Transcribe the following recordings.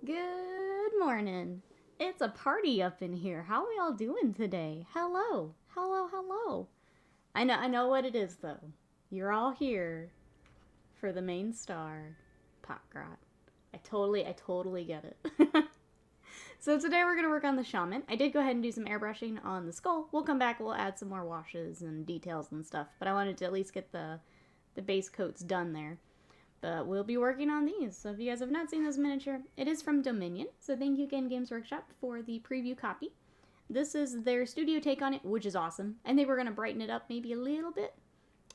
Good morning. It's a party up in here. How are we all doing today? Hello. Hello, hello. I know what it is though. You're all here for the main star, POT-GROT. I totally get it. So today we're going to work on the shaman. I did go ahead and do some airbrushing on the skull. We'll come back, we'll add some more washes and details and stuff, but I wanted to at least get the base coats done there. But we'll be working on these. So if you guys have not seen this miniature, it is from Dominion. So thank you again, Games Workshop, for the preview copy. This is their studio take on it, which is awesome. I think we're going to brighten it up maybe a little bit.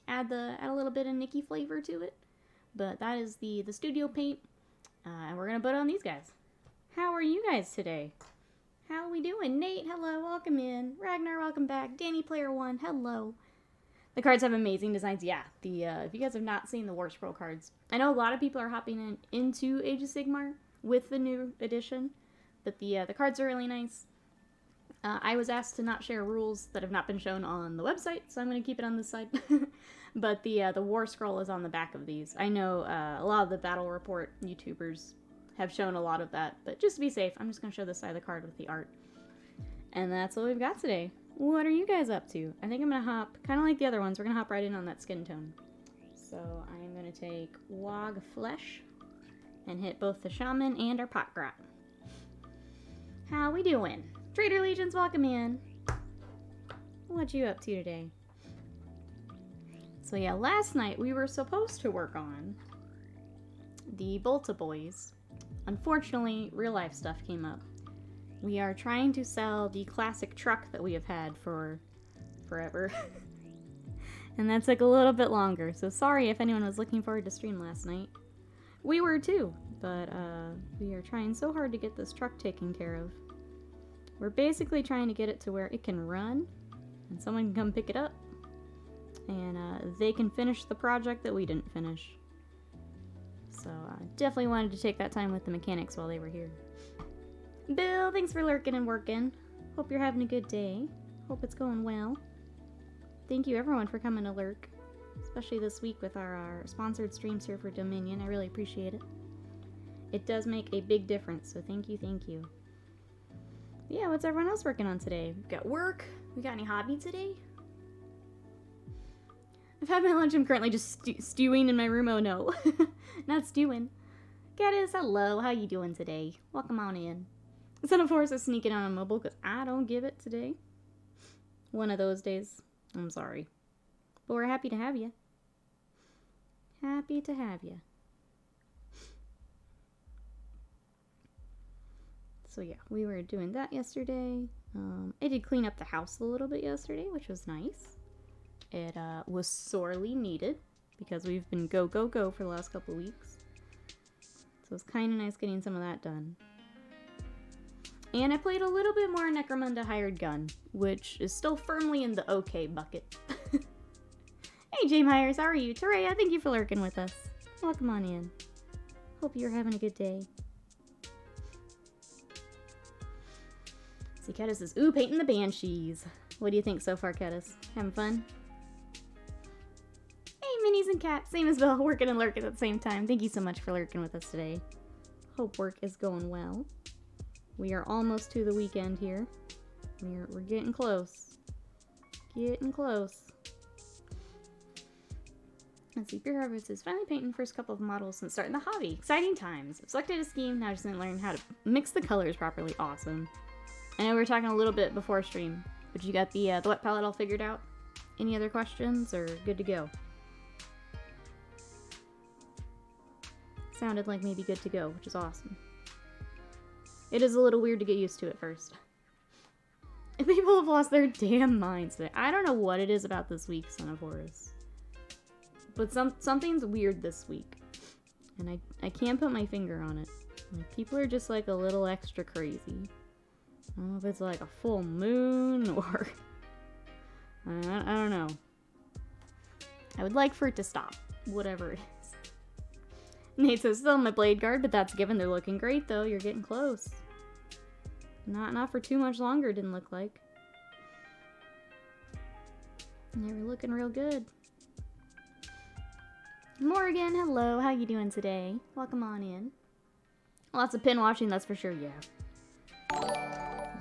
Add a little bit of Nikki flavor to it. But that is the studio paint. And we're going to put on these guys. How are you guys today? How are we doing? Nate, hello, welcome in. Ragnar, welcome back. Danny Player 1, hello. The cards have amazing designs. Yeah, if you guys have not seen the War Scroll cards, I know a lot of people are hopping into Age of Sigmar with the new edition, but the cards are really nice. I was asked to not share rules that have not been shown on the website, so I'm going to keep it on this side. But the War Scroll is on the back of these. I know a lot of the Battle Report YouTubers have shown a lot of that, but just to be safe, I'm just going to show this side of the card with the art. And that's what we've got today. What are you guys up to? I think I'm going to hop, kind of like the other ones, we're going to hop right in on that skin tone. So I'm going to take Wog Flesh and hit both the Shaman and our POT-GROT. How we doing? Trader Legions, welcome in. What you up to today? So yeah, last night we were supposed to work on the Volta Boys. Unfortunately, real life stuff came up. We are trying to sell the classic truck that we have had for forever. And that took a little bit longer, so sorry if anyone was looking forward to stream last night. We were too, but we are trying so hard to get this truck taken care of. We're basically trying to get it to where it can run, and someone can come pick it up, and they can finish the project that we didn't finish. So definitely wanted to take that time with the mechanics while they were here. Bill, thanks for lurking and working. Hope you're having a good day. Hope it's going well. Thank you everyone for coming to lurk, especially this week with our sponsored streams here for Dominion. I really appreciate it. It does make a big difference, so thank you, thank you. Yeah, what's everyone else working on today? We got work? We got any hobby today? I've had my lunch. I'm currently just stewing in my room. Oh no, not stewing. Gaddis, hello. How you doing today? Welcome on in. Son of Horse is sneaking on a mobile because I don't give it today. One of those days. I'm sorry. But we're happy to have you. Happy to have you. So yeah, we were doing that yesterday. I did clean up the house a little bit yesterday, which was nice. It was sorely needed because we've been go for the last couple of weeks. So it's kind of nice getting some of that done. And I played a little bit more Necromunda Hired Gun, which is still firmly in the okay bucket. Hey, James Hires, how are you? Teraya, thank you for lurking with us. Welcome on in. Hope you're having a good day. See, Kedis says, ooh, painting the Banshees. What do you think so far, Kedis? Having fun? Hey, Minis and Cat. Same as Bill, working and lurking at the same time. Thank you so much for lurking with us today. Hope work is going well. We are almost to the weekend here. We're getting close. Getting close. Let's see, Beer Harvest is finally painting the first couple of models since starting the hobby. Exciting times. I've selected a scheme, now I just need to learn how to mix the colors properly. Awesome. I know we were talking a little bit before stream, but you got the wet palette all figured out? Any other questions, or good to go? Sounded like maybe good to go, which is awesome. It is a little weird to get used to at first. People have lost their damn minds today. I don't know what it is about this week, Son of Horus. But something's weird this week. And I can't put my finger on it. Like, people are just like a little extra crazy. I don't know if it's like a full moon or... I don't know. I would like for it to stop. Whatever it is. Nate says, still my blade guard, but that's given. They're looking great though. You're getting close. Not for too much longer, it didn't look like. They were looking real good. Morgan, hello. How you doing today? Welcome on in. Lots of pin washing, that's for sure, yeah.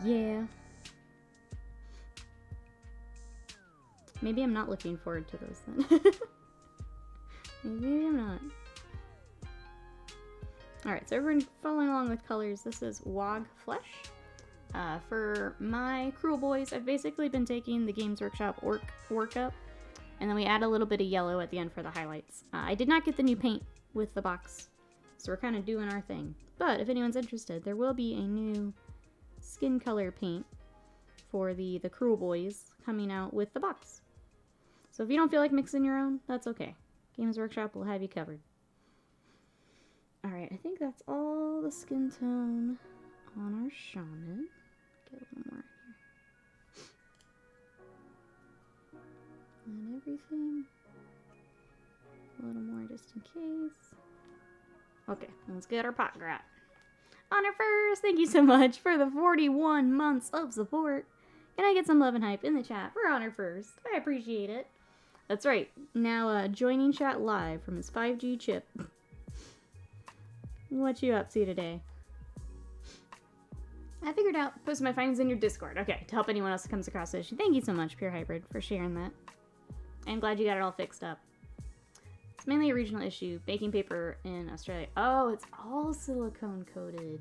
Yeah. Maybe I'm not looking forward to those then. Maybe I'm not. Alright, so everyone following along with colors, this is Wog Flesh. For my Cruel Boys, I've basically been taking the Games Workshop workup, and then we add a little bit of yellow at the end for the highlights. I did not get the new paint with the box, so we're kind of doing our thing. But if anyone's interested, there will be a new skin color paint for the Cruel Boys coming out with the box. So if you don't feel like mixing your own, that's okay. Games Workshop will have you covered. Alright, I think that's all the skin tone on our shaman. Get a little more here. And everything. A little more just in case. Okay, let's get our POT-GROT. Honor first, thank you so much for the 41 months of support. Can I get some love and hype in the chat for Honor first? I appreciate it. That's right, now joining chat live from his 5G chip. What you up to today? I figured out post my findings in your Discord. Okay, to help anyone else that comes across the issue. Thank you so much, Pure Hybrid, for sharing that. I'm glad you got it all fixed up. It's mainly a regional issue. Baking paper in Australia. Oh, it's all silicone coated.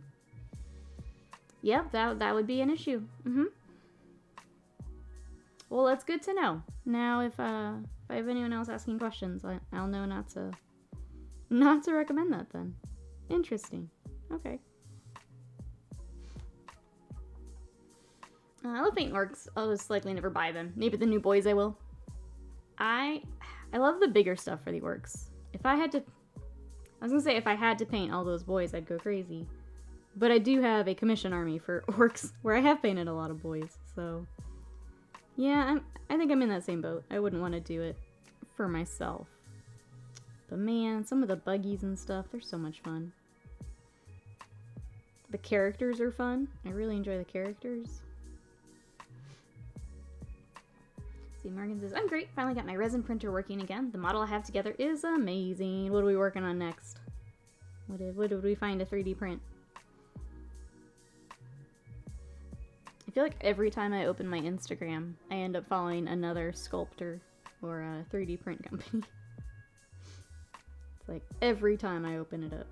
Yep, that would be an issue. Well, that's good to know. Now, if I have anyone else asking questions, I'll know not to recommend that then. Interesting. Okay. I love paint works. I'll just likely never buy them. Maybe the new boys I will. I love the bigger stuff for the orcs. If I had to paint all those boys, I'd go crazy. But I do have a commission army for orcs where I have painted a lot of boys, so yeah, I think I'm in that same boat. I wouldn't want to do it for myself. But man, some of the buggies and stuff, they're so much fun. The characters are fun. I really enjoy the characters. See, Morgan says, I'm great. Finally got my resin printer working again. The model I have together is amazing. What are we working on next? What did we find to 3D print? I feel like every time I open my Instagram, I end up following another sculptor or a 3D print company. It's like every time I open it up.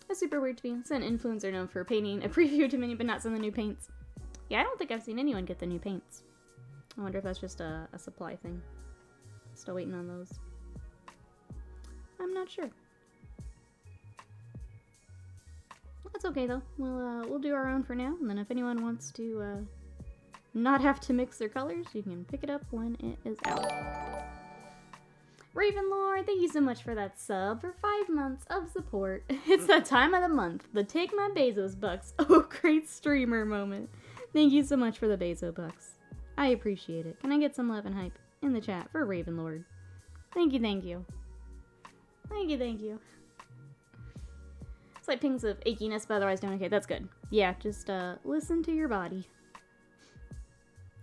That's super weird to me. It's an influencer known for painting a preview to many, but not some of the new paints. Yeah, I don't think I've seen anyone get the new paints. I wonder if that's just a supply thing. Still waiting on those. I'm not sure. That's okay though. We'll do our own for now, and then if anyone wants to not have to mix their colors, you can pick it up when it is out. Ravenlord, thank you so much for that sub for 5 months of support. It's that time of the month, the Take My Bezos Bucks. Oh, great streamer moment. Thank you so much for the Bezo Bucks. I appreciate it. Can I get some love and hype in the chat for Ravenlord? Thank you, thank you. Thank you, thank you. Slight pings of achiness, but otherwise doing okay. That's good. Yeah, just listen to your body.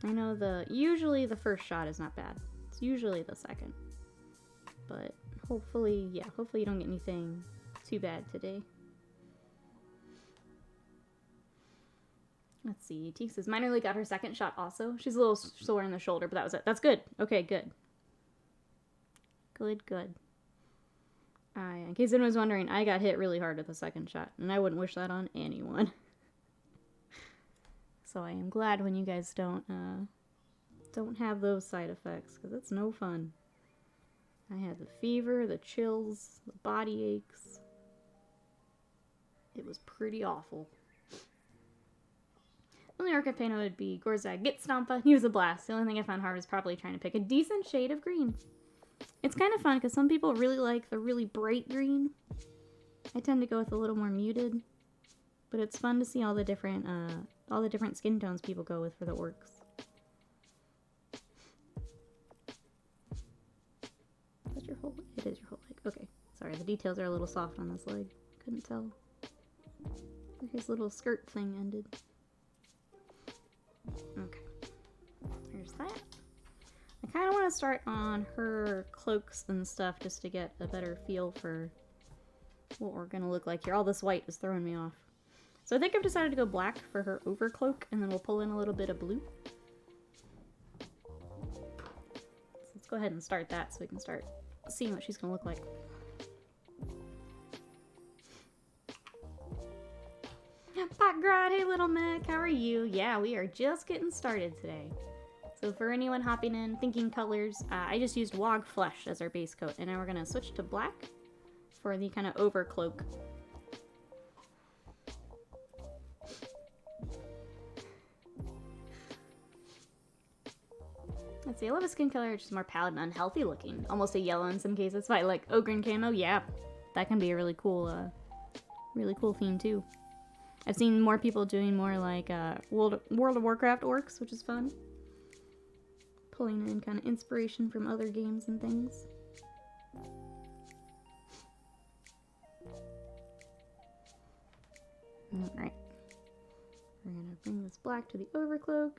I know usually the first shot is not bad. It's usually the second. But hopefully, yeah, hopefully you don't get anything too bad today. Let's see. Teek says, Minorly got her second shot also. She's a little sore in the shoulder, but that was it. That's good. Okay, good. Good, good. In case anyone was wondering, I got hit really hard at the second shot, and I wouldn't wish that on anyone. So I am glad when you guys don't have those side effects, because it's no fun. I had the fever, the chills, the body aches. It was pretty awful. The only archive painter would be Gorzag Get Stompa. He was a blast. The only thing I found hard was probably trying to pick a decent shade of green. It's kind of fun because some people really like the really bright green. I tend to go with a little more muted, but it's fun to see all the different skin tones people go with for the orcs. Is that your whole leg? It is your whole leg. Okay. Sorry, the details are a little soft on this leg. Couldn't tell where his little skirt thing ended. Okay. Here's that. I kind of want to start on her cloaks and stuff just to get a better feel for what we're going to look like here. All this white is throwing me off. So I think I've decided to go black for her overcloak, and then we'll pull in a little bit of blue. So let's go ahead and start that so we can start seeing what she's going to look like. POT-GROT, hey little mech, how are you? Yeah, we are just getting started today. So for anyone hopping in, thinking colors, I just used Wog Flesh as our base coat, and now we're going to switch to black for the kind of overcloak. Let's see, I love a skin color, which is more pallid and unhealthy looking. Almost a yellow in some cases. So I like Ogre and Camo, yeah. That can be a really cool theme too. I've seen more people doing more like World of Warcraft orcs, which is fun. Pulling in kind of inspiration from other games and things. Alright. We're gonna bring this black to the overcloak.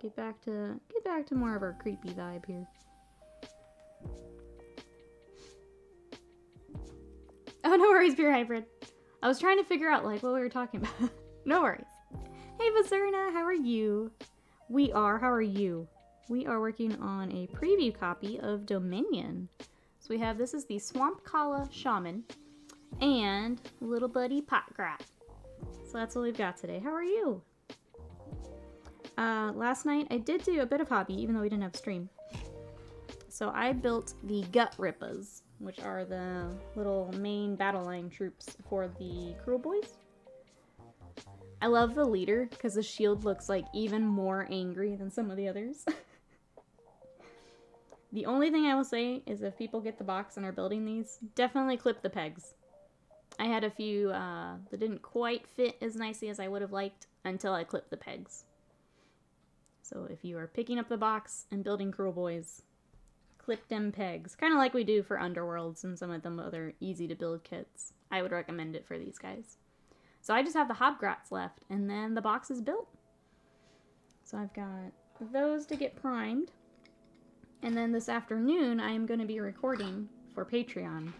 Get back to more of our creepy vibe here. Oh, no worries, Pure Hybrid. I was trying to figure out like what we were talking about. No worries. Hey Vazerna, how are you? How are you? We are working on a preview copy of Dominion. So we have, this is the Swampcalla Shaman and little buddy POT-GROT. So that's what we've got today. How are you? Last night I did do a bit of hobby, even though we didn't have stream. So I built the Gut Rippas, which are the little main battle line troops for the Cruel Boys. I love the leader, because the shield looks like even more angry than some of the others. The only thing I will say is if people get the box and are building these, definitely clip the pegs. I had a few that didn't quite fit as nicely as I would have liked until I clipped the pegs. So if you are picking up the box and building Cruel Boys, clip them pegs. Kind of like we do for Underworlds and some of them other easy to build kits. I would recommend it for these guys. So I just have the Hobgrots left, and then the box is built. So I've got those to get primed. And then this afternoon, I am going to be recording for Patreon,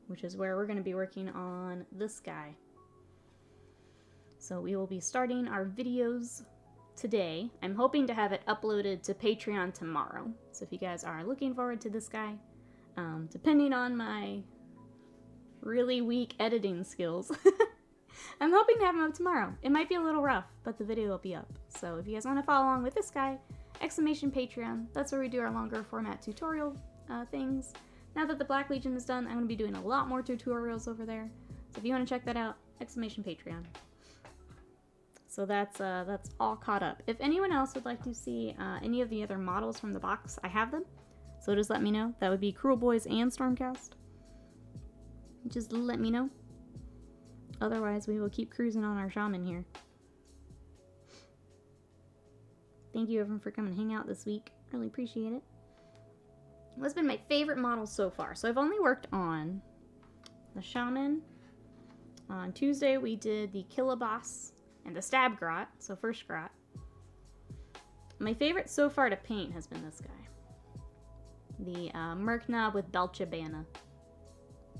which is where we're going to be working on this guy. So we will be starting our videos today. I'm hoping to have it uploaded to Patreon tomorrow. So if you guys are looking forward to this guy, depending on my really weak editing skills, I'm hoping to have him up tomorrow. It might be a little rough, but the video will be up. So if you guys want to follow along with this guy, !Patreon. That's where we do our longer format tutorial things. Now that the Black Legion is done, I'm going to be doing a lot more tutorials over there. So if you want to check that out, !Patreon. So that's all caught up. If anyone else would like to see any of the other models from the box, I have them. So just let me know. That would be Cruel Boys and Stormcast. Just let me know. Otherwise, we will keep cruising on our shaman here. Thank you everyone for coming and hang out this week. Really appreciate it. What's been my favorite model so far? So I've only worked on the shaman. On Tuesday, we did the Killaboss and the Stab Grot, so first Grot. My favorite so far to paint has been this guy. The Merknob with Belchabana.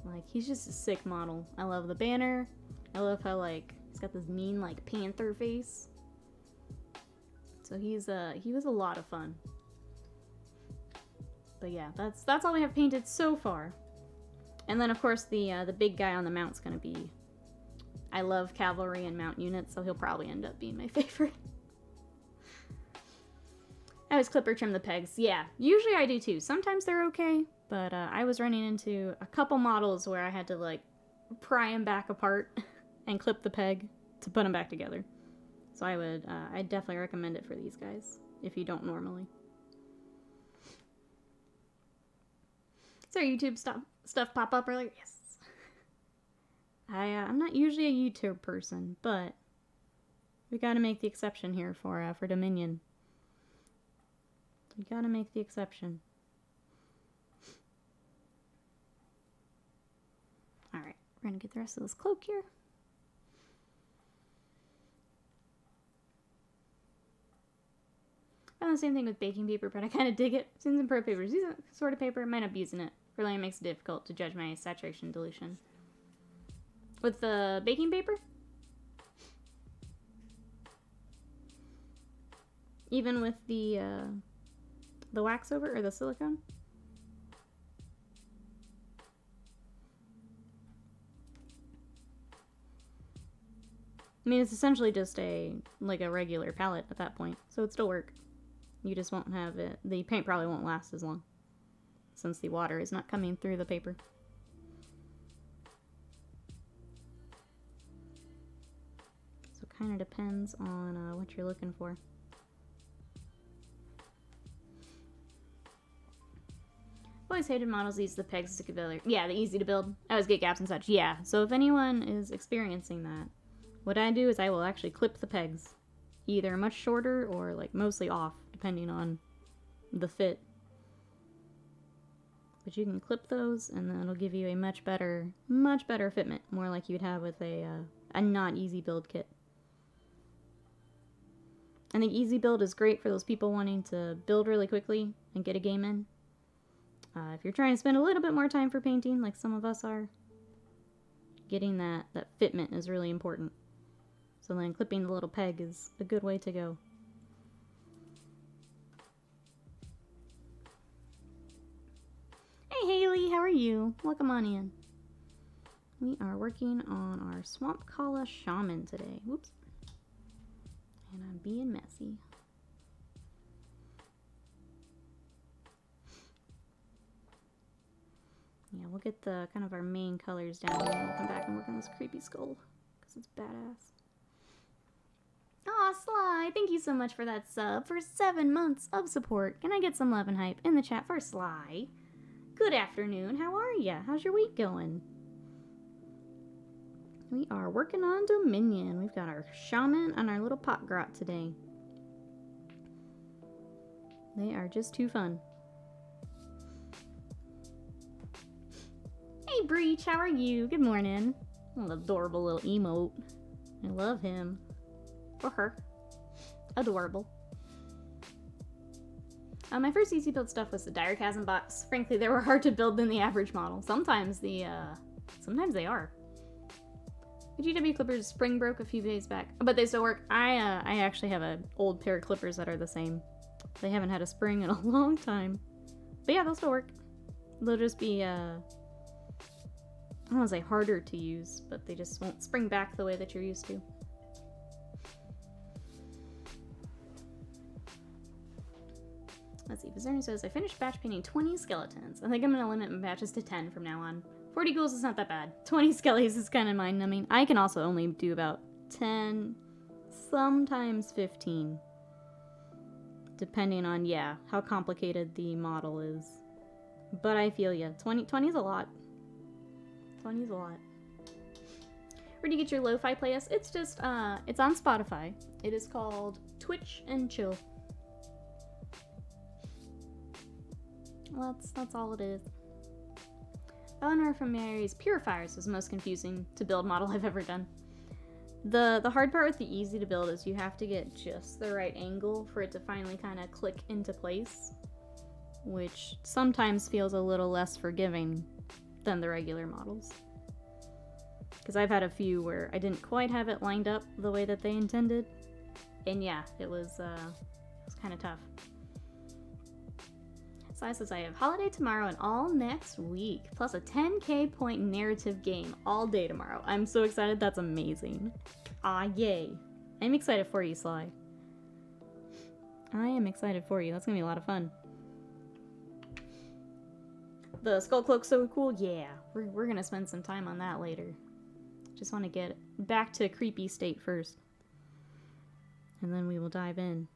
Like, he's just a sick model. I love the banner. I love how, like, he's got this mean, like, panther face. So he was a lot of fun. But yeah, that's all we have painted so far. And then, of course, the big guy on the mount's gonna be... I love cavalry and mount units, so he'll probably end up being my favorite. I always clipper trim the pegs. Yeah, usually I do too. Sometimes they're okay, but I was running into a couple models where I had to, like, pry them back apart and clip the peg to put them back together. So I'd definitely recommend it for these guys, if you don't normally. So YouTube stuff pop up earlier? Yes. I'm not usually a YouTube person, but we gotta make the exception here for Dominion. We gotta make the exception. Alright, we're gonna get the rest of this cloak here. the same thing with baking paper, but I kind of dig it. Since in pro paper is decent sort of paper, I might not be using it. Really makes it difficult to judge my saturation dilution. With the baking paper, even with the wax over, or the silicone. I mean, it's essentially just like a regular palette at that point, so it'd still work. You just won't have it. The paint probably won't last as long, since the water is not coming through the paper. So it kind of depends on what you're looking for. Always hated models that use the pegs to build. Yeah, the easy to build. I always get gaps and such. Yeah, so if anyone is experiencing that, what I do is I will actually clip the pegs. Either much shorter or like mostly off, depending on the fit. But you can clip those and then it'll give you a much better fitment. More like you'd have with a not easy build kit. I think easy build is great for those people wanting to build really quickly and get a game in. If you're trying to spend a little bit more time for painting, like some of us are, getting that fitment is really important. So then clipping the little peg is a good way to go. Hey Haley, how are you? Welcome on in. We are working on our Swampcalla Shaman today. Whoops. And I'm being messy. Yeah, we'll get the kind of our main colors down here and we'll come back and work on this creepy skull because it's badass. Aw, Sly, thank you so much for that sub for 7 months of support. Can I get some love and hype in the chat for Sly? Good afternoon, how are ya? How's your week going? We are working on Dominion. We've got our Shaman and our little POT-GROT today. They are just too fun. Hey Breach, how are you? Good morning. What an adorable little emote. I love him. Or her. Adorable. My first easy build stuff was the Dire Chasm box. Frankly, they were hard to build than the average model. Sometimes they are. The GW clippers spring broke a few days back, but they still work. I actually have an old pair of clippers that are the same. They haven't had a spring in a long time. But yeah, they'll still work. They'll just be, I don't want to say harder to use, but they just won't spring back the way that you're used to. Let's see, Bizarre says, I finished batch painting 20 skeletons. I think I'm going to limit my batches to 10 from now on. 40 ghouls is not that bad. 20 skellies is kind of mind-numbing. I can also only do about 10, sometimes 15. Depending on, yeah, how complicated the model is. But I feel ya. 20 is a lot. 20 is a lot. Where do you get your lo-fi playlist? It's just, it's on Spotify. It is called Twitch and Chill. Well, that's all it is. Eleanor from Mary's Purifiers was the most confusing to build model I've ever done. The hard part with the easy to build is you have to get just the right angle for it to finally kind of click into place, which sometimes feels a little less forgiving than the regular models. Because I've had a few where I didn't quite have it lined up the way that they intended, and yeah, it was kind of tough. Sai says, I have holiday tomorrow and all next week, plus a 10k point narrative game all day tomorrow. I'm so excited, that's amazing. Ah, yay. I'm excited for you, Sly. I am excited for you, that's gonna be a lot of fun. The skull cloak's so cool, yeah. We're gonna spend some time on that later. Just want to get back to creepy state first. And then we will dive in.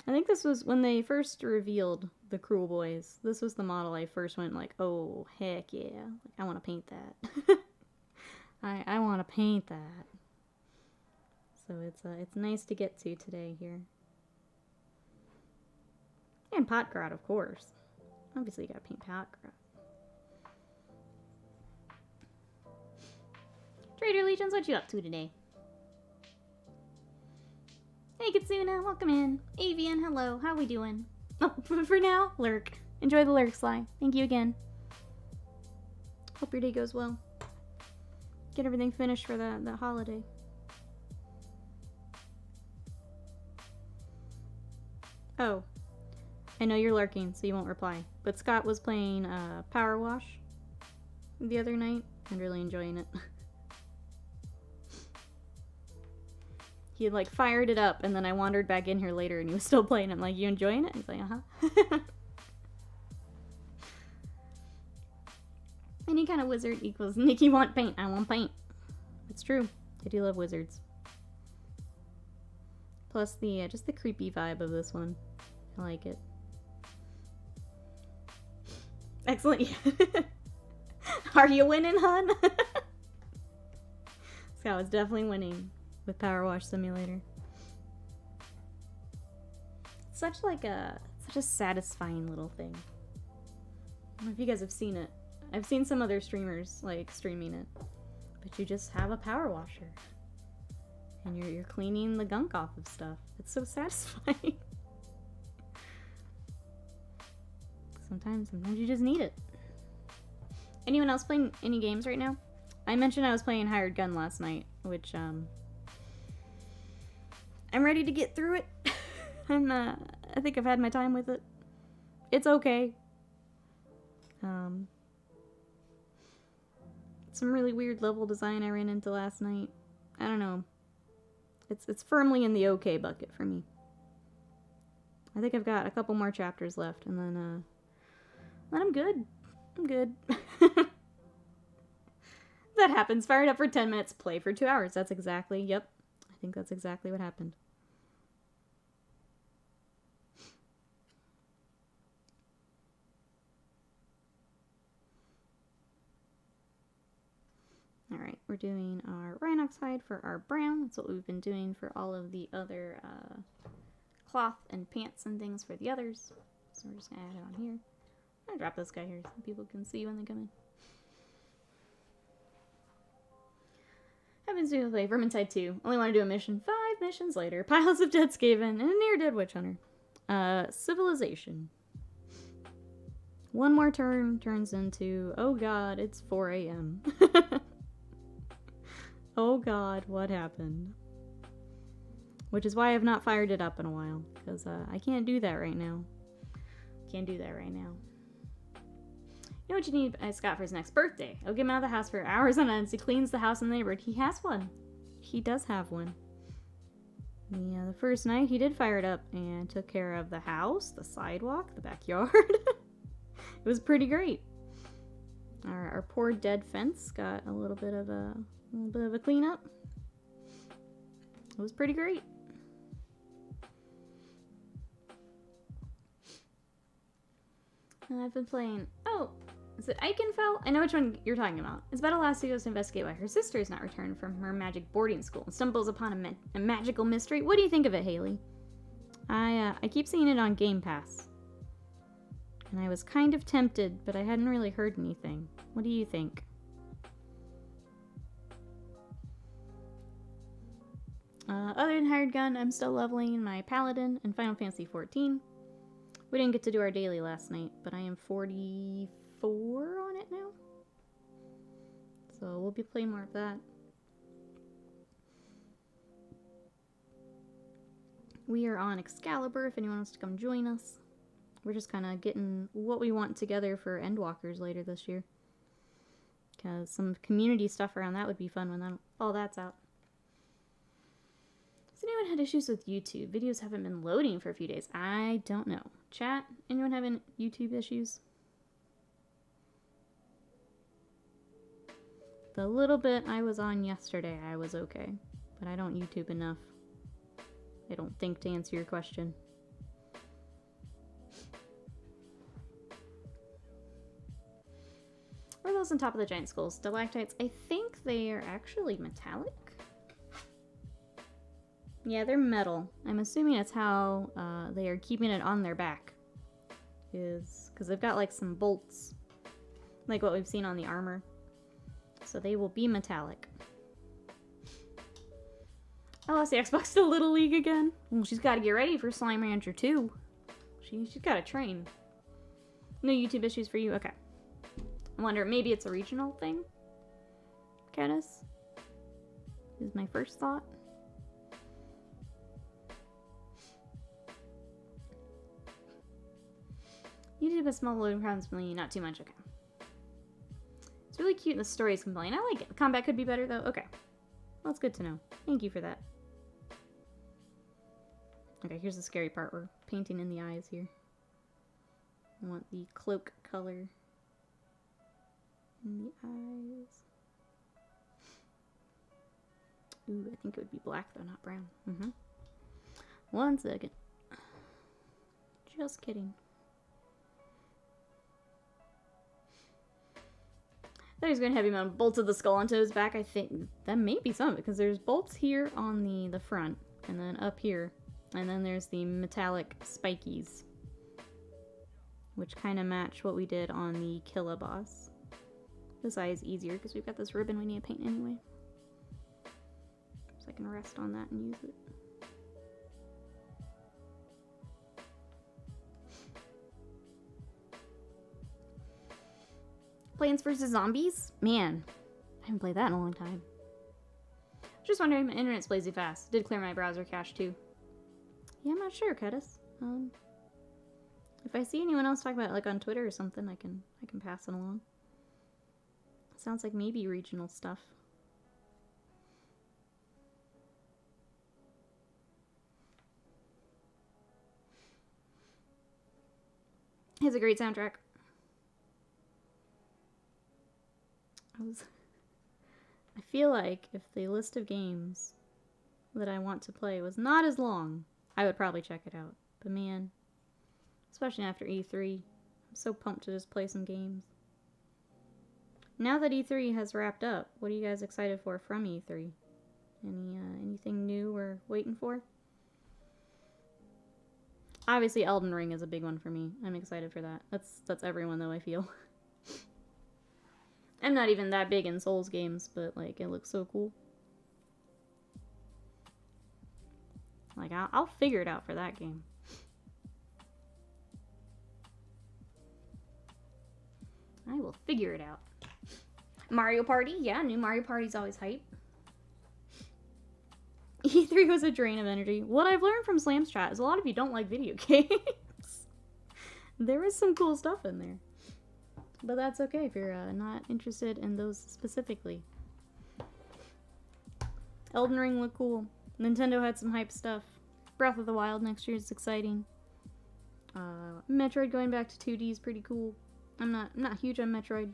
I think this was when they first revealed the Cruel Boys. This was the model I first went like, oh, heck yeah. Like, I want to paint that. I want to paint that. So it's nice to get to today here. And POT-GROT, of course. Obviously, you gotta paint POT-GROT. Trader Legions, what you up to today? Hey Katsuna, welcome in. Avian, hello, how we doing? Oh, for now, lurk. Enjoy the lurk, Sly. Thank you again. Hope your day goes well. Get everything finished for the holiday. Oh, I know you're lurking, so you won't reply. But Scott was playing Power Wash the other night and really enjoying it. He had like fired it up, and then I wandered back in here later, and he was still playing. I'm like, "You enjoying it?" He's like, "Uh-huh." Any kind of wizard equals Nikki want paint. I want paint. It's true. I do love wizards. Plus the just the creepy vibe of this one. I like it. Excellent. Are you winning, hun? Scott was definitely winning with Power Wash Simulator. Such a satisfying little thing. I don't know if you guys have seen it. I've seen some other streamers like streaming it, but you just have a power washer and you're cleaning the gunk off of stuff. It's so satisfying. Sometimes you just need it. Anyone else playing any games right now? I mentioned I was playing Hired Gun last night, which I'm ready to get through it. I think I've had my time with it. It's okay. Some really weird level design I ran into last night. I don't know. It's firmly in the okay bucket for me. I think I've got a couple more chapters left, and then I'm good. I'm good. That happens. Fire it up for 10 minutes, play for 2 hours. That's exactly, yep. I think that's exactly what happened. Alright, we're doing our Rhinox hide for our brown. That's what we've been doing for all of the other cloth and pants and things for the others. So we're just going to add it on here. I'm going to drop this guy here so people can see when they come in. I've been doing play Vermintide 2. Only want to do a mission. 5 missions later. Piles of dead Skaven and a near-dead Witch Hunter. Civilization. One more turn turns into, oh god, it's 4 a.m. Oh god, what happened? Which is why I've not fired it up in a while. Because I can't do that right now. Can't do that right now. You know what you need, Scott, for his next birthday? I'll get him out of the house for hours on end. He cleans the house in the neighborhood. He has one. He does have one. Yeah, the first night he did fire it up and took care of the house, the sidewalk, the backyard. It was pretty great. Our poor dead fence got a little bit of a cleanup. It was pretty great. I've been playing. Oh, is it Eichenfell? I know which one you're talking about. Isabella Lassie goes to investigate why her sister is not returned from her magic boarding school and stumbles upon a magical mystery. What do you think of it, Haley? I keep seeing it on Game Pass. And I was kind of tempted, but I hadn't really heard anything. What do you think? Other than Hired Gun, I'm still leveling my Paladin in Final Fantasy XIV. We didn't get to do our daily last night, but I am 44 on it now. So we'll be playing more of that. We are on Excalibur if anyone wants to come join us. We're just kind of getting what we want together for Endwalkers later this year. Because some community stuff around that would be fun when all that's out. Has anyone had issues with YouTube? Videos haven't been loading for a few days. I don't know. Chat, anyone having YouTube issues? The little bit I was on yesterday, I was okay. But I don't YouTube enough. I don't think to answer your question. What are those on top of the giant skulls? Stalactites? I think they are actually metallic. Yeah, they're metal. I'm assuming that's how they are keeping it on their back. Is because they've got like some bolts, like what we've seen on the armor. So they will be metallic. Oh, it's the Xbox still Little League again. Well, she's got to get ready for Slime Rancher 2. She's got to train. No YouTube issues for you? Okay. I wonder, maybe it's a regional thing? Caddis? Is my first thought. YouTube has small loading problems, not too much, okay. It's really cute and the story is compelling. I like it. The combat could be better though. Okay. Well, that's good to know. Thank you for that. Okay, here's the scary part. We're painting in the eyes here. I want the cloak color in the eyes. Ooh, I think it would be black though, not brown. Mm-hmm. 1 second. Just kidding. I thought he was going to have him on bolts of the skull onto his back. I think that may be some of it, because there's bolts here on the front, and then up here, and then there's the metallic spikies, which kind of match what we did on the Killa boss. This eye is easier, because we've got this ribbon we need to paint anyway. So I can rest on that and use it. Plants vs. Zombies? Man, I haven't played that in a long time. Just wondering, my internet's blazing fast. Did clear my browser cache too. Yeah, I'm not sure, Caddis. If I see anyone else talk about it, like on Twitter or something, I can pass it along. Sounds like maybe regional stuff. It has a great soundtrack. I feel like if the list of games that I want to play was not as long, I would probably check it out. But man, especially after E3, I'm so pumped to just play some games. Now that E3 has wrapped up, what are you guys excited for from E3? Anything new we're waiting for? Obviously, Elden Ring is a big one for me. I'm excited for that. That's everyone though, I feel. I'm not even that big in Souls games, but like it looks so cool. Like I'll figure it out for that game. I will figure it out. Mario Party, yeah, new Mario Party's always hype. E3 was a drain of energy. What I've learned from Slam's chat is a lot of you don't like video games. There is some cool stuff in there. But that's okay if you're not interested in those specifically. Elden Ring looked cool. Nintendo had some hype stuff. Breath of the Wild next year is exciting. Metroid going back to 2D is pretty cool. I'm not huge on Metroid,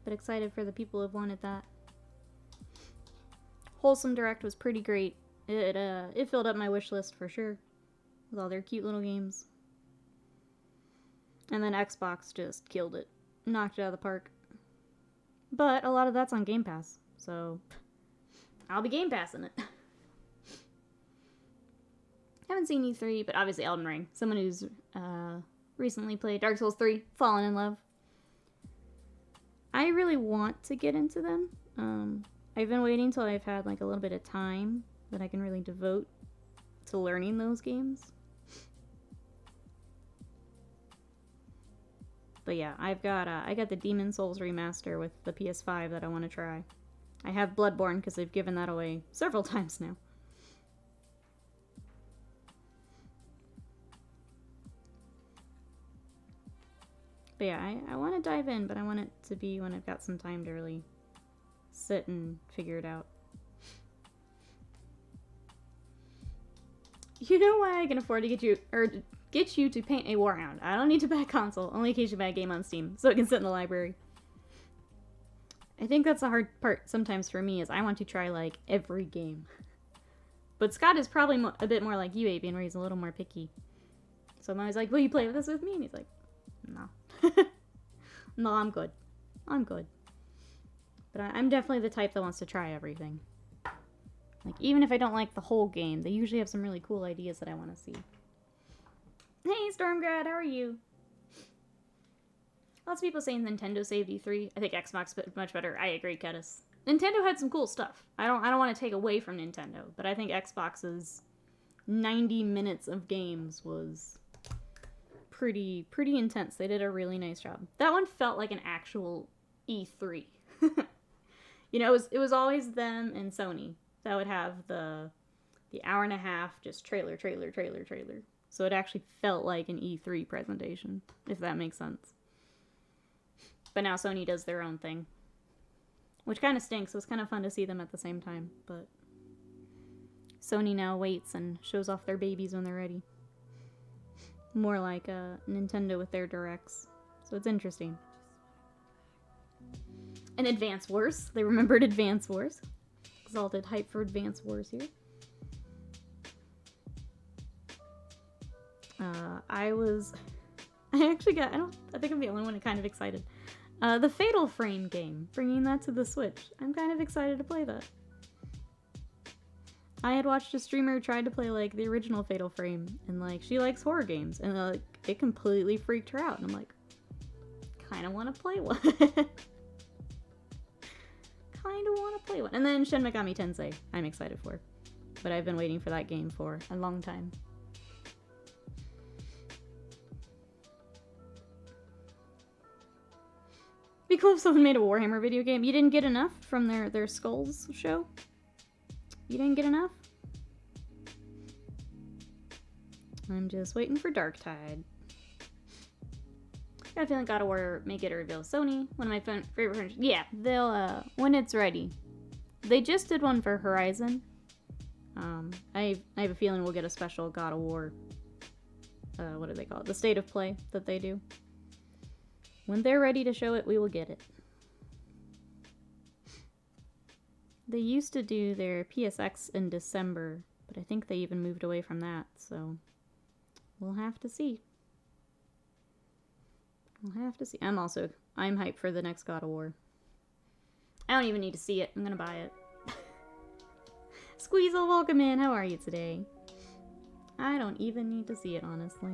but excited for the people who have wanted that. Wholesome Direct was pretty great. It filled up my wish list for sure, with all their cute little games. And then Xbox just killed it. Knocked it out of the park. But a lot of that's on Game Pass, so I'll be Game Passing it. Haven't seen E3, but obviously Elden Ring. Someone who's recently played Dark Souls 3, fallen in love. I really want to get into them. I've been waiting till I've had like a little bit of time that I can really devote to learning those games. But yeah, I got the Demon Souls remaster with the PS5 that I want to try. I have Bloodborne because they've given that away several times now. But yeah, I want to dive in, but I want it to be when I've got some time to really sit and figure it out. You know why I can afford to get you to paint a Warhound? I don't need to buy a console, only occasionally buy a game on Steam, so it can sit in the library. I think that's the hard part sometimes for me, is I want to try, like, every game. But Scott is probably a bit more like you, Avian, where he's a little more picky. So I'm always like, will you play this with me? And he's like, no. No, I'm good. I'm good. But I'm definitely the type that wants to try everything. Like, even if I don't like the whole game, they usually have some really cool ideas that I want to see. Hey, Stormgrad, how are you? Lots of people saying Nintendo saved E3. I think Xbox much better. I agree, Kedis. Nintendo had some cool stuff. I don't want to take away from Nintendo, but I think Xbox's 90 minutes of games was pretty intense. They did a really nice job. That one felt like an actual E3. You know, it was always them and Sony that would have the hour and a half just trailer. So it actually felt like an E3 presentation, if that makes sense. But now Sony does their own thing, which kind of stinks. It was kind of fun to see them at the same time, but Sony now waits and shows off their babies when they're ready. More like Nintendo with their directs. So it's interesting. And Advance Wars. They remembered Advance Wars. Exalted hype for Advance Wars here. I think I'm the only one kind of excited. The Fatal Frame game, bringing that to the Switch. I'm kind of excited to play that. I had watched a streamer who tried to play, like, the original Fatal Frame, and, like, she likes horror games, and, like, it completely freaked her out, and I'm like, kind of want to play one. And then Shin Megami Tensei, I'm excited for. But I've been waiting for that game for a long time. Be cool if someone made a Warhammer video game. You didn't get enough from their Skulls show? You didn't get enough? I'm just waiting for Darktide. Got a feeling God of War may get a reveal. Sony, one of my favorite friends. Yeah, they'll, when it's ready. They just did one for Horizon. I have a feeling we'll get a special God of War, what do they call it? The State of Play that they do. When they're ready to show it, we will get it. They used to do their PSX in December, but I think they even moved away from that, so we'll have to see. We'll have to see. I'm hyped for the next God of War. I don't even need to see it. I'm gonna buy it. Squeezel, welcome in. How are you today? I don't even need to see it, honestly.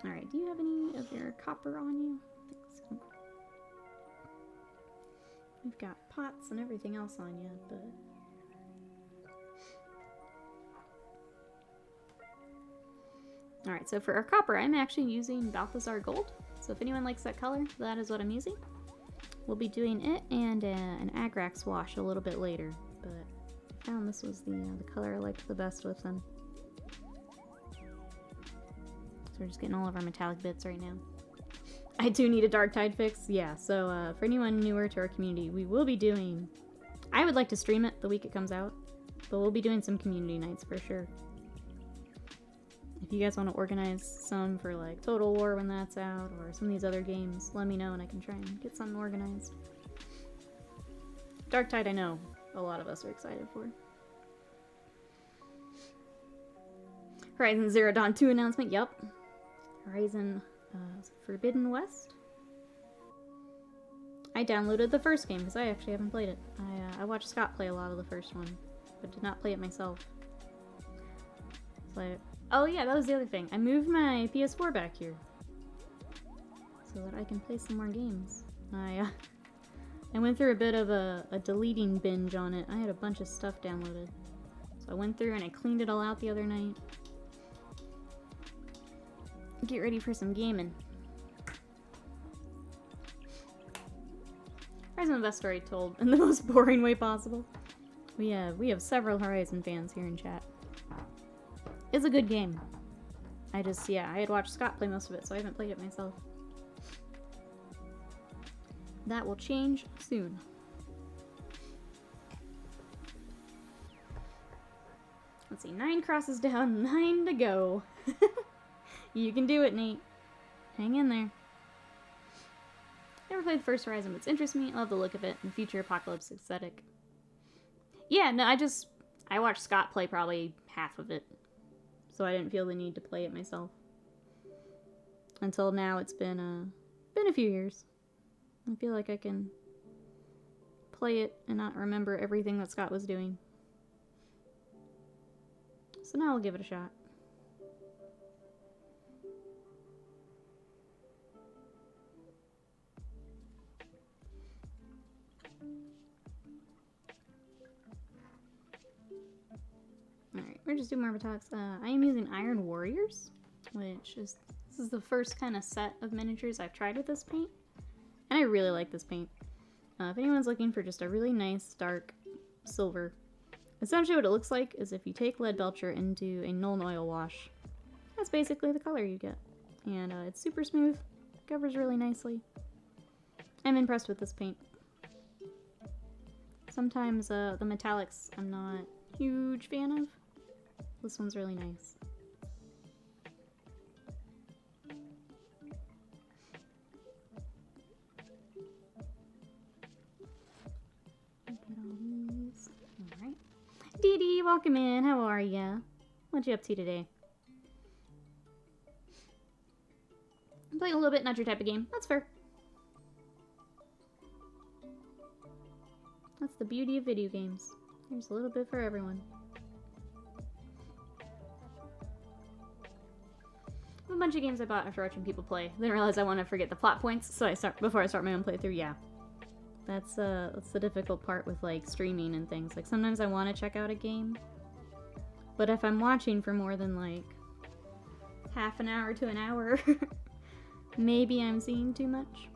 Alright, do you have any of your copper on you? I think so. We've got pots and everything else on you, but... Alright, so for our copper, I'm actually using Balthazar Gold. So if anyone likes that color, that is what I'm using. We'll be doing it and an Agrax wash a little bit later, but I found this was the color I liked the best with them. So we're just getting all of our metallic bits right now. I do need a Darktide fix. Yeah, so for anyone newer to our community, we will be doing... I would like to stream it the week it comes out, but we'll be doing some community nights for sure. If you guys want to organize some for like Total War when that's out, or some of these other games, let me know and I can try and get something organized. Darktide, I know a lot of us are excited for. Horizon Zero Dawn 2 announcement, yup. Horizon Forbidden West. I downloaded the first game because I actually haven't played it. I watched Scott play a lot of the first one, but did not play it myself. So oh yeah, that was the other thing. I moved my PS4 back here so that I can play some more games. I went through a bit of a deleting binge on it. I had a bunch of stuff downloaded. So I went through and I cleaned it all out the other night. Get ready for some gaming. Horizon best story told in the most boring way possible. We have several Horizon fans here in chat. It's a good game. I had watched Scott play most of it, so I haven't played it myself. That will change soon. Let's see, 9 crosses down, 9 to go. You can do it, Nate. Hang in there. Never played the first Horizon, but it's interesting me. I love the look of it and the future apocalypse aesthetic. Yeah, no, I watched Scott play probably half of it, so I didn't feel the need to play it myself. Until now, it's been a few years. I feel like I can play it and not remember everything that Scott was doing. So now I'll give it a shot. We're just doing more metallics. I am using Iron Warriors, which is, this is the first kind of set of miniatures I've tried with this paint. And I really like this paint. If anyone's looking for just a really nice, dark silver, essentially what it looks like is if you take lead belcher and do a Nuln Oil wash, that's basically the color you get. And it's super smooth, covers really nicely. I'm impressed with this paint. Sometimes the metallics I'm not a huge fan of. This one's really nice. Alright. Dee Dee, welcome in. How are ya? What you up to today? I'm playing a little bit, not your type of game. That's fair. That's the beauty of video games. There's a little bit for everyone. I have a bunch of games I bought after watching people play. Then I realized I want to forget the plot points, so before I start my own playthrough. Yeah, that's the difficult part with like streaming and things. Like sometimes I want to check out a game, but if I'm watching for more than like half an hour to an hour, maybe I'm seeing too much.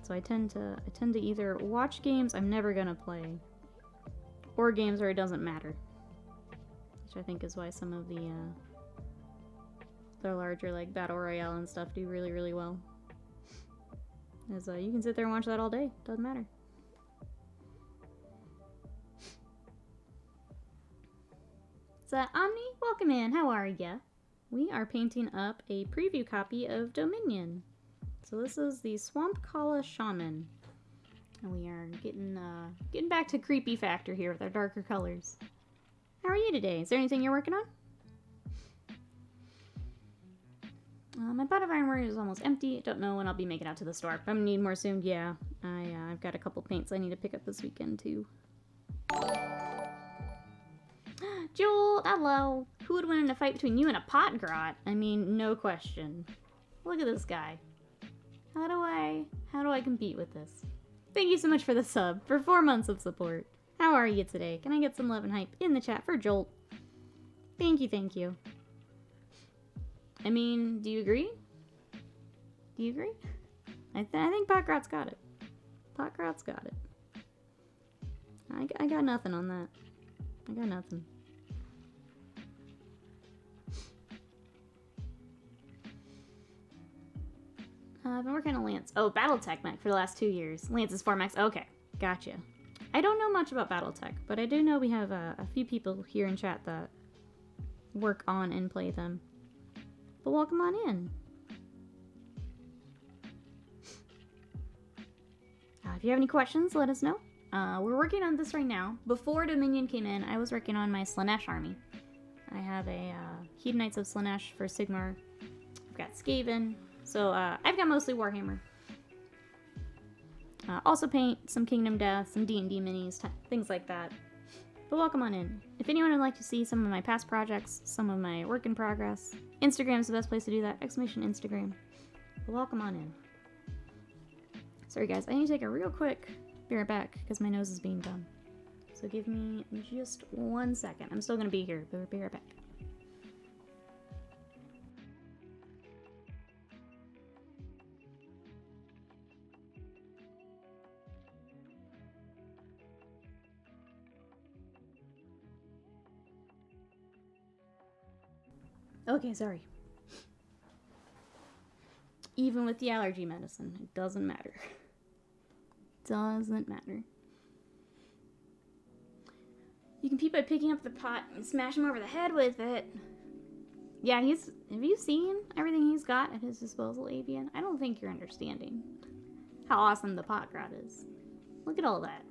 So I tend to either watch games I'm never gonna play, or games where it doesn't matter. Which I think is why some of the larger like Battle Royale and stuff do really, really well. As you can sit there and watch that all day. Doesn't matter. So Omni, welcome in. How are ya? We are painting up a preview copy of Dominion. So this is the Swampcalla Shaman. And we are getting back to creepy factor here with our darker colors. How are you today? Is there anything you're working on? My pot of Iron Warriors is almost empty. I don't know when I'll be making it out to the store. I'm gonna need more soon. Yeah, I've got a couple paints I need to pick up this weekend too. Joel, hello. Who would win in a fight between you and a POT-GROT? I mean, no question. Look at this guy. How do I compete with this? Thank you so much for the sub, for 4 months of support. How are you today? Can I get some love and hype in the chat for Jolt? Thank you, thank you. I mean, do you agree? Do you agree? I think POT-GROT's got it. POT-GROT's got it. I got nothing on that. I got nothing. I've been working on Lance. Oh, Battletech mech for the last 2 years. Lance is 4 mechs. Okay, gotcha. I don't know much about Battletech, but I do know we have a few people here in chat that work on and play them. But welcome on in. If you have any questions, let us know. We're working on this right now. Before Dominion came in, I was working on my Slaanesh army. I have a Hedonites of Slaanesh for Sigmar. I've got Skaven. So I've got mostly Warhammer. Also paint some Kingdom Death, some D&D minis, things like that. But welcome on in. If anyone would like to see some of my past projects, some of my work in progress, Instagram's the best place to do that. !Instagram. But welcome on in. Sorry guys, I need to take a real quick be right back because my nose is being dumb. So give me just 1 second. I'm still gonna be here, but we'll be right back. Okay, sorry. Even with the allergy medicine, it doesn't matter. Doesn't matter. You can peep by picking up the pot and smash him over the head with it. Yeah, have you seen everything he's got at his disposal, Avian? I don't think you're understanding how awesome the POT-GROT is. Look at all that.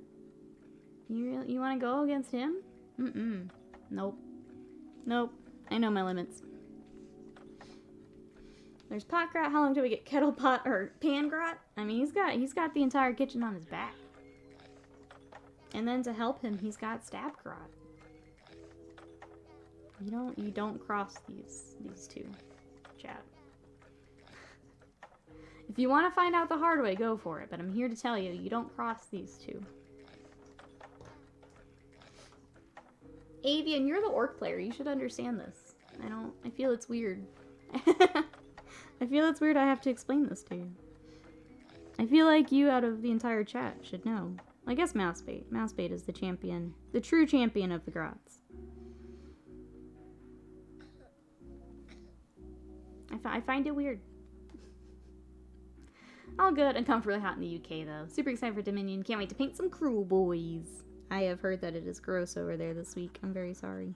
You want to go against him? Nope. Nope. I know my limits. There's POT-GROT. How long do we get kettle pot or pan-grot? I mean, he's got the entire kitchen on his back. And then to help him, he's got stab-grot. You don't cross these two, chat. If you want to find out the hard way, go for it. But I'm here to tell you, you don't cross these two. Avian, you're the orc player. You should understand this. I feel it's weird. I feel it's weird I have to explain this to you. I feel like you out of the entire chat should know. I guess Mousebait. Mousebait is the champion. The true champion of the grots. I find it weird. All good and comfortably hot in the UK, though. Super excited for Dominion. Can't wait to paint some cruel boys. I have heard that it is gross over there this week. I'm very sorry.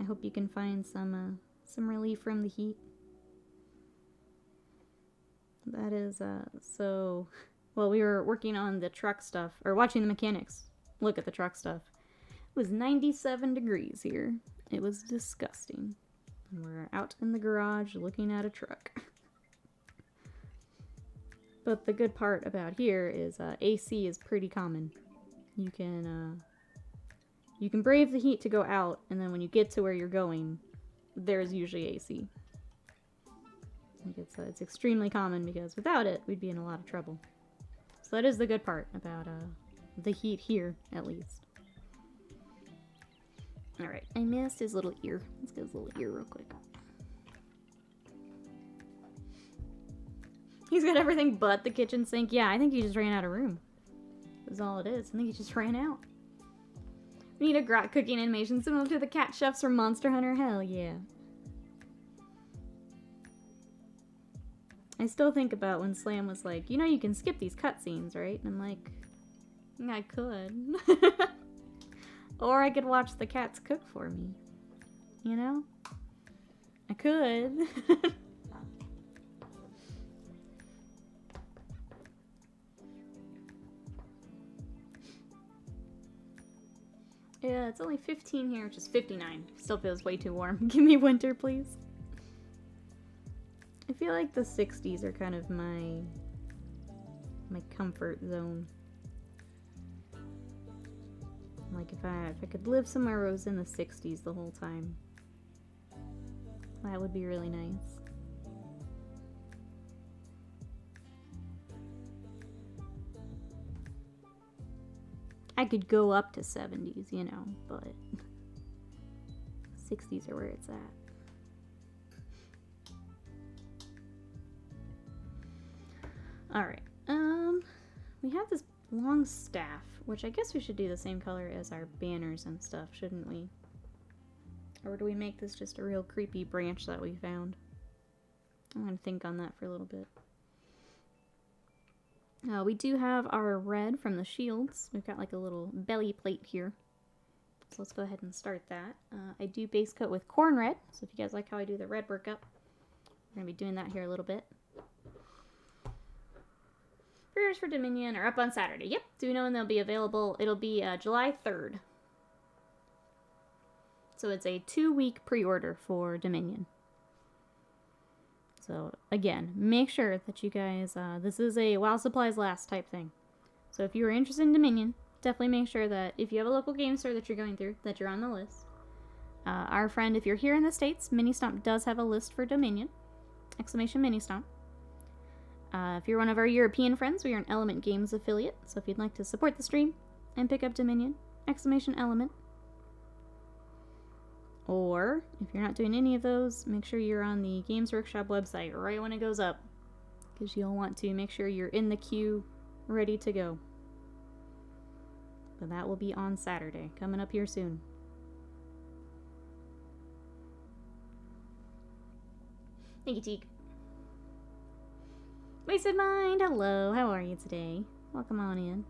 I hope you can find some relief from the heat. That is, so... Well, we were working on the truck stuff, or watching the mechanics look at the truck stuff. It was 97 degrees here. It was disgusting. And we're out in the garage looking at a truck. But the good part about here is AC is pretty common. You can brave the heat to go out, and then when you get to where you're going, there's usually AC. It's extremely common because without it, we'd be in a lot of trouble. So that is the good part about the heat here, at least. Alright, I missed his little ear. Let's get his little ear real quick. He's got everything but the kitchen sink. Yeah, I think he just ran out of room. That's all it is. I think he just ran out. We need a grot cooking animation similar to the cat chefs from Monster Hunter. Hell yeah. I still think about when Slam was like, you know you can skip these cutscenes, right? And I'm like, I could. Or I could watch the cats cook for me. You know? I could. Yeah, it's only 15 here, which is 59. Still feels way too warm. Give me winter, please. I feel like the 60s are kind of my comfort zone. Like if I could live somewhere where it was in the 60s the whole time, that would be really nice. I could go up to 70s, you know, but 60s are where it's at. Alright, we have this long staff, which I guess we should do the same color as our banners and stuff, shouldn't we? Or do we make this just a real creepy branch that we found? I'm gonna think on that for a little bit. We do have our red from the shields. We've got like a little belly plate here. So let's go ahead and start that. I do base coat with corn red, so if you guys like how I do the red workup, we're going to be doing that here a little bit. Pre-orders for Dominion are up on Saturday. Yep, do we know when they'll be available? It'll be July 3rd. So it's a 2-week pre-order for Dominion. So, again, make sure that you guys, this is a while supplies last type thing. So if you are interested in Dominion, definitely make sure that if you have a local game store that you're going through, that you're on the list. Our friend, if you're here in the States, Ministomp does have a list for Dominion. Exclamation Ministomp. If you're one of our European friends, we are an Element Games affiliate. So if you'd like to support the stream and pick up Dominion, exclamation Element. Or, if you're not doing any of those, make sure you're on the Games Workshop website right when it goes up. Because you'll want to make sure you're in the queue, ready to go. But that will be on Saturday, coming up here soon. Thank you, Teak. Wasted Mind, hello, how are you today? Welcome on in.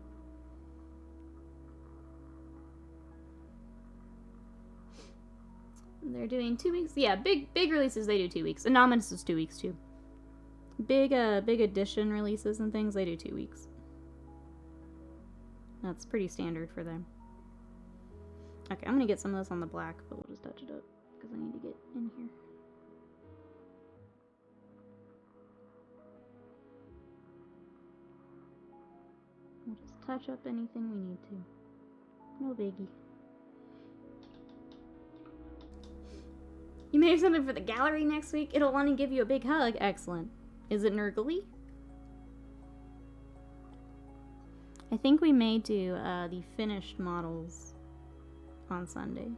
They're doing 2 weeks. Yeah, big releases, they do 2 weeks. Anonymous is 2 weeks, too. Big edition releases and things, they do 2 weeks. That's pretty standard for them. Okay, I'm gonna get some of this on the black, but we'll just touch it up, because I need to get in here. We'll just touch up anything we need to. No biggie. You may have something for the gallery next week. It'll want to give you a big hug. Excellent. Is it Nurgly? I think we may do the finished models on Sunday.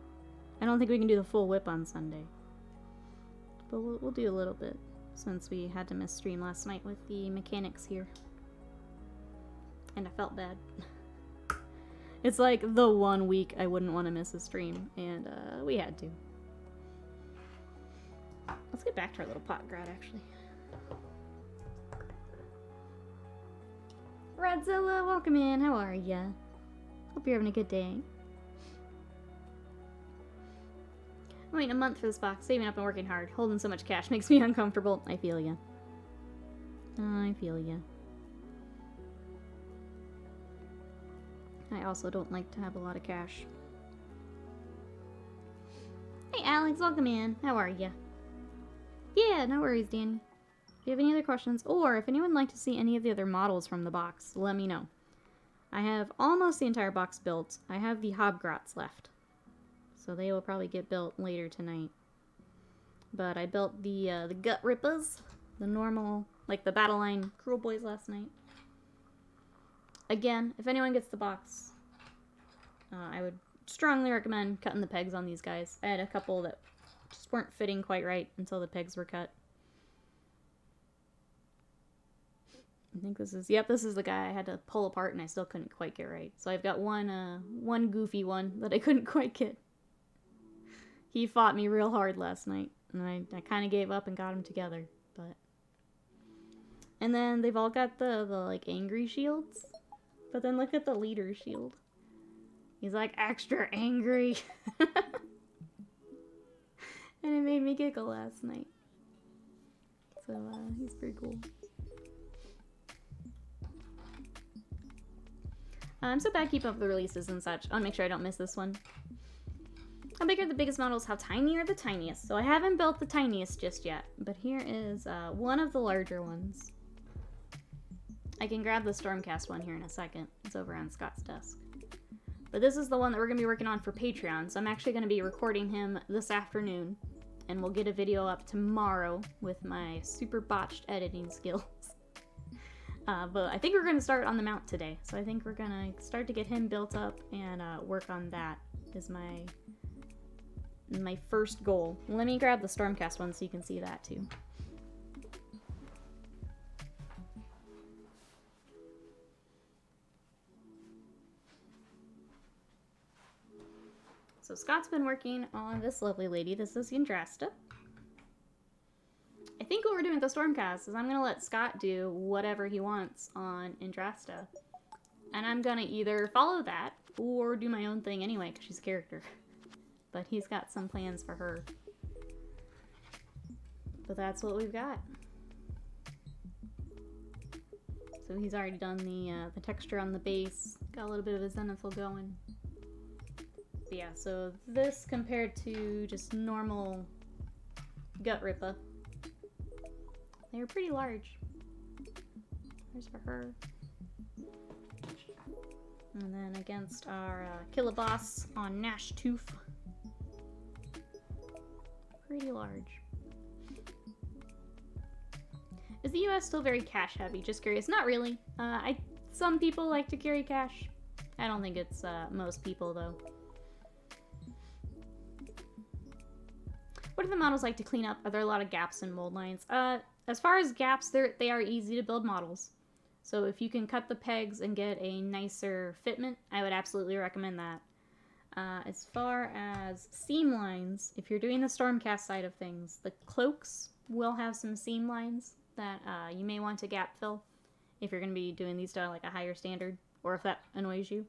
I don't think we can do the full whip on Sunday. But we'll do a little bit, since we had to miss stream last night with the mechanics here. And I felt bad. It's like the 1 week I wouldn't want to miss a stream, and we had to. Let's get back to our little POT-GROT, actually. Radzilla, welcome in. How are ya? Hope you're having a good day. I'm waiting a month for this box, saving up and working hard. Holding so much cash makes me uncomfortable. I feel ya. I feel ya. I also don't like to have a lot of cash. Hey Alex, welcome in. How are ya? Yeah, no worries, Danny. If you have any other questions, or if anyone would like to see any of the other models from the box, let me know. I have almost the entire box built. I have the POT-GROTs left. So they will probably get built later tonight. But I built the Gut Rippers, the normal, like the Battle Line Cruel Boys last night. Again, if anyone gets the box, I would strongly recommend cutting the pegs on these guys. I had a couple that just weren't fitting quite right until the pegs were cut. I think this is, yep, this is the guy I had to pull apart and I still couldn't quite get right. So I've got one goofy one that I couldn't quite get. He fought me real hard last night, and I kind of gave up and got him together, but... And then they've all got the like, angry shields, but then look at the leader shield. He's, like, extra angry. And it made me giggle last night. So, he's pretty cool. I'm so bad keeping up with the releases and such. I want to make sure I don't miss this one. How big are the biggest models? How tiny are the tiniest? So I haven't built the tiniest just yet, but here is one of the larger ones. I can grab the Stormcast one here in a second. It's over on Scott's desk. But this is the one that we're going to be working on for Patreon, so I'm actually going to be recording him this afternoon, and we'll get a video up tomorrow with my super botched editing skills. But I think we're going to start on the mount today, so I think we're going to start to get him built up and work on that is my first goal. Let me grab the Stormcast one so you can see that too. So Scott's been working on this lovely lady. This is Yndrasta. I think what we're doing with the Stormcast is I'm going to let Scott do whatever he wants on Yndrasta. And I'm going to either follow that or do my own thing anyway because she's a character. But he's got some plans for her. But that's what we've got. So he's already done the texture on the base. Got a little bit of a zenithal going. But yeah, so this compared to just normal Gut Rippa. They're pretty large. There's for her. And then against our Killaboss on Gnash Tooth. Pretty large. Is the US still very cash heavy? Just curious. Not really. Some people like to carry cash. I don't think it's most people though. What do the models like to clean up? Are there a lot of gaps in mold lines? As far as gaps, they are easy to build models. So if you can cut the pegs and get a nicer fitment, I would absolutely recommend that. As far as seam lines, if you're doing the Stormcast side of things, the cloaks will have some seam lines that you may want to gap fill if you're going to be doing these to like a higher standard, or if that annoys you.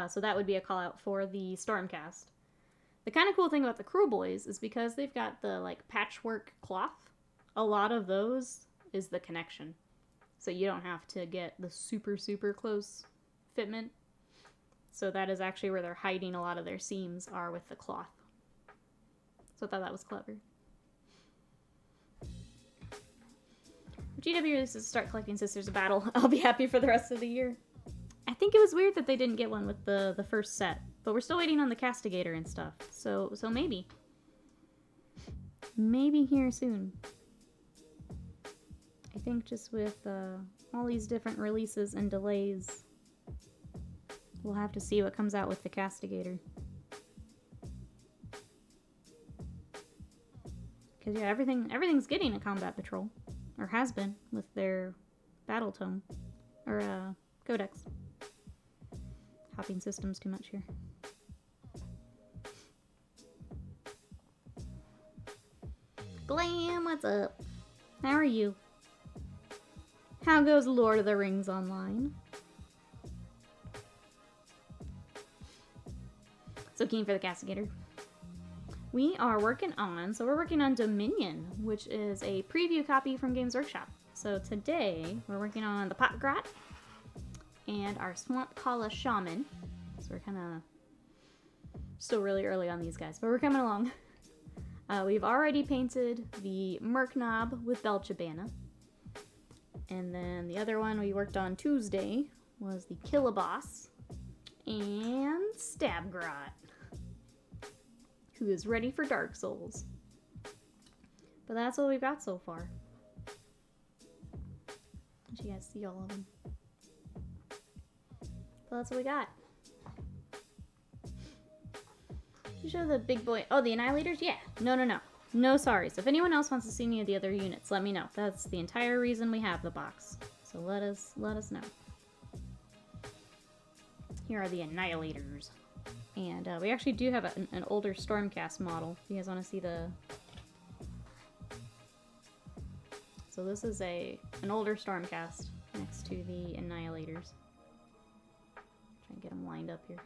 So that would be a call out for the Stormcast. The kind of cool thing about the Cruel Boys is because they've got the like patchwork cloth, a lot of those is the connection. So you don't have to get the super, super close fitment. So that is actually where they're hiding a lot of their seams are with the cloth. So I thought that was clever. If GW releases start collecting Sisters of Battle, I'll be happy for the rest of the year. I think it was weird that they didn't get one with the first set. But we're still waiting on the Castigator and stuff. So maybe. Maybe here soon. I think just with all these different releases and delays, we'll have to see what comes out with the Castigator. Because, yeah, everything's getting a combat patrol. Or has been, with their battle tome. Or, codex. Hopping systems too much here. Glam, what's up? How are you? How goes Lord of the Rings Online? So keen for the Castigator. We're working on Dominion, which is a preview copy from Games Workshop. So today, we're working on the POT-GROT and our Swampcalla Shaman. So we're kind of still really early on these guys, but we're coming along. We've already painted the Merc Knob with Belchabana. And then the other one we worked on Tuesday was the Killaboss and Stab-Grot, who is ready for Dark Souls. But that's what we've got so far. Did you guys see all of them? So that's what we got. You show the big boy. Oh, the Annihilators? Yeah. No. No sorries. If anyone else wants to see any of the other units, let me know. That's the entire reason we have the box. So let us know. Here are the Annihilators. And we actually do have an older Stormcast model. If you guys want to see the... So this is an older Stormcast next to the Annihilators. Try and get them lined up here.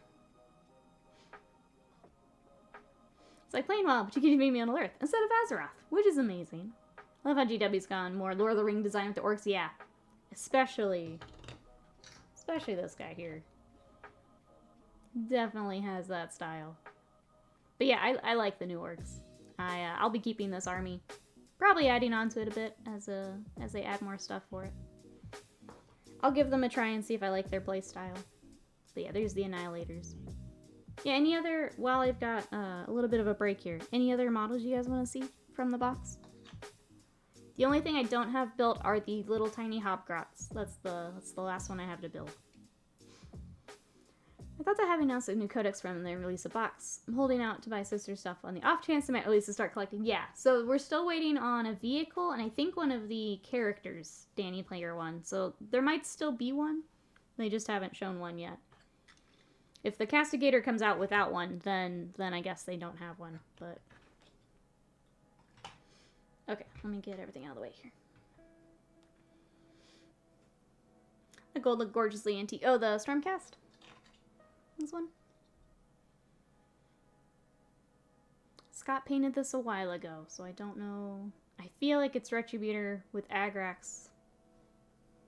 It's like playing WoW, but you can meet me on Earth instead of Azeroth, which is amazing. I love how GW's gone more Lord of the Ring design with the orcs. Yeah, especially this guy here. Definitely has that style. But yeah, I like the new orcs. I'll be keeping this army, probably adding on to it a bit as they add more stuff for it. I'll give them a try and see if I like their play style. But yeah, there's the Annihilators. Yeah, any other, while I've got a little bit of a break here, any other models you guys want to see from the box? The only thing I don't have built are the little tiny Hobgrots. That's the last one I have to build. I thought they had announced a new codex from them and they released a box. I'm holding out to buy sister stuff on the off chance they might release to start collecting. Yeah, so we're still waiting on a vehicle and I think one of the characters, Danny Player one. So there might still be one. They just haven't shown one yet. If the Castigator comes out without one, then I guess they don't have one, but... Okay, let me get everything out of the way here. The gold looked gorgeously antique. Oh, the Stormcast? This one? Scott painted this a while ago, so I don't know. I feel like it's Retributor with Agrax.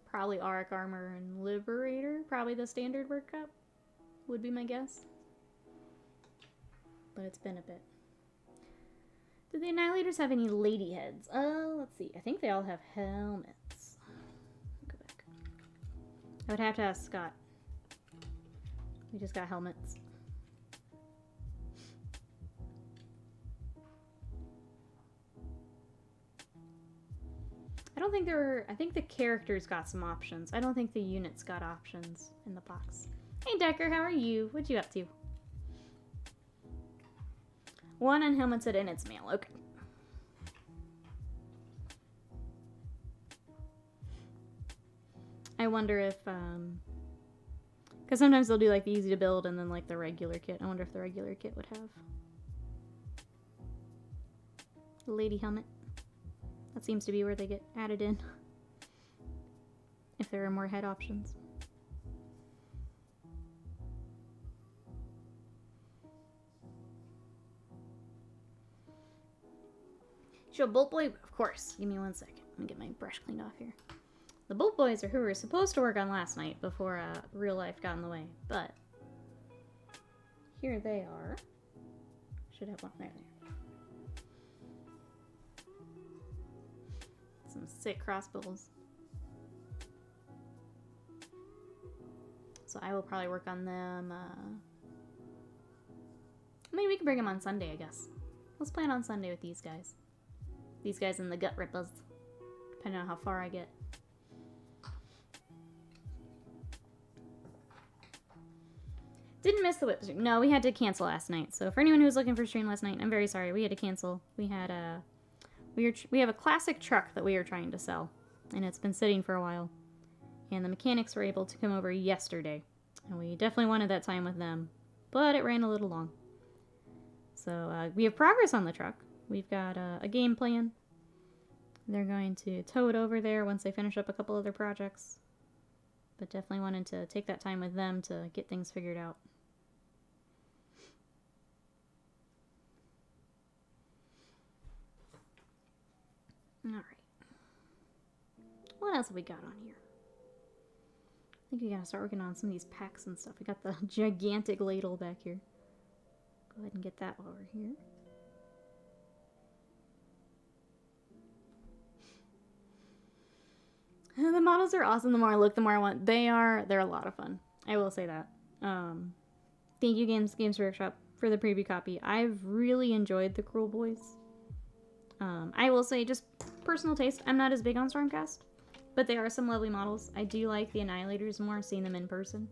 Probably Auric Armor and Liberator. Probably the standard workup. Would be my guess. But it's been a bit. Do the Annihilators have any lady heads? Let's see. I think they all have helmets. Go back. I would have to ask Scott. We just got helmets. I don't think there were... I think the characters got some options. I don't think the units got options in the box. Hey Decker, how are you? What you up to? One on helmets and it's male. Okay. I wonder if, because sometimes they'll do like the easy to build and then like the regular kit. I wonder if the regular kit would have the lady helmet. That seems to be where they get added in. If there are more head options. Show Bolt Boy? Of course. Give me 1 second. Let me get my brush cleaned off here. The Bolt Boys are who we were supposed to work on last night before real life got in the way. But here they are. Should have one there. Some sick crossbows. So I will probably work on them. I mean, we can bring them on Sunday, I guess. Let's plan on Sunday with these guys. These guys and the gut rippers. Depending on how far I get. Didn't miss the whip stream. No, we had to cancel last night. So for anyone who was looking for stream last night, I'm very sorry. We had to cancel. We had We have a classic truck that we are trying to sell, and it's been sitting for a while. And the mechanics were able to come over yesterday, and we definitely wanted that time with them, but it ran a little long. So we have progress on the truck. We've got a game plan. They're going to tow it over there once they finish up a couple other projects, but definitely wanted to take that time with them to get things figured out. Alright. What else have we got on here? I think we gotta start working on some of these packs and stuff. We got the gigantic ladle back here. Go ahead and get that over here. The models are awesome. The more I look, the more I want. They're a lot of fun. I will say that. Thank you, Games Workshop, for the preview copy. I've really enjoyed the Cruel Boys. I will say, just personal taste, I'm not as big on Stormcast, but they are some lovely models. I do like the Annihilators more, seeing them in person.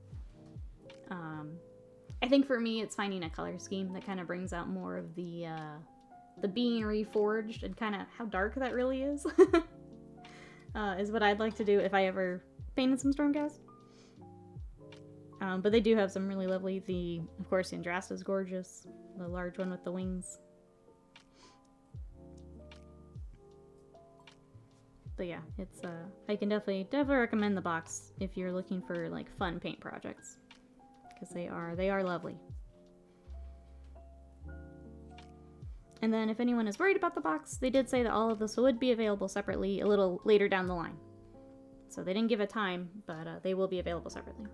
I think for me, it's finding a color scheme that kind of brings out more of the being reforged and kind of how dark that really is. Is what I'd like to do if I ever painted some Stormcast. But they do have some really lovely, of course, the Andrasta is gorgeous. The large one with the wings. But yeah, it's I can definitely recommend the box if you're looking for like fun paint projects, because they are lovely. And then if anyone is worried about the box, they did say that all of this would be available separately a little later down the line. So they didn't give a time, but they will be available separately.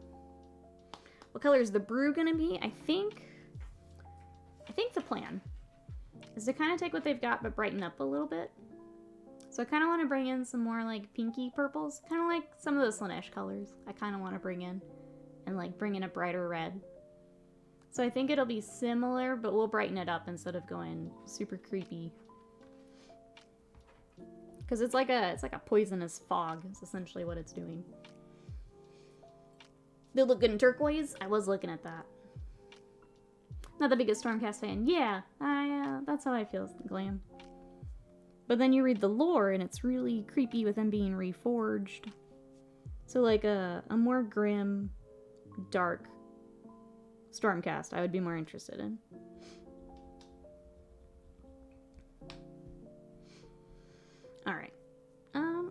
What color is the brew gonna be? I think the plan is to kind of take what they've got but brighten up a little bit. So I kind of want to bring in some more like pinky purples, kind of like some of the Slanesh colors I kind of want to bring in, and like bring in a brighter red. So I think it'll be similar, but we'll brighten it up instead of going super creepy. Because it's like a poisonous fog is essentially what it's doing. They look good in turquoise. I was looking at that. Not the biggest Stormcast fan. Yeah, that's how I feel, glam. But then you read the lore, and it's really creepy with them being reforged. So like a more grim, dark Stormcast I would be more interested in. Alright.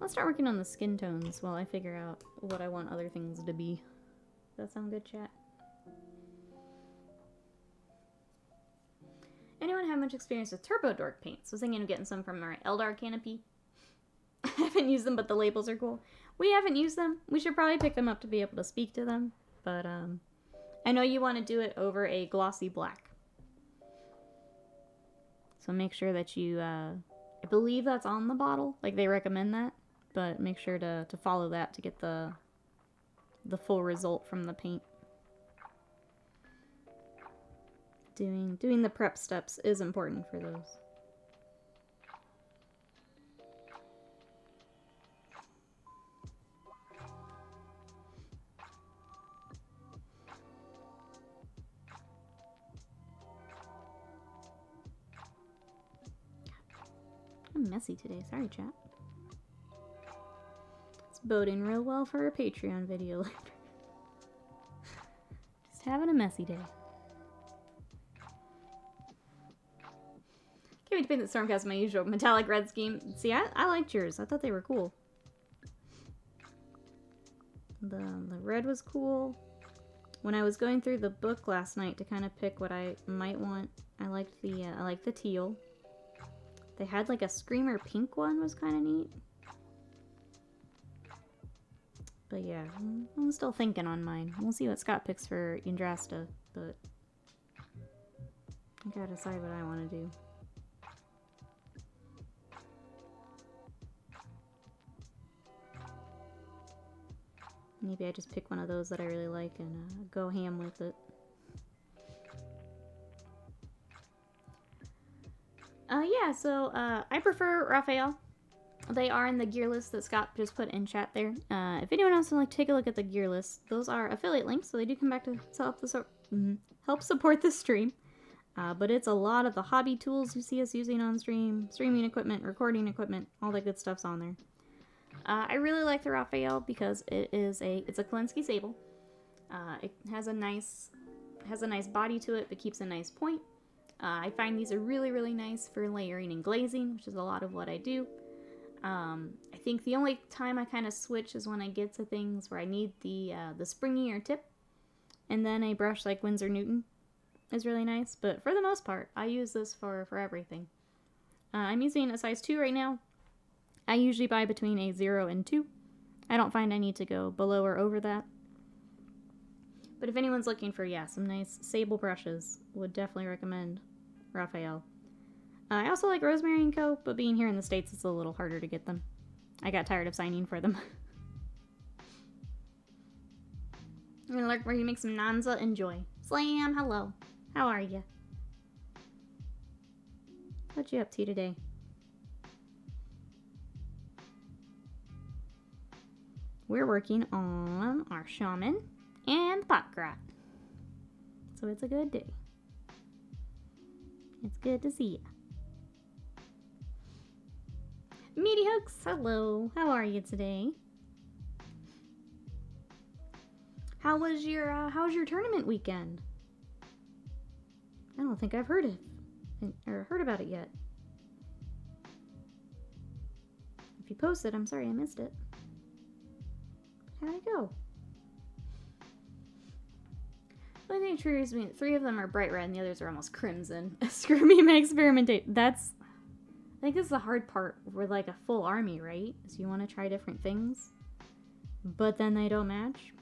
Let's start working on the skin tones while I figure out what I want other things to be. Does that sound good, chat? Anyone have much experience with Turbo Dork paints? Was thinking of getting some from our Eldar canopy. I haven't used them, but the labels are cool. We haven't used them. We should probably pick them up to be able to speak to them. But I know you want to do it over a glossy black. So make sure that you, I believe that's on the bottle. Like, they recommend that. But make sure to follow that to get the full result from the paint. Doing the prep steps is important for those. I'm messy today. Sorry, chat. It's boding real well for a Patreon video later. Just having a messy day. Can't wait to paint the Stormcast my usual metallic red scheme. See, I liked yours. I thought they were cool. The red was cool. When I was going through the book last night to kind of pick what I might want, I liked the teal. They had like a Screamer pink one, was kind of neat. But yeah, I'm still thinking on mine. We'll see what Scott picks for Andrasta, but I gotta decide what I want to do. Maybe I just pick one of those that I really like and go ham with it. Yeah, so I prefer Raphael. They are in the gear list that Scott just put in chat there. If anyone else would like to take a look at the gear list, those are affiliate links, so they do come back to help support the stream. But it's a lot of the hobby tools you see us using on stream, streaming equipment, recording equipment, all that good stuff's on there. I really like the Raphael because it's a Klinsky sable. It has a nice body to it, but keeps a nice point. I find these are really, really nice for layering and glazing, which is a lot of what I do. I think the only time I kind of switch is when I get to things where I need the springier tip, and then a brush like Winsor Newton is really nice. But for the most part, I use this for everything. I'm using a size 2 right now. I usually buy between a 0 and 2. I don't find I need to go below or over that. But if anyone's looking for, some nice sable brushes, would definitely recommend Raphael. I also like Rosemary & Co., but being here in the States, it's a little harder to get them. I got tired of signing for them. I'm gonna look where you make some Nanza. Enjoy. Slam, hello. How are you? What you up to today? We're working on our Shaman and the POT-GROT. So it's a good day. It's good to see you. Meaty Hooks, hello. How are you today? How was your tournament weekend? I don't think I've heard about it yet. If you posted, I'm sorry I missed it. How'd it go? The only thing that triggers me, 3 of them are bright red and the others are almost crimson. Screw me, my experimentation. I think this is the hard part with like a full army, right? Is you want to try different things, but then they don't match.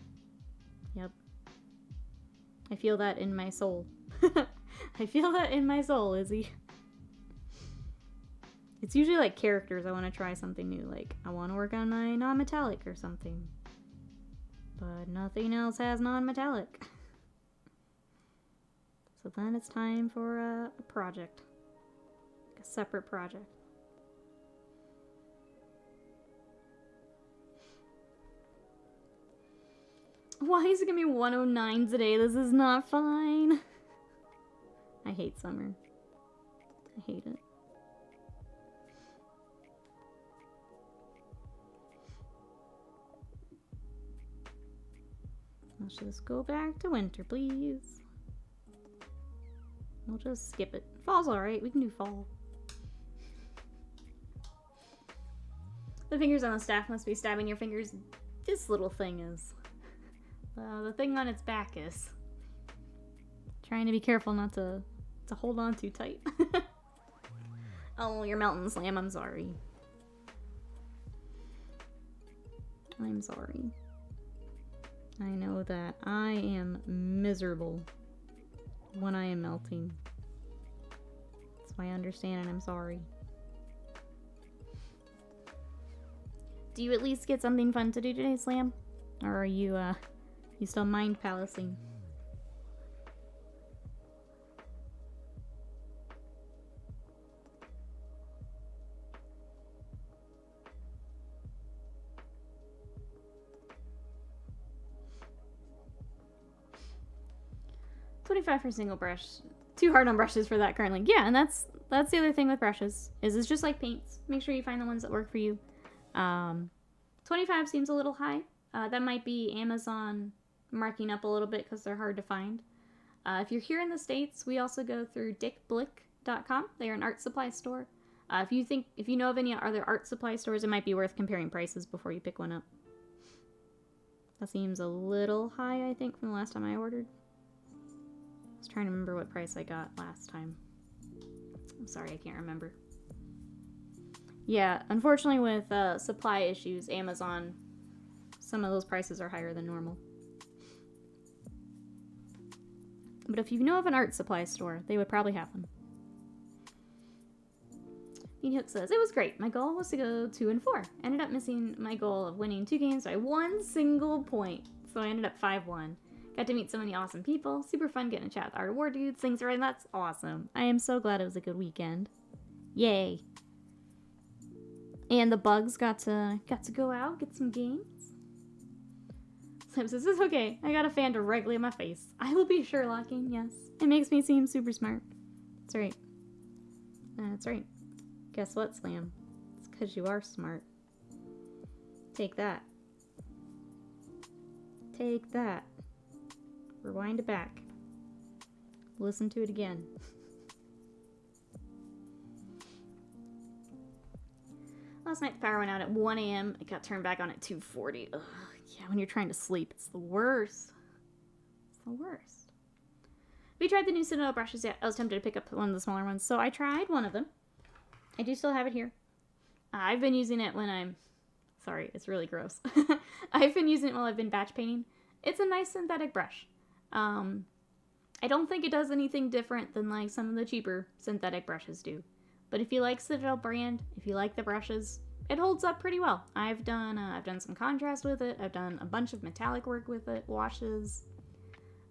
Yep. I feel that in my soul. I feel that in my soul, Izzy. It's usually like characters. I want to try something new. Like, I want to work on my non-metallic or something. But nothing else has non-metallic. So then it's time for a project. A separate project. Why is it gonna be 109 today? This is not fine. I hate summer. I hate it. Let's just go back to winter, please. We'll just skip it. Fall's alright. We can do fall. The fingers on the staff must be stabbing your fingers. This little thing is. The thing on its back is. Trying to be careful not to hold on too tight. Oh, you're melting, Slam. I'm sorry. I'm sorry. I know that I am miserable when I am melting. So I understand and I'm sorry. Do you at least get something fun to do today, Slam? Or are you still mind palacing? $25 for a single brush. Too hard on brushes for that currently. Yeah, and that's the other thing with brushes. It's just like paints. Make sure you find the ones that work for you. 25 seems a little high. That might be Amazon marking up a little bit because they're hard to find. If you're here in the States, we also go through dickblick.com. They are an art supply store. If you know of any other art supply stores, it might be worth comparing prices before you pick one up. That seems a little high, I think, from the last time I ordered. I was trying to remember what price I got last time. I'm sorry, I can't remember. Yeah, unfortunately with supply issues, Amazon, some of those prices are higher than normal. But if you know of an art supply store, they would probably have them. Hook says, it was great. My goal was to go 2-4. Ended up missing my goal of winning 2 games by 1 single point. So I ended up 5-1. Got to meet so many awesome people. Super fun getting a chat with our war dudes. Things are right. That's awesome. I am so glad it was a good weekend. Yay. And the bugs got to go out, get some games. Slim says, it's okay. I got a fan directly in my face. I will be Sherlocking, yes. It makes me seem super smart. That's right. That's right. Guess what, Slam? It's because you are smart. Take that. Take that. Rewind it back. Listen to it again. Last night the power went out at 1 a.m. It got turned back on at 2:40. Ugh, yeah, when you're trying to sleep, it's the worst. It's the worst. Have you tried the new Citadel brushes yet? I was tempted to pick up one of the smaller ones. So I tried one of them. I do still have it here. I've been using it when I'm... Sorry, it's really gross. I've been using it while I've been batch painting. It's a nice synthetic brush. I don't think it does anything different than like some of the cheaper synthetic brushes do. But if you like Citadel brand, if you like the brushes, it holds up pretty well. I've done some contrast with it. I've done a bunch of metallic work with it, washes.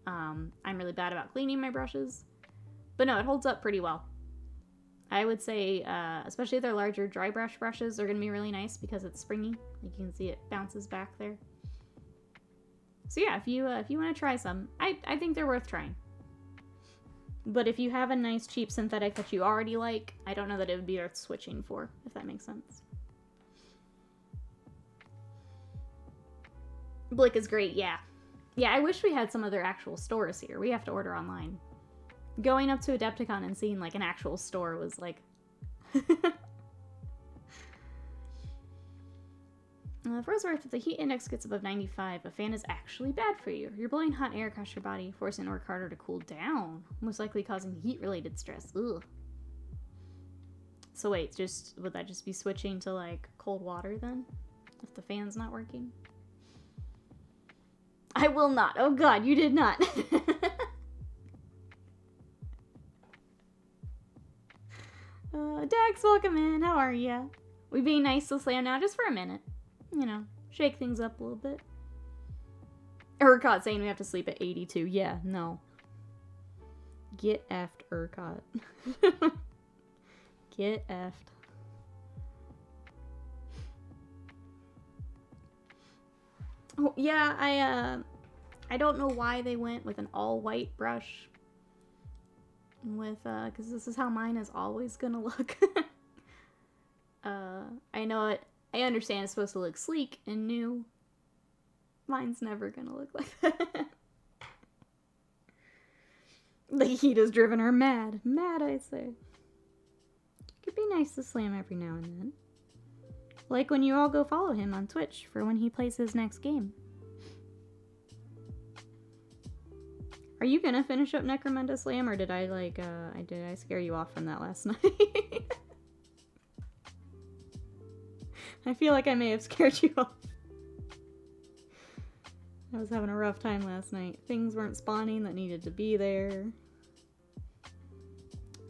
I'm really bad about cleaning my brushes. But no, it holds up pretty well. I would say, especially their larger dry brush brushes are going to be really nice because it's springy. Like you can see it bounces back there. So yeah, if you want to try some, I think they're worth trying. But if you have a nice cheap synthetic that you already like, I don't know that it would be worth switching for, if that makes sense. Blick is great, yeah. Yeah, I wish we had some other actual stores here. We have to order online. Going up to Adepticon and seeing like an actual store was like... Roseworth, if the heat index gets above 95, a fan is actually bad for you. You're blowing hot air across your body, forcing it to work harder to cool down, most likely causing heat-related stress. Ugh. So wait, would that just be switching to like cold water then? If the fan's not working? I will not. Oh god, you did not. Dax, welcome in. How are ya? We being nice to Slam now just for a minute. You know, shake things up a little bit. Urquhart saying we have to sleep at 82. Yeah, no. Get effed, Urquhart. Get effed. Oh, yeah, I don't know why they went with an all-white brush. With, because this is how mine is always gonna look. I know it. I understand it's supposed to look sleek and new. Mine's never gonna look like that. The heat has driven her mad. Mad, I say. Could be nice to Slam every now and then. Like when you all go follow him on Twitch for when he plays his next game. Are you gonna finish up Necromunda, Slam, or did I, like, did I scare you off from that last night? I feel like I may have scared you off. I was having a rough time last night. Things weren't spawning that needed to be there.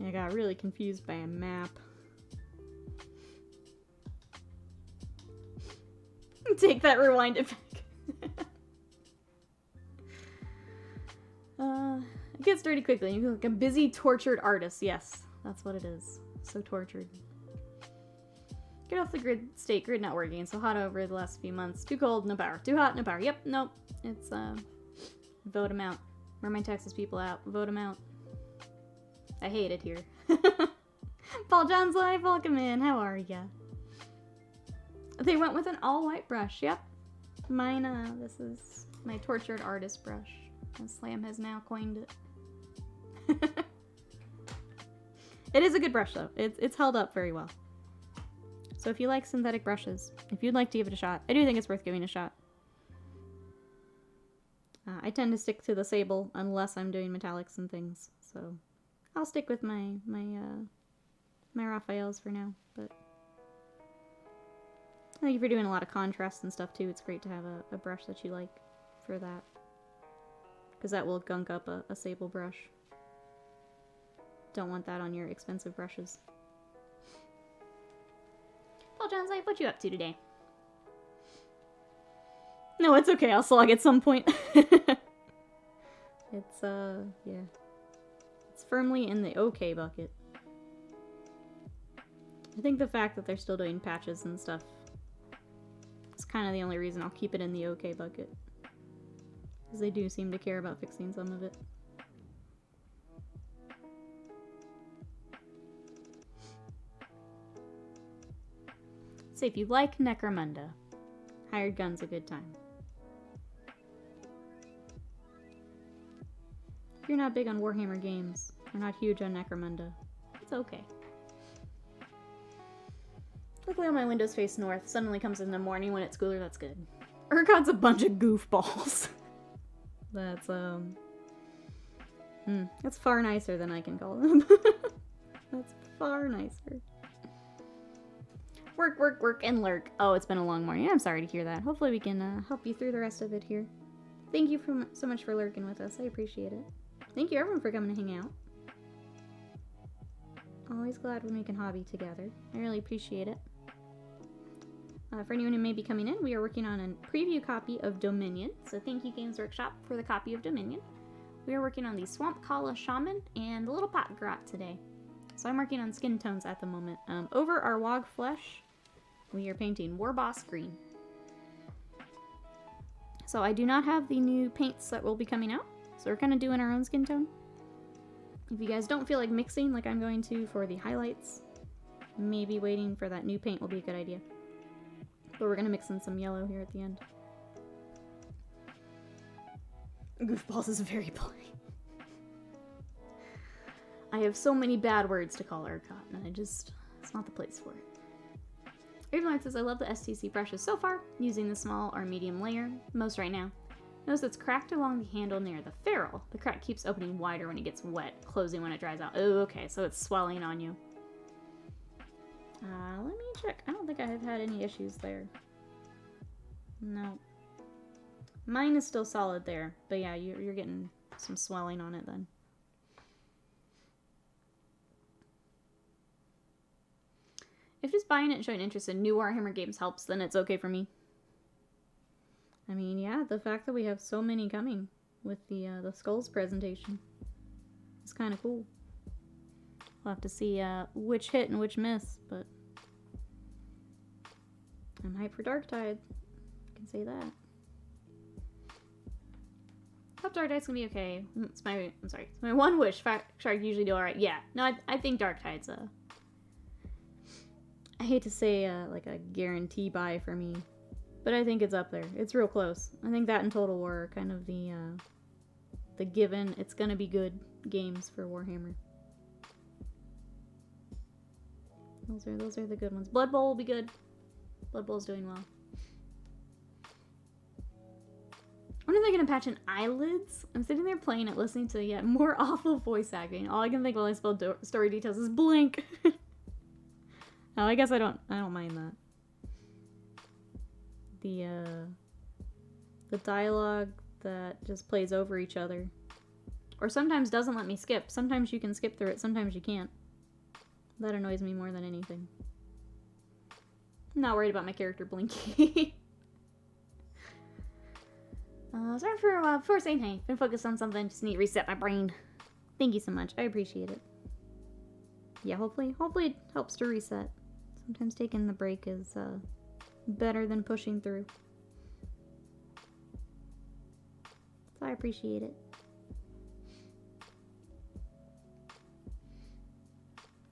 I got really confused by a map. Take that, rewind it back. It gets dirty quickly. You feel like a busy, tortured artist. Yes, that's what it is. So tortured. Get off the grid state. Grid not working. So hot over the last few months. Too cold, no power. Too hot, no power. Yep, nope. It's, vote them out. Where are my Texas people out? Vote them out. I hate it here. Paul John's live. Welcome in. How are ya? They went with an all-white brush. Yep. Mine, this is my tortured artist brush. And Slam has now coined it. It is a good brush, though. It's held up very well. So if you like synthetic brushes, if you'd like to give it a shot, I do think it's worth giving a shot. I tend to stick to the sable unless I'm doing metallics and things, so I'll stick with my Raphaels for now. But I think if you're doing a lot of contrast and stuff too, it's great to have a brush that you like for that, because that will gunk up a sable brush. Don't want that on your expensive brushes. Paul John's like, what you up to today? No, it's okay. I'll slog at some point. It's, yeah. It's firmly in the okay bucket. I think the fact that they're still doing patches and stuff is kind of the only reason I'll keep it in the okay bucket. Because they do seem to care about fixing some of it. Say if you like Necromunda, Hired Gun's a good time. If you're not big on Warhammer games, or not huge on Necromunda, it's okay. Luckily all my windows face north. Suddenly comes in the morning when it's cooler, that's good. Urgot's a bunch of goofballs. That's far nicer than I can call them. That's far nicer. Work, work, work, and lurk. Oh, it's been a long morning. I'm sorry to hear that. Hopefully we can help you through the rest of it here. Thank you so much for lurking with us. I appreciate it. Thank you everyone for coming to hang out. Always glad when we can hobby together. I really appreciate it. For anyone who may be coming in, we are working on a preview copy of Dominion. So thank you Games Workshop for the copy of Dominion. We are working on the Swampcalla Shaman and the little POT-GROT today. So I'm working on skin tones at the moment. Over our Wog Flesh, we are painting Warboss Green. So I do not have the new paints that will be coming out. So we're kind of doing our own skin tone. If you guys don't feel like mixing like I'm going to for the highlights, maybe waiting for that new paint will be a good idea. But we're going to mix in some yellow here at the end. Goofballs is very polite. I have so many bad words to call Urgot, and it's not the place for it. Airline says, I love the STC brushes so far, using the small or medium layer, most right now. Notice it's cracked along the handle near the ferrule. The crack keeps opening wider when it gets wet, closing when it dries out. Oh, okay, so it's swelling on you. Let me check. I don't think I have had any issues there. No. Mine is still solid there, but yeah, you're getting some swelling on it then. If just buying it and showing interest in new Warhammer games helps, then it's okay for me. I mean, yeah, the fact that we have so many coming with the Skulls presentation is kind of cool. We'll have to see which hit and which miss, but I'm hyped for Darktide. I can say that. Hope Darktide's gonna be okay. It's my one wish. Shark usually do alright. Yeah, no, I think Darktide's I hate to say like a guarantee buy for me, but I think it's up there. It's real close. I think that and Total War are kind of the given it's gonna be good games for Warhammer. Those are the good ones. Blood Bowl will be good. Blood Bowl's doing well. I wonder if they're gonna patch in eyelids. I'm sitting there playing it, listening to yet more awful voice acting. All I can think while I spell story details is blink. Oh, I guess I don't mind that. The dialogue that just plays over each other, or sometimes doesn't let me skip. Sometimes you can skip through it, sometimes you can't. That annoys me more than anything. I'm not worried about my character blinking. Sorry for a while before saying hey. Been focused on something, just need to reset my brain. Thank you so much, I appreciate it. Yeah, hopefully it helps to reset. Sometimes taking the break is better than pushing through. So I appreciate it.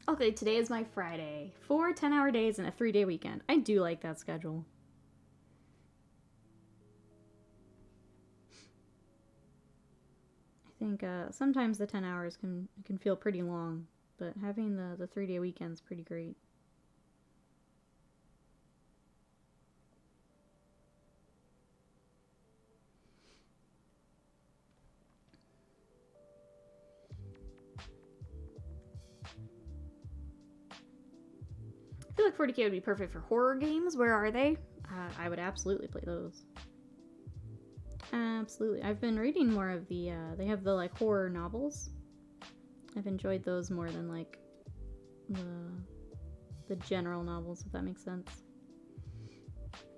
Okay, today is my Friday. 4 10-hour days and a 3-day weekend. I do like that schedule. I think sometimes the 10 hours can feel pretty long, but having the 3-day weekend's pretty great. I feel like 40K would be perfect for horror games. Where are they? I would absolutely play those. Absolutely. I've been reading more of the, they have the, like, horror novels. I've enjoyed those more than, like, the general novels, if that makes sense.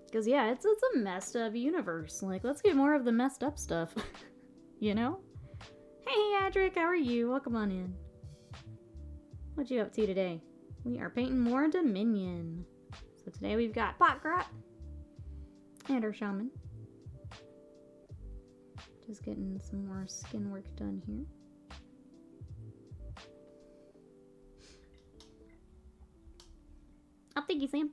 Because, yeah, it's a messed up universe. Like, let's get more of the messed up stuff. You know? Hey, Adric, how are you? Welcome on in. What you up to today? We are painting more Dominion. So today we've got POT-GROT and our Shaman. Just getting some more skin work done here. Oh, thank you, Sam.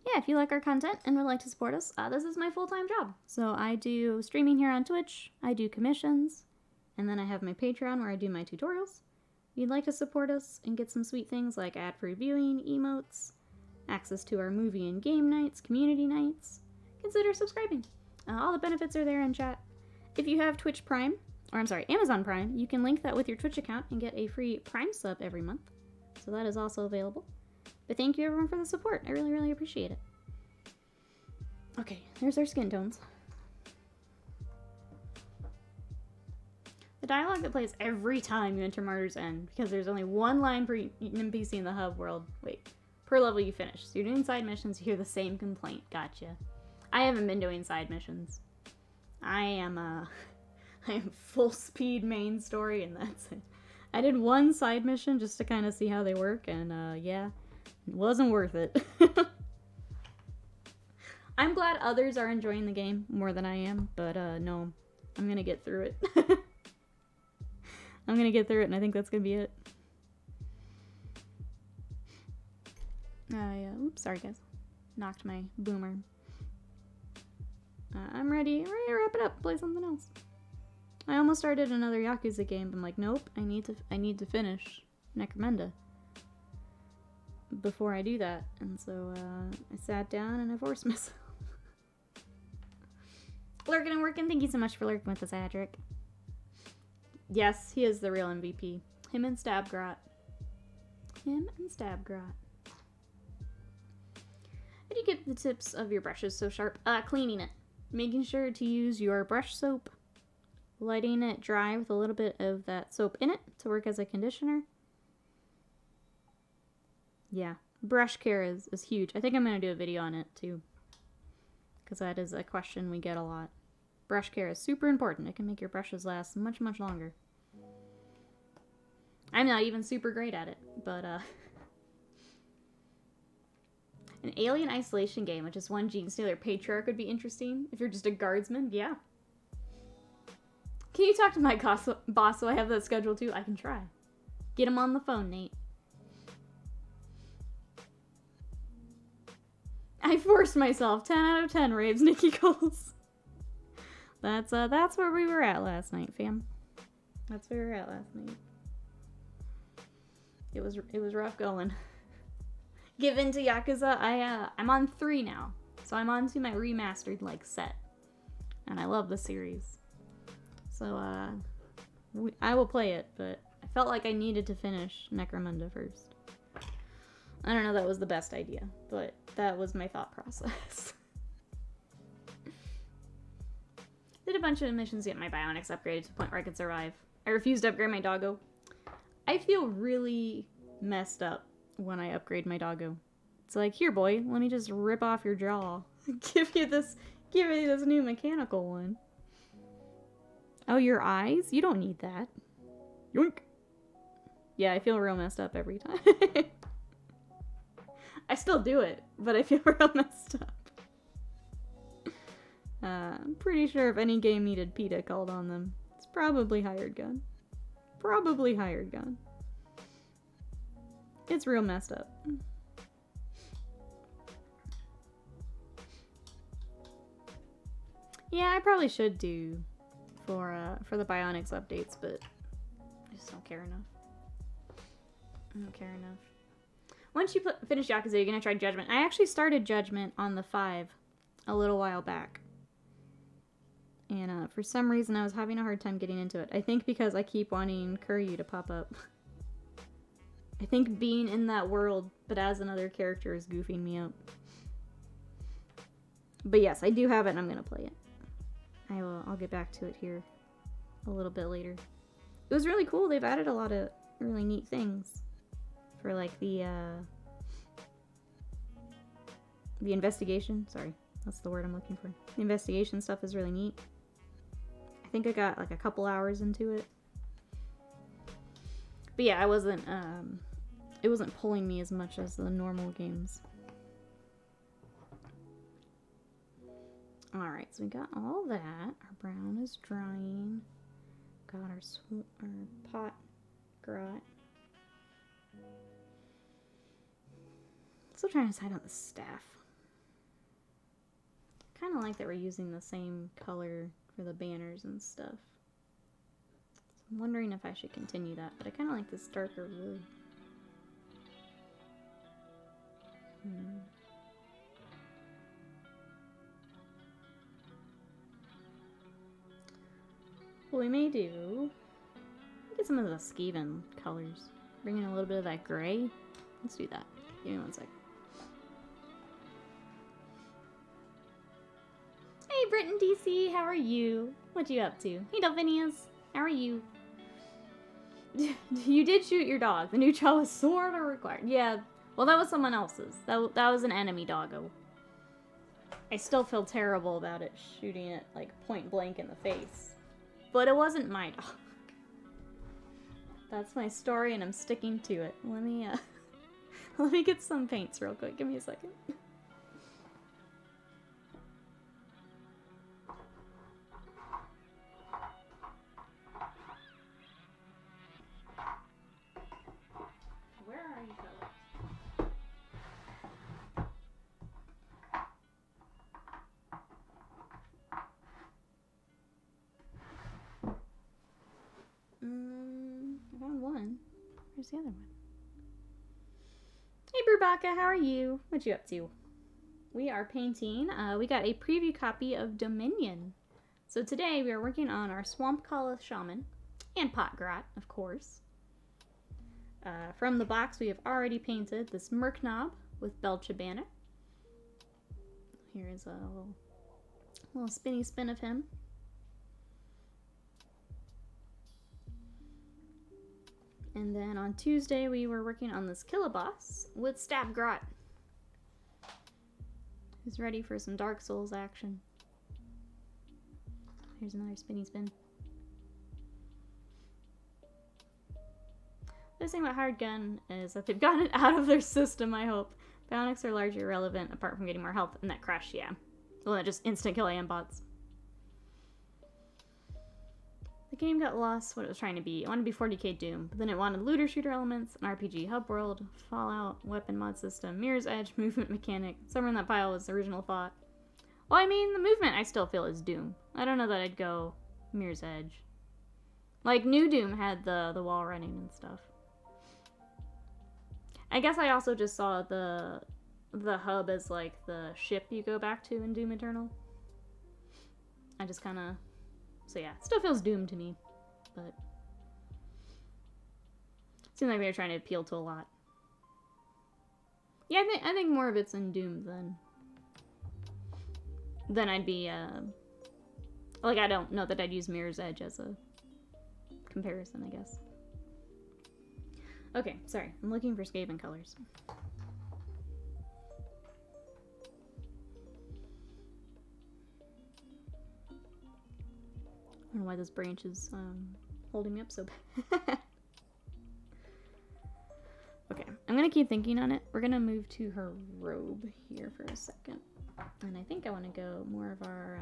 yeah, if you like our content and would like to support us, this is my full-time job. So I do streaming here on Twitch, I do commissions, and then I have my Patreon where I do my tutorials. If you'd like to support us and get some sweet things like ad-free viewing, emotes, access to our movie and game nights, community nights, consider subscribing. All the benefits are there in chat. If you have Twitch Prime, or I'm sorry, Amazon Prime, you can link that with your Twitch account and get a free Prime sub every month. So that is also available. But thank you everyone for the support. I really, really appreciate it. Okay, there's our skin tones. The dialogue that plays every time you enter Martyr's End, because there's only one line per NPC in the hub world. Wait, per level you finish. So you're doing side missions, you hear the same complaint. Gotcha. I haven't been doing side missions. I am full speed main story and that's it. I did one side mission just to kind of see how they work, and yeah, it wasn't worth it. I'm glad others are enjoying the game more than I am, but no, I'm gonna get through it. I'm gonna get through it, and I think that's gonna be it. Yeah. Oops, sorry guys. Knocked my boomer. I'm ready to wrap it up, play something else. I almost started another Yakuza game, but I'm like, nope, I need to finish Necromunda before I do that. And so I sat down and I forced myself. Lurking and working, thank you so much for lurking with us, Adric. Yes, he is the real MVP. Him and POT-GROT. How do you get the tips of your brushes so sharp? Cleaning it. Making sure to use your brush soap, letting it dry with a little bit of that soap in it to work as a conditioner. Yeah, brush care is huge. I think I'm going to do a video on it too, because that is a question we get a lot. Brush care is super important. It can make your brushes last much, much longer. I'm not even super great at it, but an alien isolation game with just one Gene Stealer patriarch would be interesting. If you're just a guardsman, yeah. Can you talk to my boss so I have that schedule too? I can try. Get him on the phone, Nate. I forced myself. 10 out of 10 raves, Nikki Coles. That's where we were at last night, fam. That's where we were at last night. It was rough going. Give in to Yakuza. I'm on 3 now, so I'm on to my remastered set, and I love the series. So I will play it, but I felt like I needed to finish Necromunda first. I don't know, that was the best idea, but that was my thought process. Did a bunch of missions to get my bionics upgraded to the point where I could survive. I refused to upgrade my doggo. I feel really messed up when I upgrade my doggo. It's like, here boy, let me just rip off your jaw. give you this new mechanical one. Oh, your eyes? You don't need that. Yoink. Yeah, I feel real messed up every time. I still do it, but I feel real messed up. I'm pretty sure if any game needed PETA called on them, it's probably Hired Gun. Probably Hired Gun. It's real messed up. Yeah, I probably should do for the Bionics updates, but I just don't care enough. I don't care enough. Once you finish Yakuza, you're gonna try Judgment. I actually started Judgment on the 5 a little while back. And for some reason I was having a hard time getting into it. I think because I keep wanting Kuryu to pop up. I think being in that world, but as another character, is goofing me up. But yes, I do have it and I'm gonna play it. I'll get back to it here a little bit later. It was really cool. They've added a lot of really neat things for the investigation. Sorry, that's the word I'm looking for. The investigation stuff is really neat. I think I got a couple hours into it. But yeah, it wasn't pulling me as much as the normal games. Alright, so we got all that. Our brown is drying. Got our POT-GROT. Still trying to decide on the staff. of like that we're using the same color for the banners and stuff. So I'm wondering if I should continue that, but I kind of like this darker wood. What we may do, get some of the Skaven colors. Bring in a little bit of that gray. Let's do that. Give me one sec. Hey, Britton DC, how are you? What you up to? Hey, Delphinius, how are you? You did shoot your dog. The new trial was sort of required. Yeah, well, that was someone else's. That was an enemy doggo. I still feel terrible about it shooting it, like, point blank in the face. But it wasn't my dog. That's my story, and I'm sticking to it. Let me get some paints real quick. Give me a second. Where are you, fellas? I found one. Where's the other one? Hey, Brubaka, how are you? What you up to? We are painting. We got a preview copy of Dominion. So today we are working on our Swampcalla Shaman and POT-GROT, of course. From the box, we have already painted this Merc Knob with Belcha Banner. Here's a little spinny spin of him. And then on Tuesday, we were working on this Killaboss with Stab-GROT. Who's ready for some Dark Souls action. Here's another spinny spin. The thing about Hired Gun is that they've gotten it out of their system, I hope. Bionics are largely irrelevant apart from getting more health, and that crash, yeah. Well, that just instant kill AM bots. The game got lost what it was trying to be. It wanted to be 40k Doom, but then it wanted looter shooter elements, an RPG hub world, Fallout, weapon mod system, Mirror's Edge, movement mechanic. Somewhere in that pile was the original thought. Well, I mean, the movement I still feel is Doom. I don't know that I'd go Mirror's Edge. Like, New Doom had the wall running and stuff. I guess I also just saw the hub as, like, the ship you go back to in Doom Eternal. I just kind of... So yeah, it still feels Doom to me, but... It seems like they were trying to appeal to a lot. Yeah, I think more of it's in Doom than I'd be, like, I don't know that I'd use Mirror's Edge as a comparison, I guess. Okay, sorry. I'm looking for Skaven colors. I don't know why this branch is holding me up so bad. Okay, I'm gonna keep thinking on it. We're gonna move to her robe here for a second. And I think I want to go more of our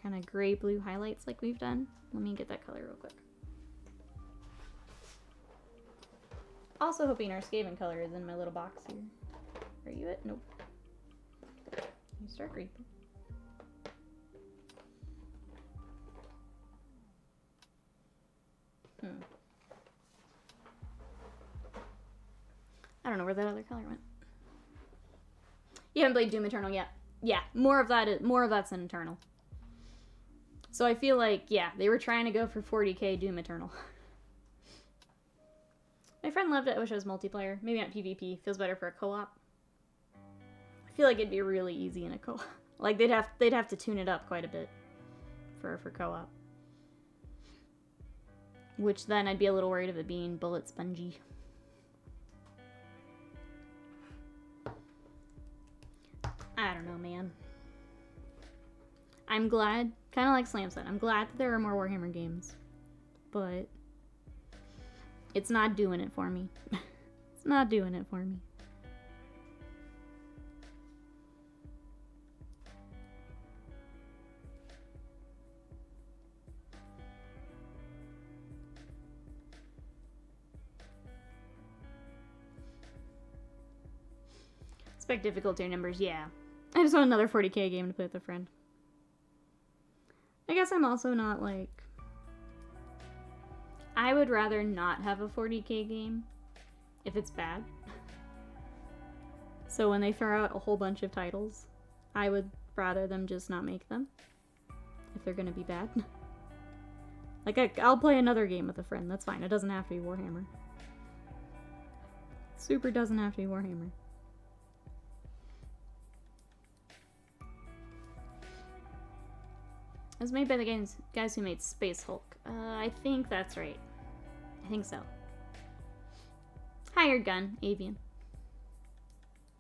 kind of gray-blue highlights like we've done. Let me get that color real quick. Also hoping our Skaven color is in my little box here. Are you it? Nope. You start reaping. I don't know where that other color went. You haven't played Doom Eternal yet. Yeah, more of that's in Eternal. So I feel like, yeah, they were trying to go for 40k Doom Eternal. My friend loved it. I wish it was multiplayer. Maybe not PvP. Feels better for a co-op. I feel like it'd be really easy in a co-op. Like they'd have to tune it up quite a bit for co-op. Which then I'd be a little worried of it being bullet spongy. I don't know, man. I'm glad, kind of like Slam said, I'm glad that there are more Warhammer games. But it's not doing it for me. It's not doing it for me. Spec difficulty numbers, yeah. I just want another 40k game to play with a friend. I guess I'm also not like... I would rather not have a 40k game if it's bad. So when they throw out a whole bunch of titles, I would rather them just not make them if they're gonna be bad. Like, I'll play another game with a friend, that's fine. It doesn't have to be Warhammer. Super doesn't have to be Warhammer. It was made by the guys who made Space Hulk. I think that's right. I think so. Hired gun, avian.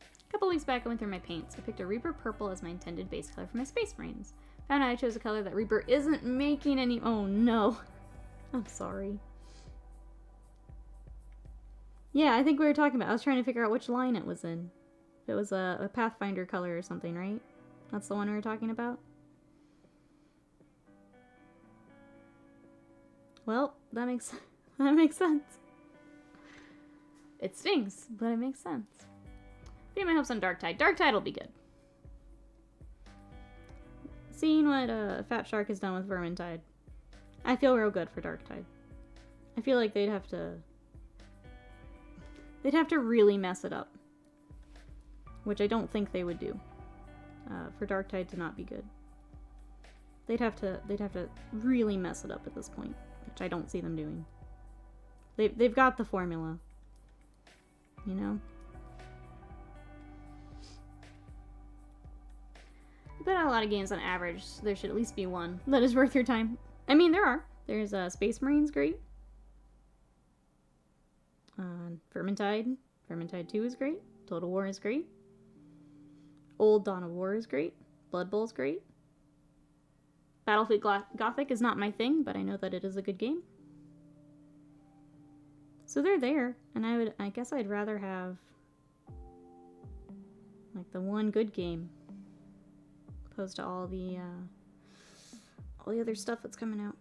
A couple weeks back I went through my paints. I picked a Reaper Purple as my intended base color for my Space Marines. Found out I chose a color that Reaper isn't making any- oh no. I'm sorry. Yeah, I think we were talking about- I was trying to figure out which line it was in. If it was a Pathfinder color or something, right? That's the one we were talking about? Well, that makes sense. It stings, but it makes sense. Putting my hopes on Darktide. Darktide will be good. Seeing what Fat Shark has done with Vermintide, I feel real good for Darktide. I feel like they'd have to really mess it up, which I don't think they would do. For Darktide to not be good, they'd have to really mess it up at this point, which I don't see them doing. They've got the formula, you know. But a lot of games on average, so there should at least be one that is worth your time. I mean, there are. There's Space Marines, great. Vermintide. Vermintide 2 is great. Total War is great. Old Dawn of War is great. Blood Bowl is great. Battlefield Gothic is not my thing, but I know that it is a good game. So they're there, and I guess I'd rather have like the one good game opposed to all the other stuff that's coming out.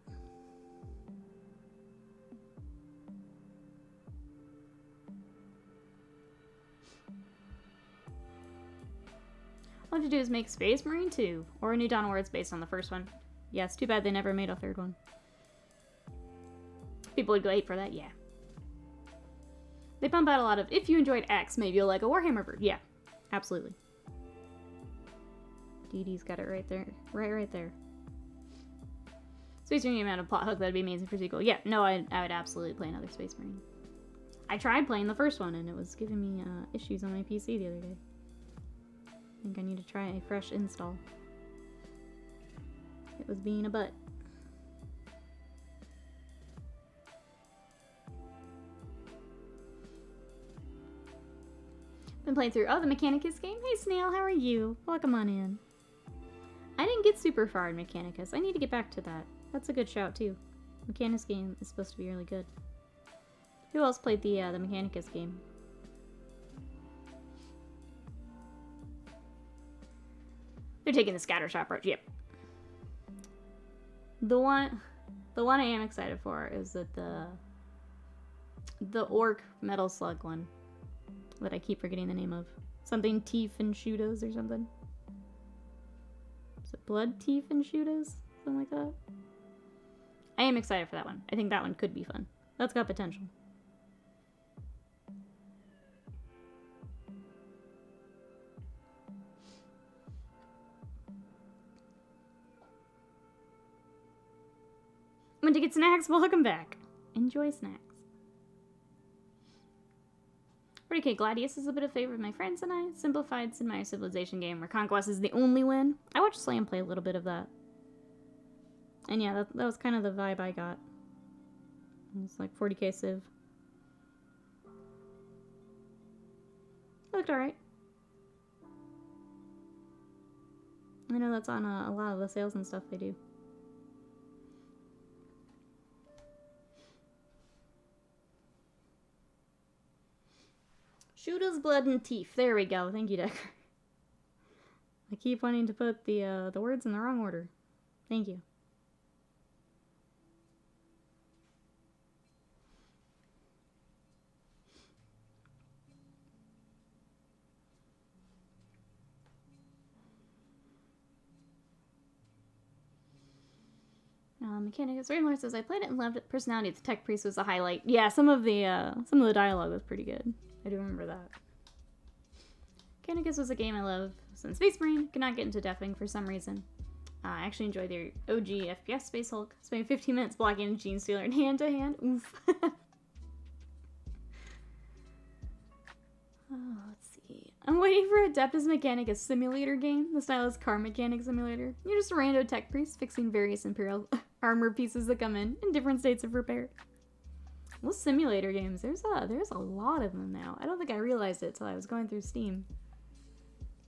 All I have to do is make Space Marine 2, or a New Dawn War that's based on the first one. Yes, too bad they never made a third one. People would go ape for that, yeah. They pump out a lot of, if you enjoyed X, maybe you'll like a Warhammer version. Yeah, absolutely. DD's got it right there. Right there. Space Marine amount of plot hook, that'd be amazing for sequel. Yeah, no, I would absolutely play another Space Marine. I tried playing the first one, and it was giving me issues on my PC the other day. I think I need to try a fresh install. It was being a butt. Been playing through, the Mechanicus game. Hey Snail, how are you? Welcome on in. I didn't get super far in Mechanicus. I need to get back to that. That's a good shout too. Mechanicus game is supposed to be really good. Who else played the Mechanicus game? They're taking the Scattershot approach. Yep. The one I am excited for is that the Orc Metal Slug one that I keep forgetting the name of. Something Teeth and Shootas or something. Is it Blood, Teeth, and Shootas? Something like that. I am excited for that one. I think that one could be fun. That's got potential. Went to get snacks? Welcome back. Enjoy snacks. 40k Gladius is a bit of a favorite with my friends and I. Simplified Sid Meier's Civilization game where Conquest is the only win. I watched Slam play a little bit of that. And yeah, that was kind of the vibe I got. It was like 40k Civ. It looked alright. I know that's on a lot of the sales and stuff they do. Shoota's Blood and Teeth. There we go. Thank you, Decker. I keep wanting to put the words in the wrong order. Thank you. Mechanic is Rainlord says I played it and loved it. Personality of the tech priest was a highlight. Yeah, some of the dialogue was pretty good. I do remember that. Mechanicus was a game I love since Space Marine. Could not get into Deafing for some reason. I actually enjoyed their OG FPS Space Hulk. Spending 15 minutes blocking a Gene Stealer in hand to hand. Oof. Oh, let's see. I'm waiting for Adeptus Mechanicus Simulator game. The style is Car Mechanic Simulator. You're just a rando tech priest fixing various Imperial armor pieces that come in different states of repair. Those simulator games, there's a lot of them now. I don't think I realized it till I was going through Steam.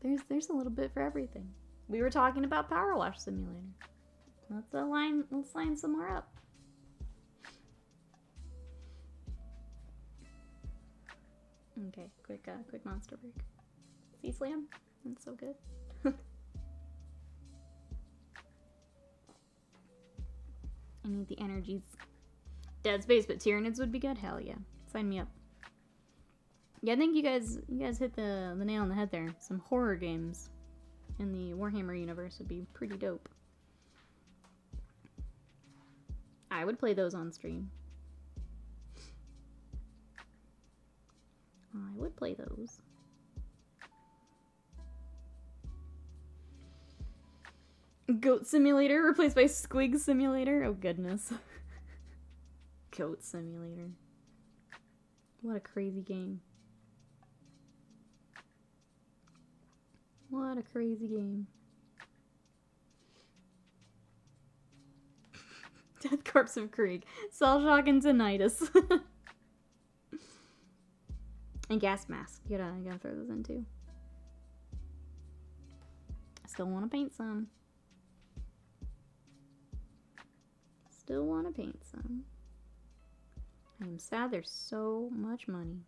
There's a little bit for everything. We were talking about Power Wash Simulator. Let's line some more up. Okay, quick monster break. Sea Slam? That's so good. I need the energies. Dead Space, but Tyranids would be good? Hell yeah. Sign me up. Yeah, I think you guys hit the nail on the head there. Some horror games in the Warhammer universe would be pretty dope. I would play those on stream. I would play those. Goat Simulator replaced by Squig Simulator? Oh goodness. Goat Simulator. What a crazy game. What a crazy game. Death Corpse of Krieg. Cell Shock and Tinnitus. And Gas Mask. You gotta throw those in too. I still want to paint some. Still want to paint some. I am sad there's so much money.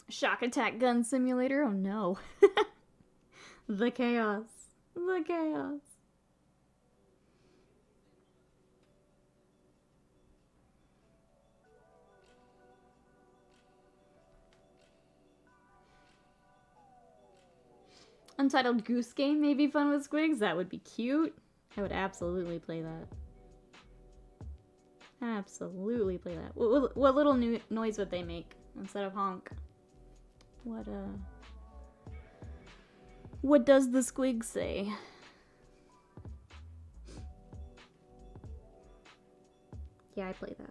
Shock Attack Gun Simulator? Oh no. The chaos. The chaos. Untitled Goose Game may be fun with Squigs. That would be cute. I would absolutely play that. Absolutely play that. What little noise would they make instead of honk? What does the squig say? Yeah, I play that.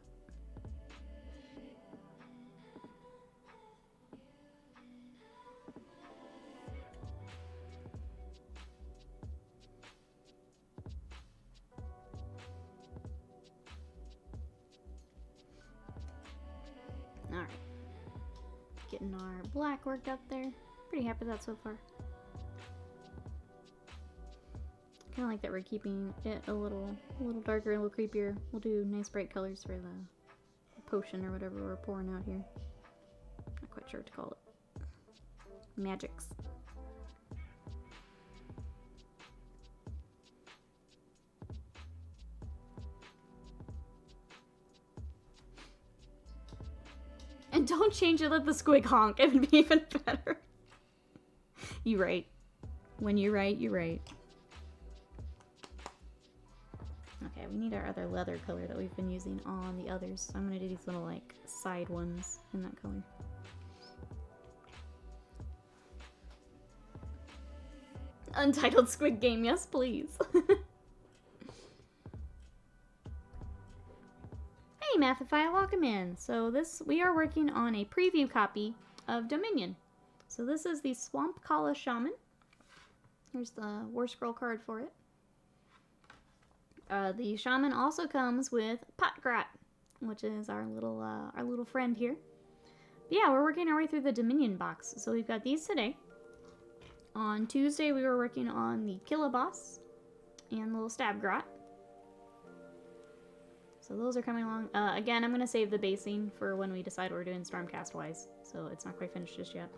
Alright. Getting our black worked up there. Pretty happy with that so far. Kind of like that we're keeping it a little darker, a little creepier. We'll do nice bright colors for the potion or whatever we're pouring out here. Not quite sure what to call it. Magics. And don't change it, let the squig honk. It would be even better. You right. When you're right, you're right. Okay, we need our other leather color that we've been using on the others. So I'm gonna do these little, like, side ones in that color. Untitled Squid Game, yes please. Hey Mathify, welcome in. So we are working on a preview copy of Dominion. So this is the Swampcalla Shaman. Here's the War Scroll card for it. The Shaman also comes with POT-GROT, which is our little friend here. But yeah, we're working our way through the Dominion box. So we've got these today. On Tuesday, we were working on the Killaboss and the little Stab-GROT. So those are coming along. Again, I'm going to save the basing for when we decide what we're doing Stormcast-wise. So it's not quite finished just yet.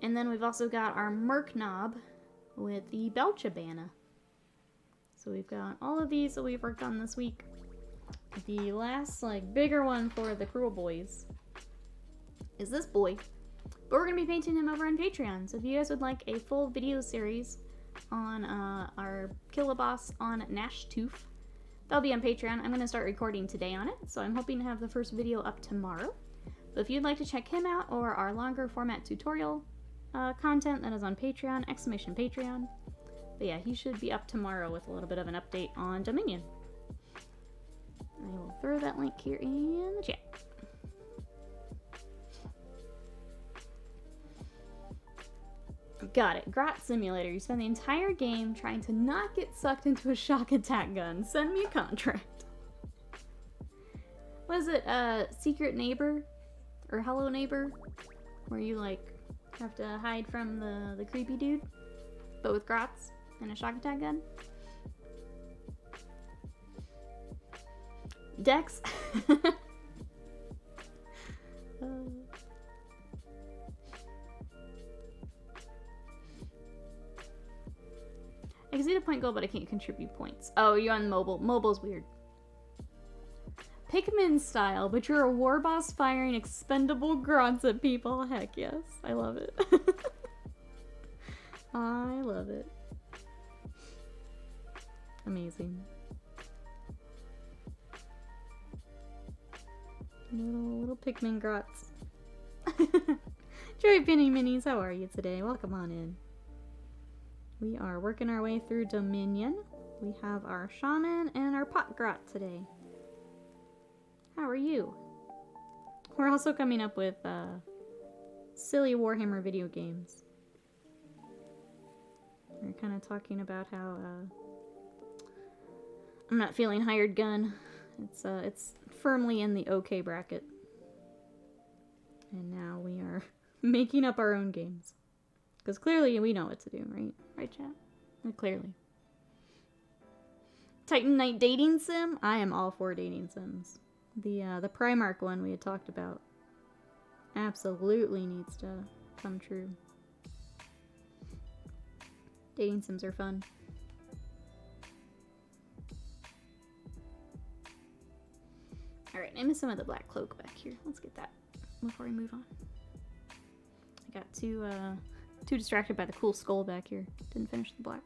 And then we've also got our Merc Knob with the Belchabana. So we've got all of these that we've worked on this week. The last, like, bigger one for the Cruel Boys is this boy. But we're going to be painting him over on Patreon. So if you guys would like a full video series on our Killer Boss on Nash Tooth, that'll be on Patreon. I'm going to start recording today on it, so I'm hoping to have the first video up tomorrow. But if you'd like to check him out or our longer format tutorial content, that is on Patreon, !Patreon. But yeah, he should be up tomorrow with a little bit of an update on Dominion. I will throw that link here in the chat. Got it. GROT Simulator. You spend the entire game trying to not get sucked into a shock attack gun. Send me a contract. Was it Secret Neighbor? Or Hello Neighbor? Where you, like, have to hide from the creepy dude? But with GROTs and a shock attack gun? Dex? I can see the point goal, but I can't contribute points. Oh, you're on mobile. Mobile's weird. Pikmin style, but you're a war boss firing expendable grunts at people. Heck yes. I love it. I love it. Amazing. Little Pikmin grots. Joy Penny Minis, how are you today? Welcome on in. We are working our way through Dominion. We have our Shaman and our POT-GROT today. How are you? We're also coming up with silly Warhammer video games. We're kind of talking about how I'm not feeling hired gun. It's firmly in the okay bracket. And now we are making up our own games. Because clearly we know what to do, right? Right, chat? Clearly. Titan Knight dating sim? I am all for dating sims. The Primark one we had talked about absolutely needs to come true. Dating sims are fun. Alright, I missed some of the black cloak back here. Let's get that before we move on. I got too distracted by the cool skull back here. Didn't finish the black.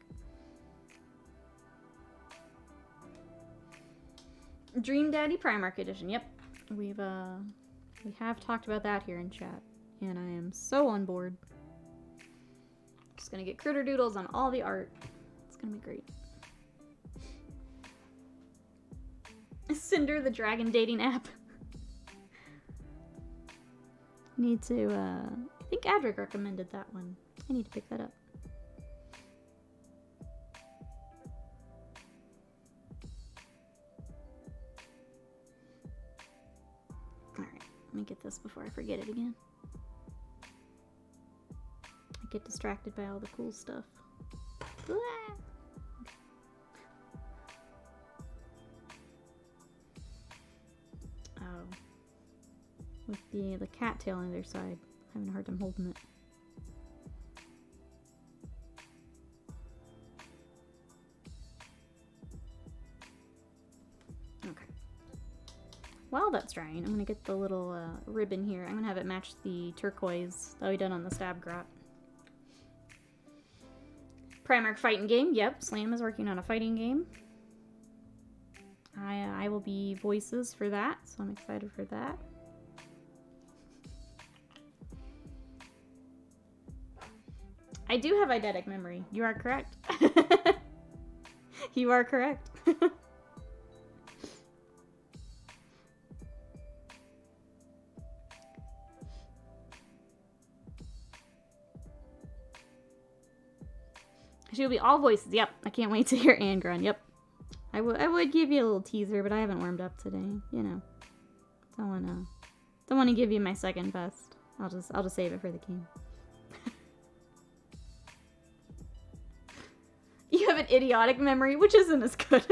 Dream Daddy Primark Edition. Yep. We have talked about that here in chat. And I am so on board. Just gonna get critter doodles on all the art. It's gonna be great. Cinder the dragon dating app. Need to, I think Adric recommended that one. I need to pick that up. Alright, let me get this before I forget it again. I get distracted by all the cool stuff. Blah! Oh. With the cattail on either side. I'm having a hard time holding it. Okay. While that's drying, I'm gonna get the little ribbon here. I'm gonna have it match the turquoise that we done on the stab grot. Primark fighting game. Yep, Slam is working on a fighting game. I will be voices for that, so I'm excited for that. I do have eidetic memory. You are correct. You are correct. She'll be all voices. Yep. I can't wait to hear Angron. Yep. I would give you a little teaser, but I haven't warmed up today. You know. Don't wanna give you my second best. I'll just save it for the game. You have an idiotic memory, which isn't as good.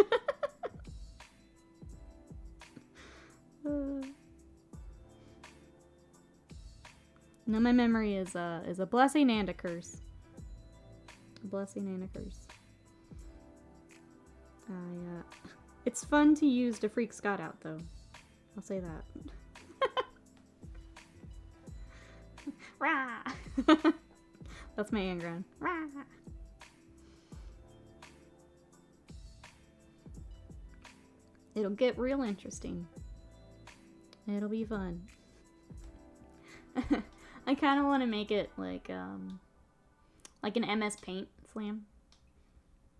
No, my memory is a blessing and a curse. A blessing and a curse. It's fun to use to freak Scott out, though. I'll say that. Rah! That's my Angron. Rah! It'll get real interesting. It'll be fun. I kind of want to make it like an MS Paint slam.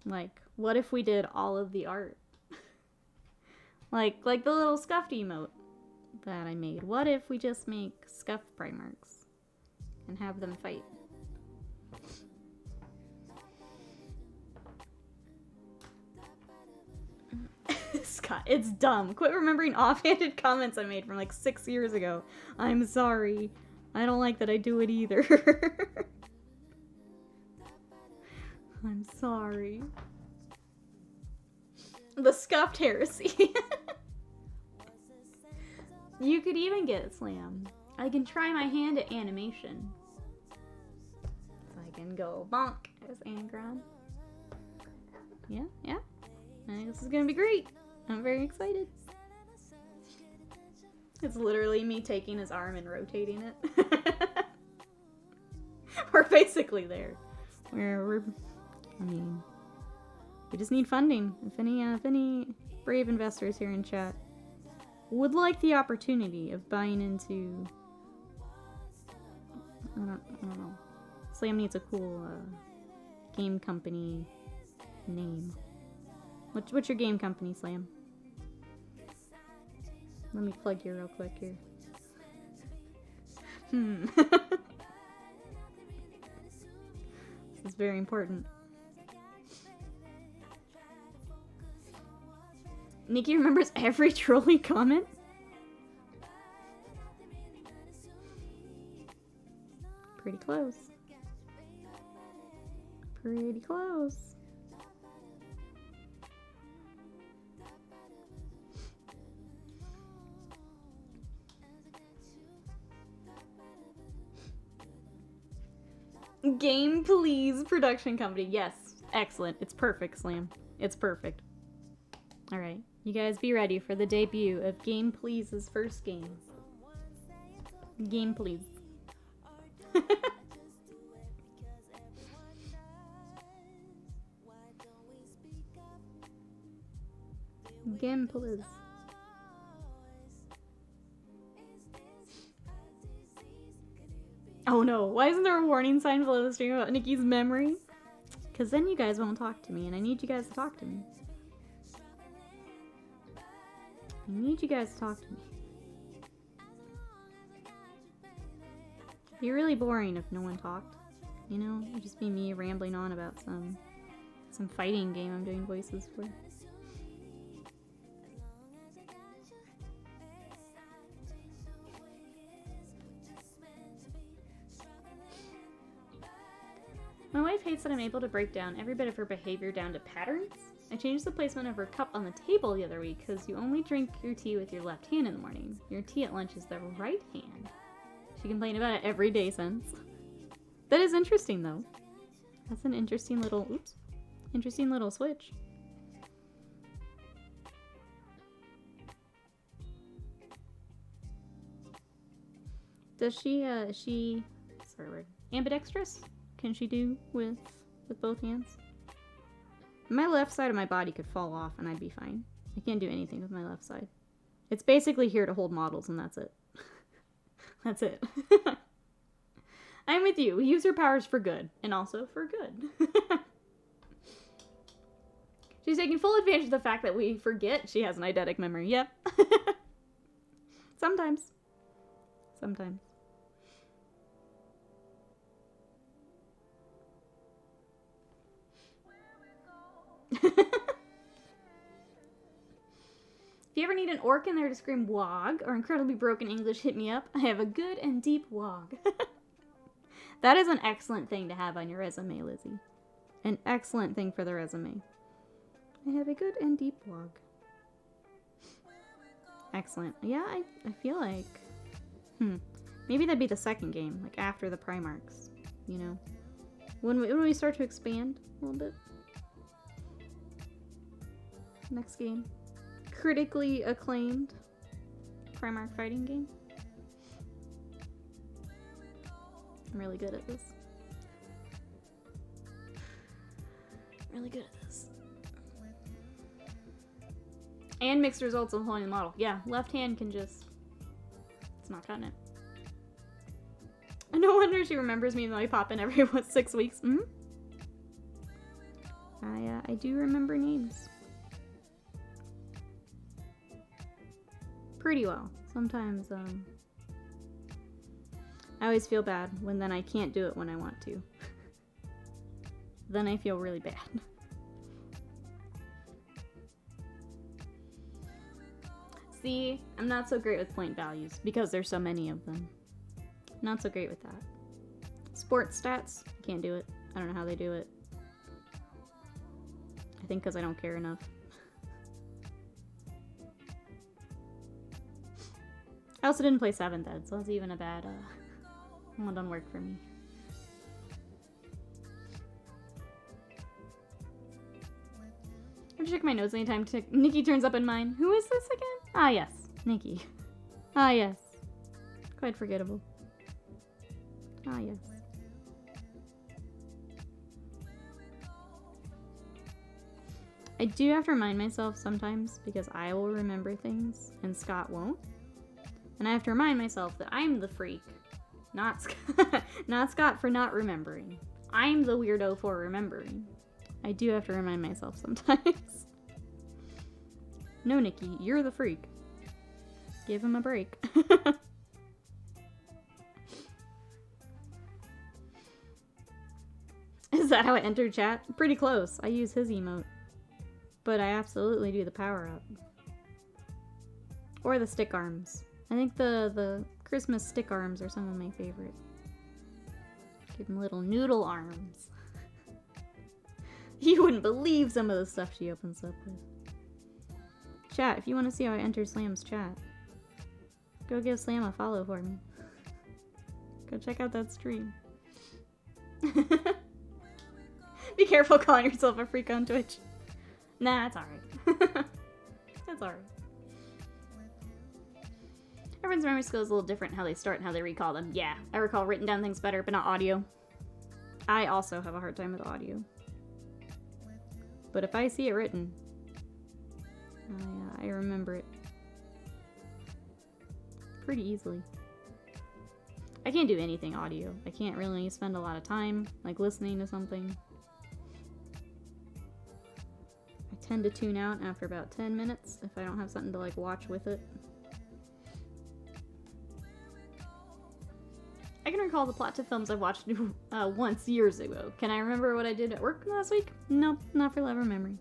Like, what if we did all of the art? like the little scuffed emote that I made. What if we just make scuffed Primarchs and have them fight? Scott, it's dumb. Quit remembering offhanded comments I made from like 6 years ago. I'm sorry. I don't like that I do it either. I'm sorry. The scuffed heresy. You could even get Slam. I can try my hand at animation. So I can go bonk as Angron. Yeah. I think this is gonna be great. I'm very excited. It's literally me taking his arm and rotating it. We're basically there. I mean, we just need funding. If any brave investors here in chat would like the opportunity of buying into, I don't know. Slam needs a cool game company name. What's your game company, Slam? Let me plug you real quick here. This is very important. Nikki remembers every trolling comment? Pretty close. Pretty close. Game Please production company. Yes. Excellent. It's perfect, Slam. It's perfect. Alright. You guys be ready for the debut of Game Please's first game. Game Please. Game Please. Oh no, why isn't there a warning sign below the stream about Nikki's memory? Because then you guys won't talk to me, and I need you guys to talk to me. I need you guys to talk to me. It'd be really boring if no one talked. You know, it'd just be me rambling on about some fighting game I'm doing voices for. My wife hates that I'm able to break down every bit of her behavior down to patterns. I changed the placement of her cup on the table the other week because you only drink your tea with your left hand in the morning. Your tea at lunch is the right hand. She complained about it every day since. That is interesting though. That's an interesting little, interesting little switch. Does she, sorry word, ambidextrous? Can she do with both hands? My left side of my body could fall off and I'd be fine. I can't do anything with my left side. It's basically here to hold models and that's it. That's it. I'm with you. Use her powers for good and also for good. She's taking full advantage of the fact that we forget she has an eidetic memory. Yep. Sometimes. Sometimes. If you ever need an orc in there to scream wog or incredibly broken English, hit me up. I have a good and deep wog. That is an excellent thing to have on your resume, Lizzie. An excellent thing for the resume. I have a good and deep wog. Excellent. Yeah, I feel like... Maybe that'd be the second game, like after the Primarchs, you know? When we start to expand a little bit. Next game. Critically acclaimed Primarch fighting game. I'm really good at this. Really good at this. And mixed results of holding the model. Yeah, left hand can just... It's not cutting it. No wonder she remembers me, though I pop in every 6 weeks. Mm-hmm. I do remember names. Pretty well. Sometimes, I always feel bad when then I can't do it when I want to. Then I feel really bad. See, I'm not so great with point values because there's so many of them. Not so great with that. Sports stats, can't do it. I don't know how they do it. I think because I don't care enough. I also didn't play 7th Ed, so that's even a bad, one don't work for me. I check my notes anytime Nikki turns up in mine. Who is this again? Ah, yes. Nikki. Ah, yes. Quite forgettable. Ah, yes. I do have to remind myself sometimes because I will remember things and Scott won't. And I have to remind myself that I'm the freak, not Scott, not Scott for not remembering. I'm the weirdo for remembering. I do have to remind myself sometimes. No, Nikki, you're the freak. Give him a break. Is that how I enter chat? Pretty close. I use his emote. But I absolutely do the power up. Or the stick arms. I think the Christmas stick arms are some of my favorite. Give them little noodle arms. You wouldn't believe some of the stuff she opens up with. Chat, if you want to see how I enter Slam's chat, go give Slam a follow for me. Go check out that stream. Be careful calling yourself a freak on Twitch. Nah, it's alright. It's alright. Everyone's memory skill is a little different how they start and how they recall them. Yeah, I recall written down things better, but not audio. I also have a hard time with audio. But if I see it written, I remember it pretty easily. I can't do anything audio. I can't really spend a lot of time, like, listening to something. I tend to tune out after about 10 minutes if I don't have something to, like, watch with it. I can recall the plot to films I've watched once years ago. Can I remember what I did at work last week? Nope, not for love or memory.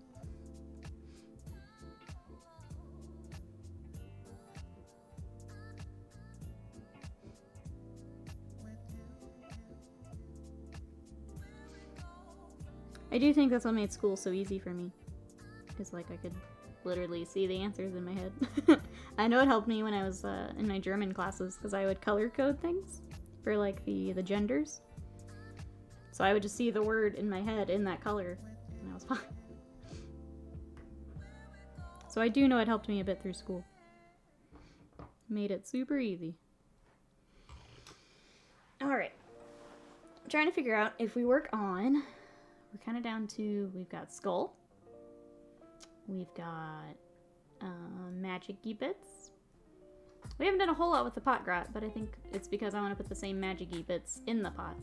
I do think that's what made school so easy for me. It's like I could literally see the answers in my head. I know it helped me when I was in my German classes because I would color code things for like the genders. So I would just see the word in my head in that color and I was fine. So I do know it helped me a bit through school. Made it super easy. Alright. I'm trying to figure out if we work on... We're kind of down to... We've got Skull. We've got magic-y bits. We haven't done a whole lot with the POT-GROT, but I think it's because I want to put the same magic-y bits in the pot.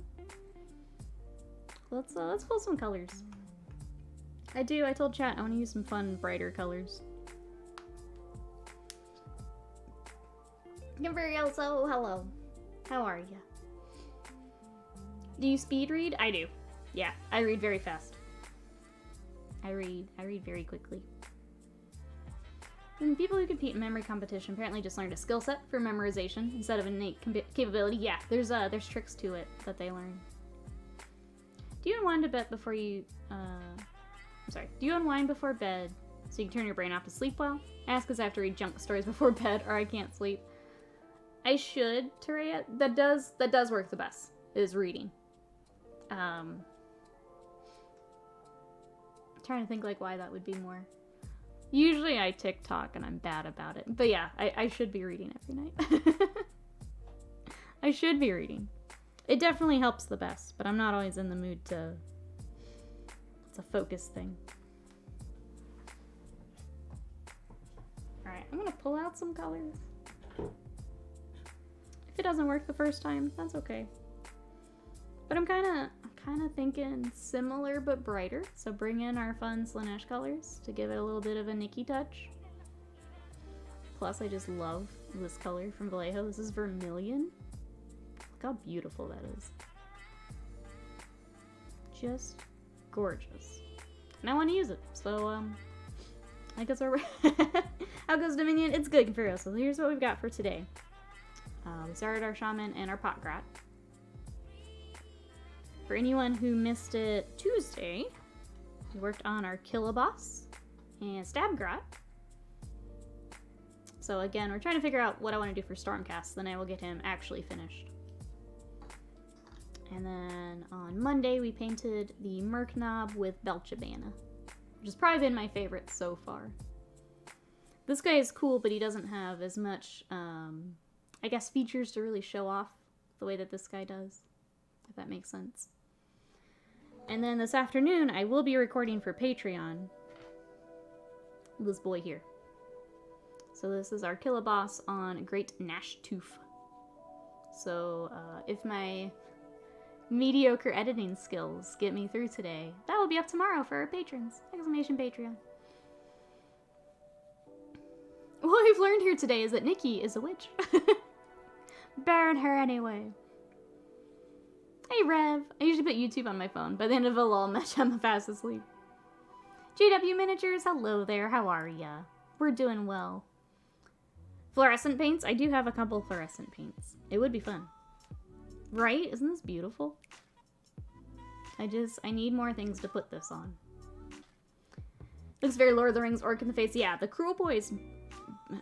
Let's pull some colors. I told chat I want to use some fun, brighter colors. So hello. How are you? Do you speed read? I do. Yeah, I read very fast. I read very quickly. And people who compete in memory competition apparently just learned a skill set for memorization instead of innate capability. Yeah, there's tricks to it that they learn. Do you unwind a bit before you, do you unwind before bed so you can turn your brain off to sleep well? I ask because I have to read junk stories before bed or I can't sleep. I should, Terea. That does work the best, is reading. I'm trying to think like why that would be more. Usually I TikTok and I'm bad about it. But yeah, I should be reading every night. I should be reading. It definitely helps the best, but I'm not always in the mood to... It's a focus thing. Alright, I'm gonna pull out some colors. If it doesn't work the first time, that's okay. But I'm kind of thinking similar but brighter. So bring in our fun Slanesh colors to give it a little bit of a Nikki touch. Plus, I just love this color from Vallejo. This is Vermilion. Look how beautiful that is. Just gorgeous. And I want to use it. So, I guess our... How goes Dominion? It's good, Confero. So here's what we've got for today. We started our Shaman and our POT-GROT. For anyone who missed it Tuesday, we worked on our Killaboss and Stab-GROT. So again, we're trying to figure out what I want to do for Stormcast, then I will get him actually finished. And then on Monday, we painted the Merc Knob with Belchabana, which has probably been my favorite so far. This guy is cool, but he doesn't have as much, I guess, features to really show off the way that this guy does, if that makes sense. And then this afternoon, I will be recording for Patreon. This boy here. So this is our Killaboss on Great Nashtoof. So if my mediocre editing skills get me through today, that will be up tomorrow for our patrons. Exclamation Patreon. What we've learned here today is that Nikki is a witch. Burn her anyway. Hey Rev. I usually put YouTube on my phone. By the end of a lull match, I'm fast asleep. GW Miniatures, hello there. How are ya? We're doing well. Fluorescent paints. I do have a couple fluorescent paints. It would be fun. Right? Isn't this beautiful? I need more things to put this on. Looks very Lord of the Rings orc in the face. Yeah, the Cruel Boys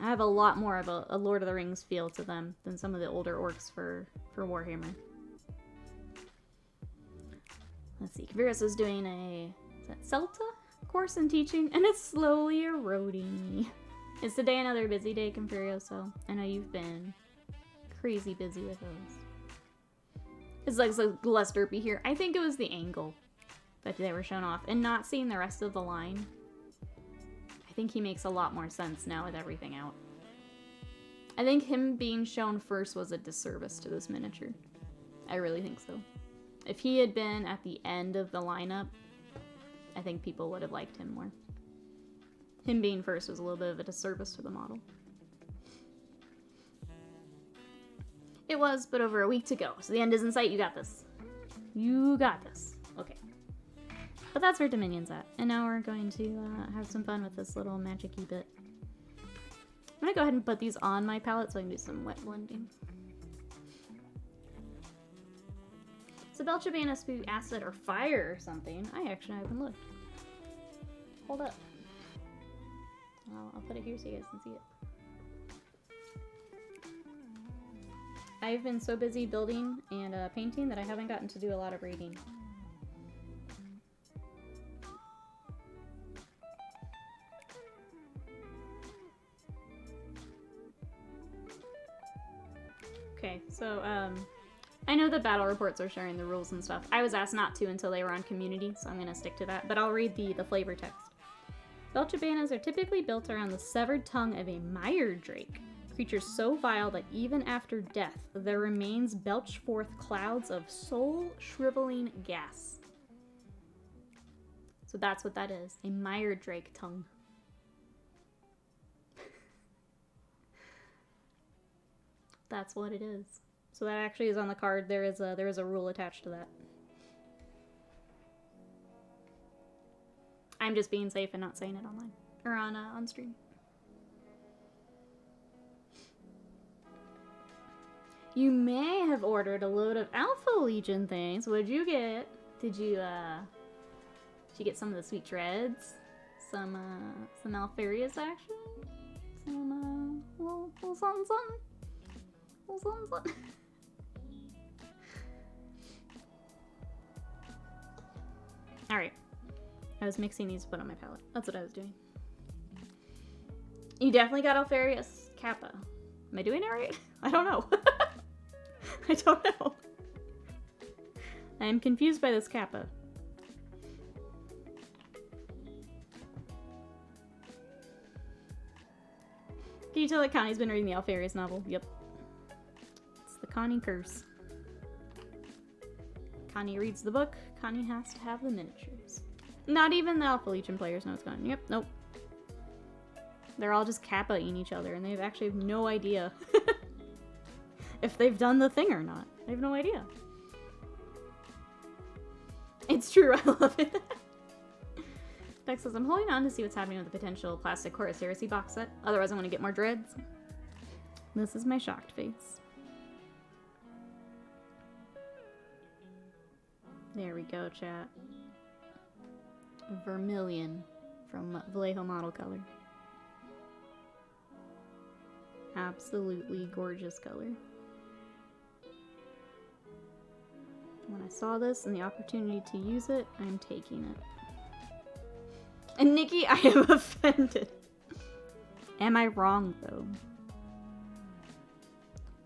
have a lot more of a Lord of the Rings feel to them than some of the older orcs for Warhammer. Let's see. Kaviris is doing a Celta course in teaching, and it's slowly eroding me. It's today another busy day, Confurio, so I know you've been crazy busy with those. It's like so less derpy here. I think it was the angle that they were shown off, and not seeing the rest of the line. I think he makes a lot more sense now with everything out. I think him being shown first was a disservice to this miniature. I really think so. If he had been at the end of the lineup, I think people would have liked him more. Him being first was a little bit of a disservice to the model. It was, but over a week to go. So the end is in sight. You got this. You got this. Okay. But that's where Dominion's at. And now we're going to have some fun with this little magic-y bit. I'm going to go ahead and put these on my palette so I can do some wet blending. So Belchabana spew acid or fire or something. I actually haven't looked. Hold up. I'll put it here so you guys can see it. I've been so busy building and painting that I haven't gotten to do a lot of reading. Okay, so I know that battle reports are sharing the rules and stuff. I was asked not to until they were on community, so I'm going to stick to that. But I'll read the flavor text. Belchabanas are typically built around the severed tongue of a mire drake. Creatures so vile that even after death, their remains belch forth clouds of soul-shriveling gas. So that's what that is. A mire drake tongue. That's what it is. So that actually is on the card. There is a rule attached to that. I'm just being safe and not saying it online or on stream. You may have ordered a load of Alpha Legion things. What'd you get? Did you get some of the sweet treads? Some Alfarius action? Some little something something? Little something something? Alright. I was mixing these to put on my palette. That's what I was doing. You definitely got Alfarius Kappa. Am I doing it right? I don't know. I don't know. I am confused by this kappa. Can you tell that Connie's been reading the Alfarius novel? Yep. It's the Connie curse. Connie reads the book, Connie has to have the miniatures. Not even the Alpha Legion players know what's going on. Yep, nope. They're all just kappa-ing each other, and they actually have no idea if they've done the thing or not. They have no idea. It's true, I love it. Dex says, I'm holding on to see what's happening with the potential plastic Horus Heresy box set. Otherwise, I'm going to get more dreads. This is my shocked face. There we go, chat. Vermilion from Vallejo Model Color. Absolutely gorgeous color. When I saw this and the opportunity to use it, I'm taking it. And Nikki, I am offended. Am I wrong, though?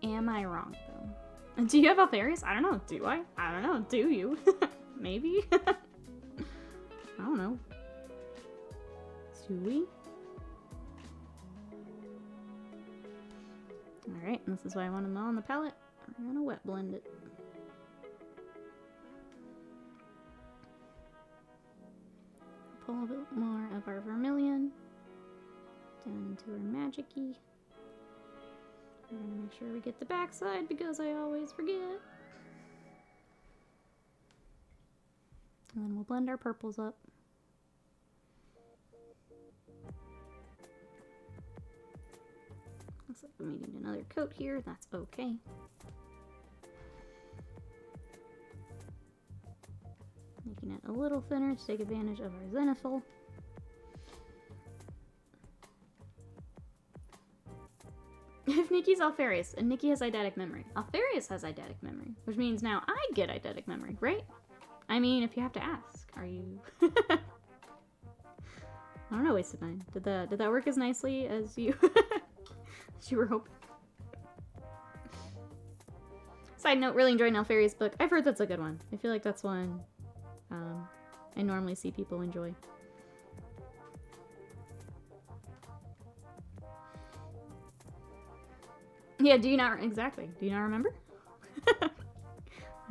Am I wrong, though? Do you have Alfarius? I don't know. Do I? I don't know. Do you? Maybe? I don't know. Do we? Alright, and this is why I want them all on the palette. We're gonna wet blend it. Pull a bit more of our vermilion down into our magic-y. We're gonna make sure we get the backside because I always forget. And then we'll blend our purples up. Looks like we need another coat here. That's okay. Making it a little thinner to take advantage of our zenithal. If Nikki's Alfarius, and Nikki has eidetic memory. Alfarius has eidetic memory, which means now I get eidetic memory, right? I mean, if you have to ask, are you... I don't know, wasted mine. Did that work as nicely as you as you were hoping? Side note, really enjoying Alfarius' book. I've heard that's a good one. I feel like that's one I normally see people enjoy. Yeah, do you not... Exactly. Do you not remember? I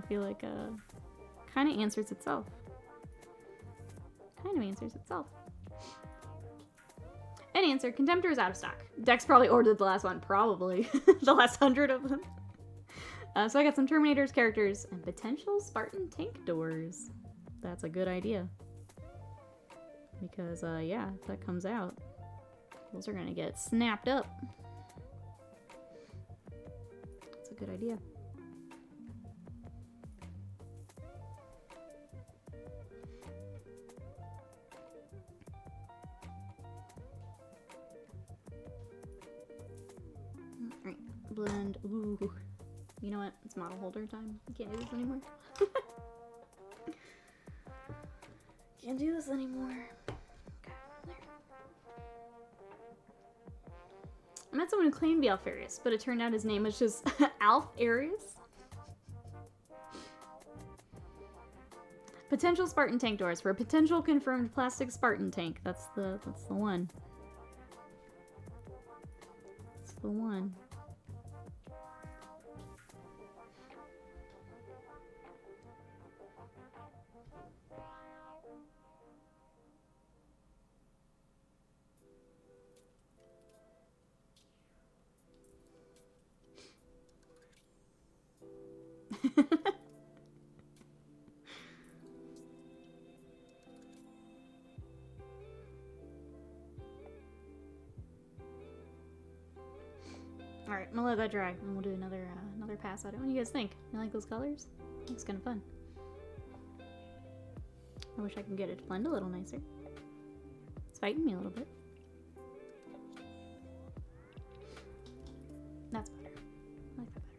feel like, kind of answers itself. Kind of answers itself. Any answer. Contemptor is out of stock. Dex probably ordered the last one. Probably. The last 100 of them. So I got some Terminators characters and potential Spartan tank doors. That's a good idea. Because, yeah, if that comes out, those are gonna get snapped up. That's a good idea. Alright, blend. Ooh. You know what? It's model holder time. I can't do this anymore. Can't do this anymore. Okay, there. I met someone who claimed to be Alfarius, but it turned out his name was just Alfarius. Potential Spartan tank doors for a potential confirmed plastic Spartan tank. That's the one. That's the one. Alright, I'm gonna let that dry, and we'll do another pass at it. What do you guys think? You like those colors? Looks kind of fun. I wish I could get it to blend a little nicer. It's fighting me a little bit. That's better. I like that better.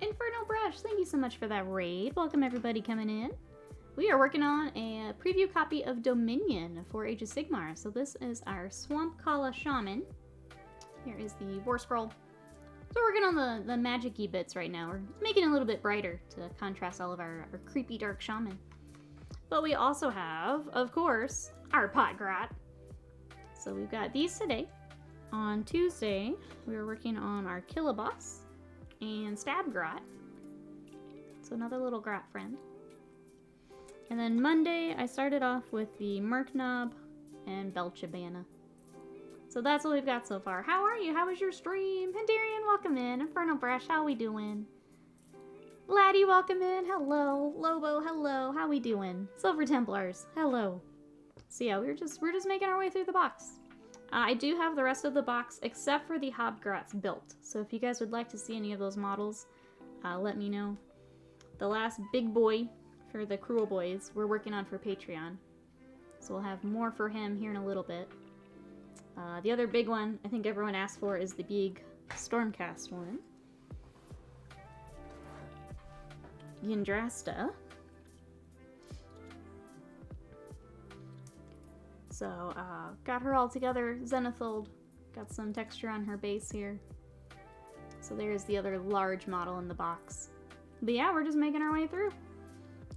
Inferno Brush, thank you so much for that raid. Welcome everybody coming in. We are working on a preview copy of Dominion for Age of Sigmar. So this is our Swampcalla Shaman. Here is the War Scroll. So we're working on the magic-y bits right now. We're making it a little bit brighter to contrast all of our creepy dark shaman. But we also have, of course, our POT-GROT. So we've got these today. On Tuesday, we were working on our Killaboss and Stab Grot. So another little grot friend. And then Monday, I started off with the Merknob and Belchabana. So that's what we've got so far. How are you? How was your stream? Pandarian, welcome in. Inferno Brush, how we doing? Laddie, welcome in. Hello. Lobo, hello. How we doing? Silver Templars, hello. So yeah, we're just making our way through the box. I do have the rest of the box except for the Hobgrots built. So if you guys would like to see any of those models, let me know. The last big boy for the Cruel Boys we're working on for Patreon. So we'll have more for him here in a little bit. The other big one I think everyone asked for is the big Stormcast one. Yndrasta. So, got her all together, Zenithald. Got some texture on her base here. So there's the other large model in the box. But yeah, we're just making our way through.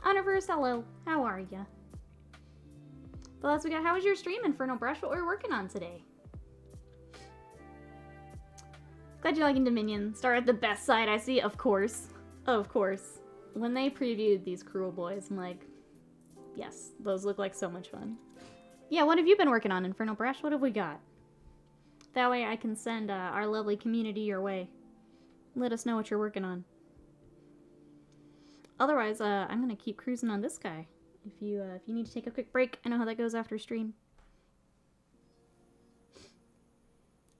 Universe, hello. How are ya? But that's what we got. How was your stream, Inferno Brush? What we're working on today? Glad you're liking Dominion. Start at the best side I see, of course. Of course. When they previewed these Cruel Boys, I'm like, yes, those look like so much fun. Yeah, what have you been working on, Inferno Brush? What have we got? That way I can send our lovely community your way. Let us know what you're working on. Otherwise, I'm gonna keep cruising on this guy. If you need to take a quick break, I know how that goes after stream.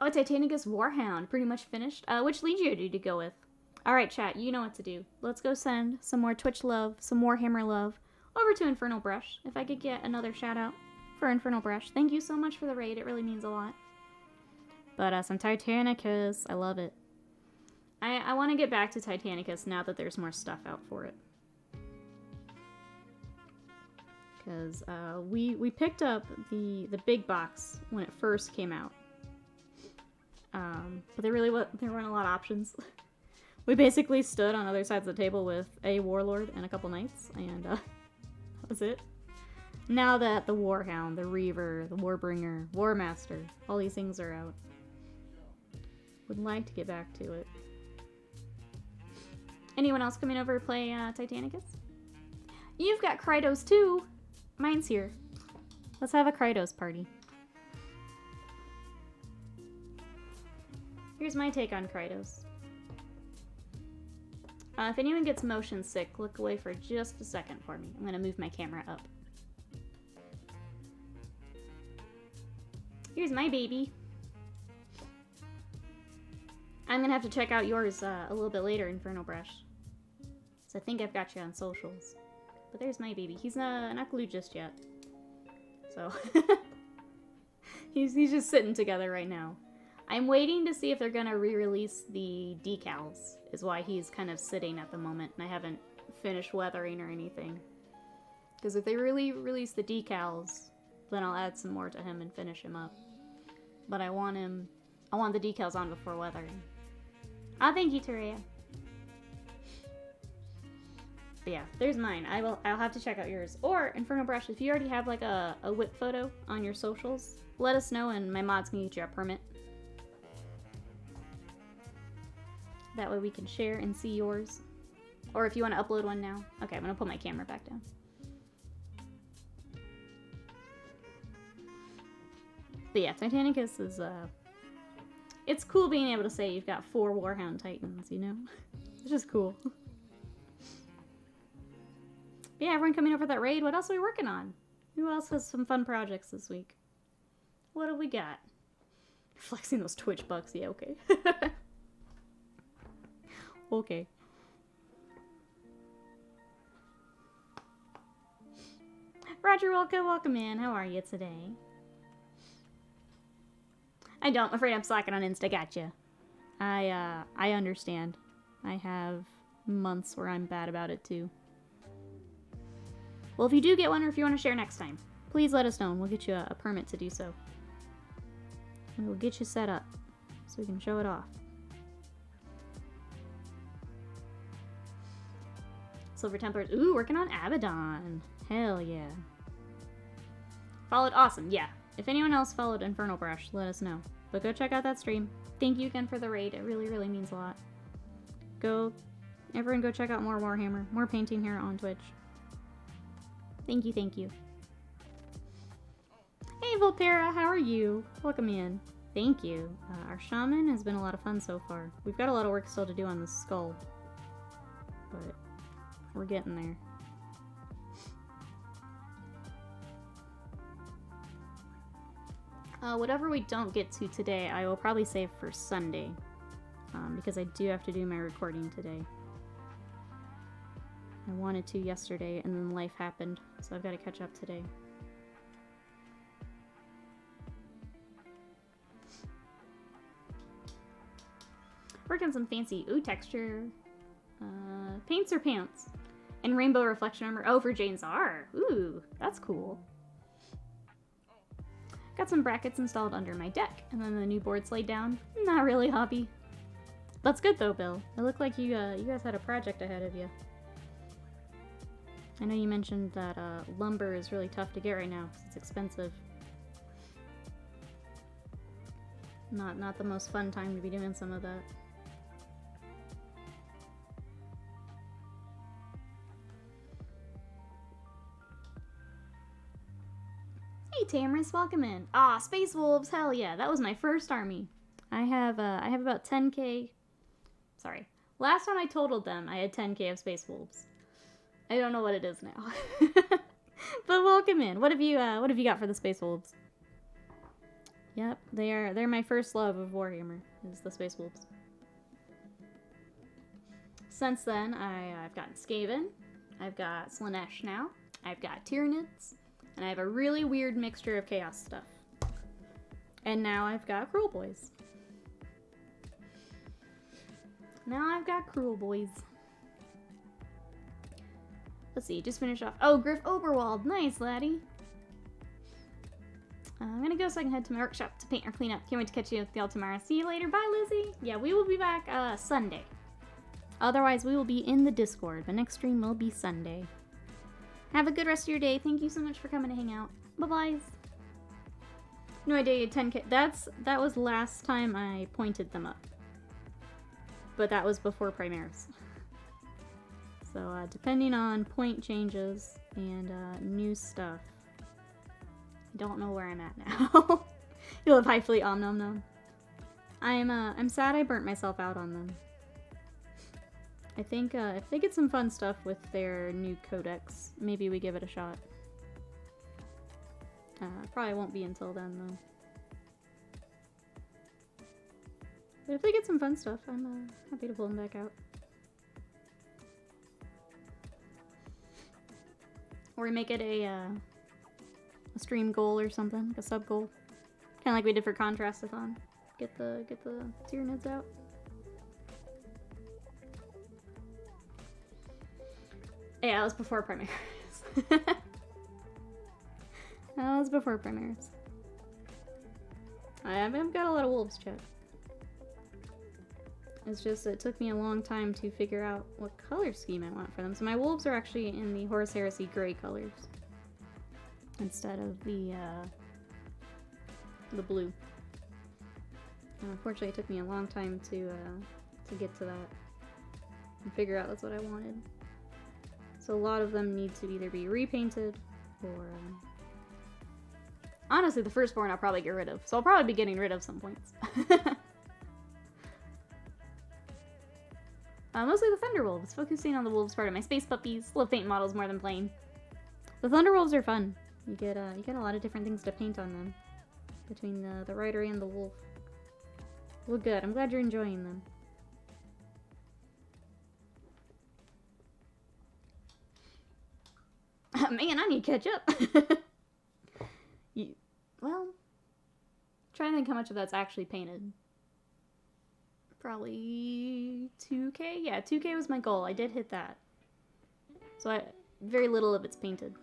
Oh, Titanicus Warhound, pretty much finished. Which Legio did you go with? Alright, chat, you know what to do. Let's go send some more Twitch love, some more Hammer love, over to Infernal Brush. If I could get another shout out for Infernal Brush. Thank you so much for the raid, it really means a lot. But some Titanicus, I love it. I want to get back to Titanicus now that there's more stuff out for it. Because we picked up the big box when it first came out. But there weren't a lot of options. We basically stood on other sides of the table with a Warlord and a couple Knights, and that was it. Now that the Warhound, the Reaver, the Warbringer, Warmaster, all these things are out. Would like to get back to it. Anyone else coming over to play Titanicus? You've got Krytos too! Mine's here. Let's have a Krytos party. Here's my take on Krytos. If anyone gets motion sick, look away for just a second for me. I'm gonna move my camera up. Here's my baby. I'm gonna have to check out yours a little bit later, Inferno Brush. So I think I've got you on socials. But there's my baby. He's not glued just yet. So he's just sitting together right now. I'm waiting to see if they're gonna re-release the decals, is why he's kind of sitting at the moment, and I haven't finished weathering or anything. Because if they really release the decals, then I'll add some more to him and finish him up. But I want the decals on before weathering. Oh, thank you, Terea. But yeah, there's mine. I'll have to check out yours. Or, Inferno Brush, if you already have like a whip photo on your socials, let us know and my mods can get you a permit. That way we can share and see yours. Or if you want to upload one now. Okay, I'm going to put my camera back down. But yeah, Titanicus is, it's cool being able to say you've got 4 Warhound Titans, you know? It's just cool. But yeah, everyone coming over that raid. What else are we working on? Who else has some fun projects this week? What have we got? Flexing those Twitch bucks. Yeah, okay. Okay. Roger, welcome in. How are you today? I'm afraid I'm slacking on Insta. Gotcha. I understand. I have months where I'm bad about it too. Well, if you do get one or if you want to share next time, please let us know and we'll get you a permit to do so. And we'll get you set up so we can show it off. Silver Templars. Ooh, working on Abaddon. Hell yeah. Followed, awesome, yeah. If anyone else followed Infernal Brush, let us know. But go check out that stream. Thank you again for the raid. It really, really means a lot. Everyone go check out more Warhammer. More painting here on Twitch. Thank you, thank you. Hey, Volpera, how are you? Welcome in. Thank you. Our shaman has been a lot of fun so far. We've got a lot of work still to do on this skull. But we're getting there. Whatever we don't get to today, I will probably save for Sunday. Because I do have to do my recording today. I wanted to yesterday, and then life happened, so I've got to catch up today. Working on some fancy texture. Paints or pants? And rainbow reflection armor. Oh, for Jane's R. Ooh, that's cool. Got some brackets installed under my deck, and then the new board's laid down. Not really hobby. That's good though, Bill. It looked like you guys had a project ahead of you. I know you mentioned that lumber is really tough to get right now because it's expensive. Not the most fun time to be doing some of that. Hey Tamris, welcome in. Ah, Space Wolves, hell yeah, that was my first army. I have about 10k. Sorry, last time I totaled them, I had 10k of Space Wolves. I don't know what it is now. But welcome in. What have you got for the Space Wolves? Yep, they're my first love of Warhammer, is the Space Wolves. Since then, I've gotten Skaven, I've got Slanesh now, I've got Tyranids, and I have a really weird mixture of Chaos stuff. And now I've got Cruel Boys. Now I've got Cruel Boys. Let's see, just finish off. Oh, Griff Oberwald. Nice, laddie. I'm gonna go so I can head to my workshop to paint or clean up. Can't wait to catch you with y'all tomorrow. See you later. Bye, Lizzie. Yeah, we will be back Sunday. Otherwise, we will be in the Discord. The next stream will be Sunday. Have a good rest of your day. Thank you so much for coming to hang out. Bye-bye. No idea you had 10k. That was last time I pointed them up. But that was before Primaris. So, depending on point changes and new stuff, I don't know where I'm at now. You'll have high Om Nom Nom. I'm sad I burnt myself out on them. I think if they get some fun stuff with their new codex, maybe we give it a shot. Probably won't be until then, though. But if they get some fun stuff, I'm happy to pull them back out. Or we make it a stream goal or something, like a sub goal, kind of like we did for Contrastathon. Get the Tyranids out. Yeah, that was before Primaris. That was before Primaris. I've got a lot of wolves, chat. It's just, it took me a long time to figure out what color scheme I want for them. So my wolves are actually in the Horus Heresy gray colors instead of the blue. And unfortunately, it took me a long time to get to that and figure out that's what I wanted. So a lot of them need to either be repainted or... honestly, the firstborn I'll probably get rid of. So I'll probably be getting rid of some points. Mostly the Thunderwolves, focusing on the wolves part of my space puppies. Love painting models more than playing. The Thunderwolves are fun. You get a lot of different things to paint on them. Between the rider and the wolf. Well, good. I'm glad you're enjoying them. Man, I need to catch up. Well, trying to think how much of that's actually painted. Probably 2k? Yeah, 2k was my goal. I did hit that. So very little of it's painted.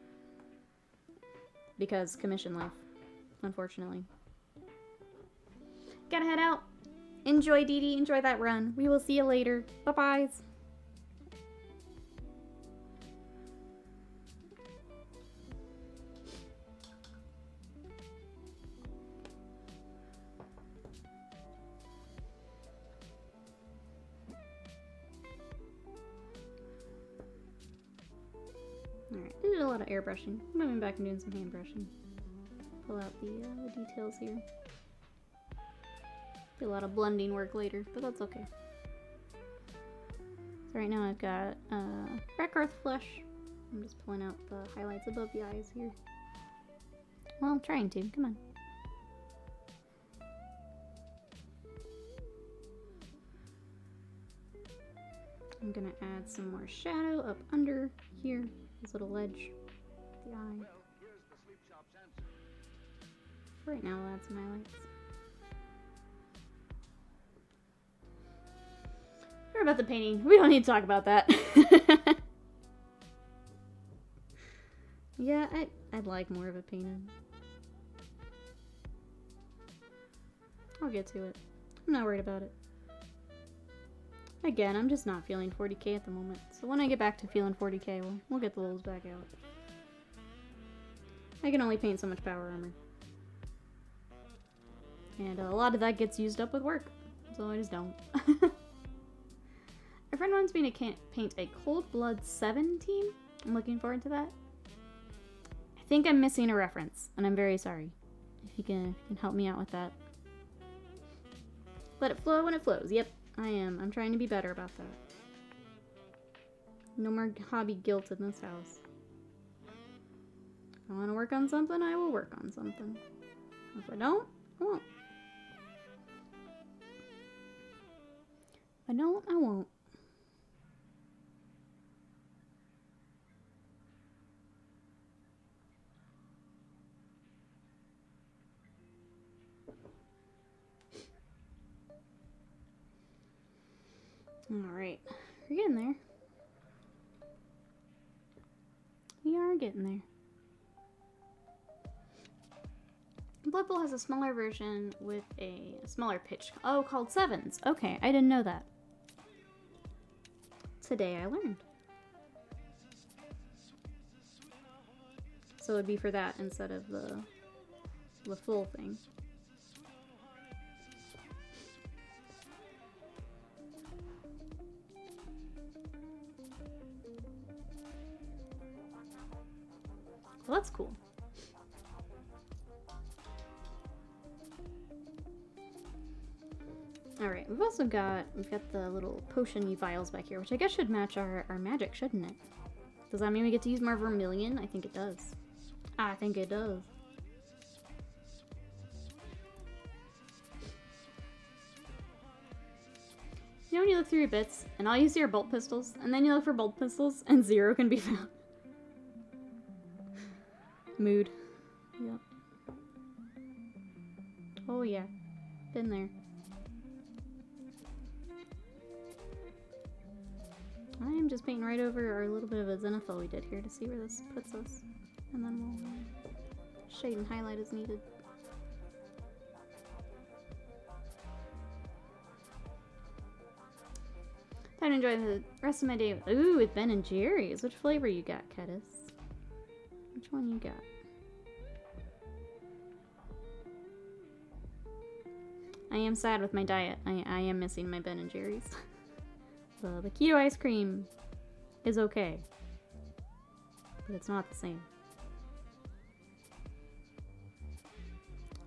Because commission life, unfortunately. Gotta head out. Enjoy, Dee Dee. Enjoy that run. We will see you later. Bye-bye. Alright, I did a lot of airbrushing. I'm moving back and doing some hand brushing. Pull out the details here. Do a lot of blending work later, but that's okay. So right now I've got Black Earth Flesh. I'm just pulling out the highlights above the eyes here. Well, I'm trying to. Come on. I'm gonna add some more shadow up under here, this little ledge, the eye. For right now, I'll add some highlights. Sorry about the painting. We don't need to talk about that. Yeah, I'd like more of a painting. I'll get to it. I'm not worried about it. Again, I'm just not feeling 40k at the moment. So when I get back to feeling 40k, we'll get the levels back out. I can only paint so much power armor. And a lot of that gets used up with work. So I just don't. A friend wants me to paint a Cold Blood 7 team. I'm looking forward to that. I think I'm missing a reference, and I'm very sorry. If you can help me out with that. Let it flow when it flows. Yep. I am. I'm trying to be better about that. No more hobby guilt in this house. If I want to work on something, I will work on something. If I don't, I won't. If I don't, I won't. Alright, we're getting there. We are getting there. Blood Bowl has a smaller version with a smaller pitch. Oh, called 7s. Okay, I didn't know that. Today I learned. So it would be for that instead of the full thing. Well, that's cool. Alright, we've got the little potion-y vials back here, which I guess should match our magic, shouldn't it? Does that mean we get to use more vermilion? I think it does. I think it does. You know when you look through your bits, and all you see are bolt pistols, and then you look for bolt pistols, and 0 can be found? Mood. Yep. Oh yeah. Been there. I am just painting right over our little bit of a zenithal we did here to see where this puts us. And then we'll shade and highlight as needed. Time to enjoy the rest of my day. Ooh, with Ben and Jerry's. Which flavor you got, Kedis? Which one you got? I am sad with my diet. I am missing my Ben and Jerry's. The keto ice cream is okay, but it's not the same.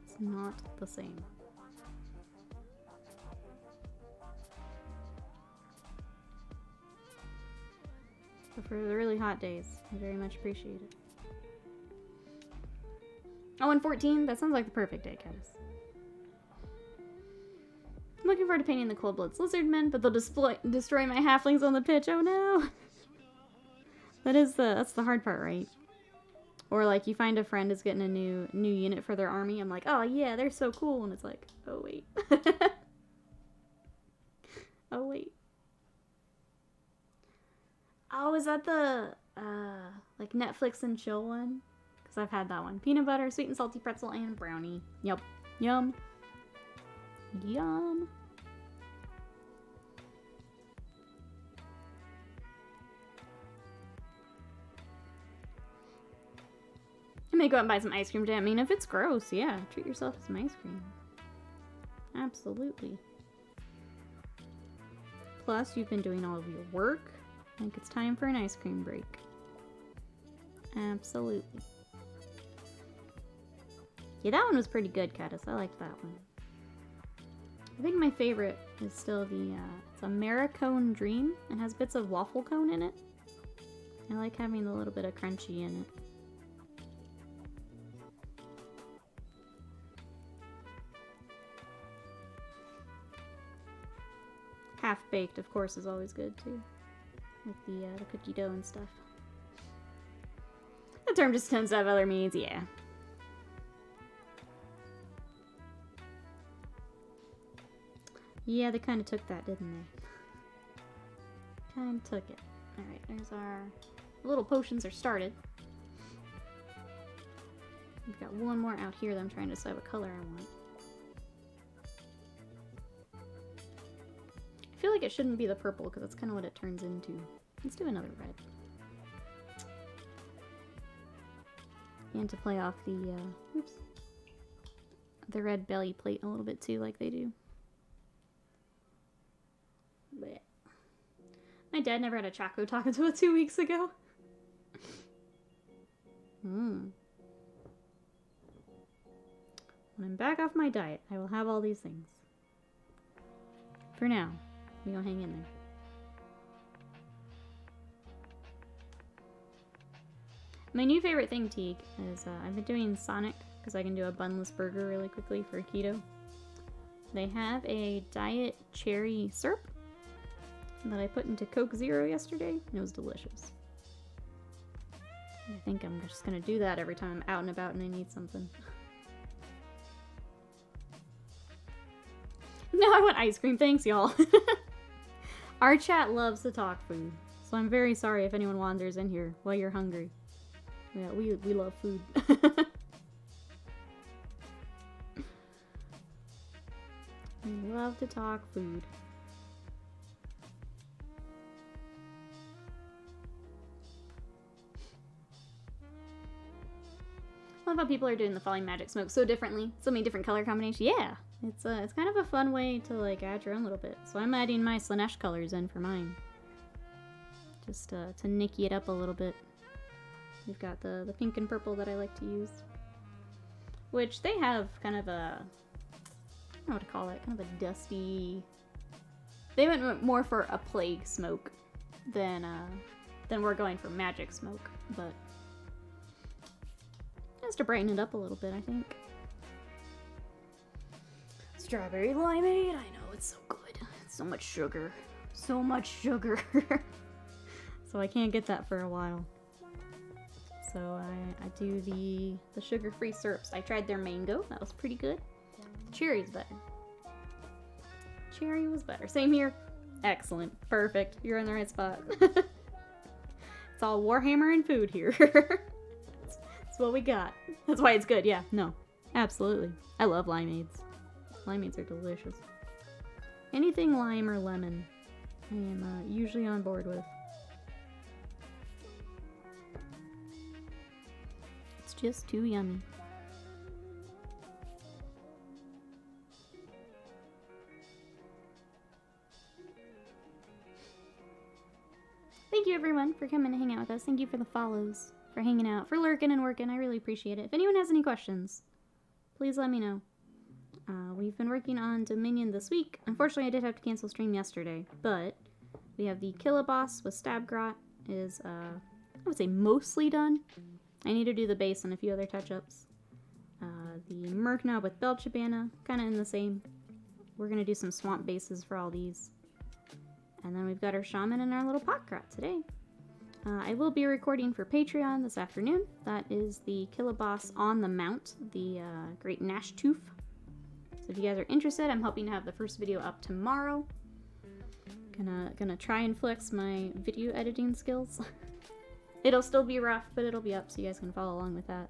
It's not the same. But for the really hot days, I very much appreciate it. Oh, and 14? That sounds like the perfect day, Kedis. I'm looking forward to painting the Cold Blood Lizard Men, but they'll destroy my halflings on the pitch. Oh no! That's the hard part, right? Or like you find a friend is getting a new unit for their army. I'm like, oh yeah, they're so cool, and it's like, oh wait, oh wait. Oh, is that the like Netflix and chill one? Because I've had that one. Peanut butter, sweet and salty pretzel, and brownie. Yep, yum. Yum. I may go out and buy some ice cream, I mean, if it's gross, yeah, treat yourself to some ice cream. Absolutely. Plus, you've been doing all of your work. I think it's time for an ice cream break. Absolutely. Yeah, that one was pretty good, Caddis. I liked that one. I think my favorite is still the, it's a Maricone Dream. It has bits of waffle cone in it. I like having a little bit of crunchy in it. Half-baked, of course, is always good, too. With the cookie dough and stuff. The term just tends to have other meanings, yeah. Yeah, they kind of took that, didn't they? Kind of took it. Alright, there's our... little potions are started. We've got one more out here that I'm trying to decide what color I want. I feel like it shouldn't be the purple because that's kind of what it turns into. Let's do another red. And to play off the, oops, the red belly plate a little bit too, like they do. Blech. My dad never had a Choco Taco until 2 weeks ago. When I'm back off my diet, I will have all these things. For now, we gonna hang in there. My new favorite thing, Teague, is I've been doing Sonic because I can do a bunless burger really quickly for keto. They have a diet cherry syrup that I put into Coke Zero yesterday, and it was delicious. I think I'm just gonna do that every time I'm out and about and I need something. Now I want ice cream, thanks y'all. Our chat loves to talk food, so I'm very sorry if anyone wanders in here while you're hungry. Yeah, we love food. We love to talk food. I love how people are doing the falling magic smoke so differently. So many different color combinations. Yeah, it's kind of a fun way to like add your own little bit. So I'm adding my Slanesh colors in for mine. Just to nicky it up a little bit. We've got the pink and purple that I like to use. Which they have kind of a, I don't know what to call it, kind of a dusty... They went more for a plague smoke than we're going for magic smoke. But just to brighten it up a little bit, I think. Strawberry limeade, I know, it's so good. It's so much sugar. So much sugar. So I can't get that for a while. So I do the sugar-free syrups. I tried their mango. That was pretty good. Cherry's better. Cherry was better. Same here. Excellent. Perfect. You're in the right spot. It's all Warhammer and food here. That's what we got. That's why it's good. Yeah. No. Absolutely. I love limeades. Limeades are delicious. Anything lime or lemon, I am usually on board with. Just too yummy. Thank you everyone for coming to hang out with us. Thank you for the follows, for hanging out, for lurking and working. I really appreciate it. If anyone has any questions, please let me know. We've been working on Dominion this week. Unfortunately, I did have to cancel stream yesterday, but we have the Killaboss with POT-GROT is, I would say mostly done. I need to do the base and a few other touch-ups. The Murknob with Belchabana, kind of in the same. We're going to do some swamp bases for all these. And then we've got our Shaman and our little POT-GROT today. I will be recording for Patreon this afternoon. That is the Killaboss on the Mount, the Great Nash Tooth. So if you guys are interested, I'm hoping to have the first video up tomorrow. Gonna try and flex my video editing skills. It'll still be rough, but it'll be up so you guys can follow along with that.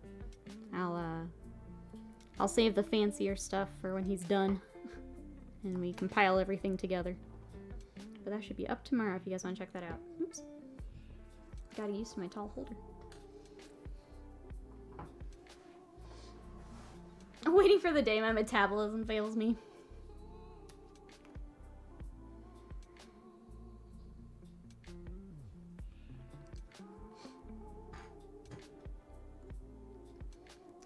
I'll save the fancier stuff for when he's done. And we compile everything together. But that should be up tomorrow if you guys want to check that out. Oops. Got used to my tall holder. I'm waiting for the day my metabolism fails me.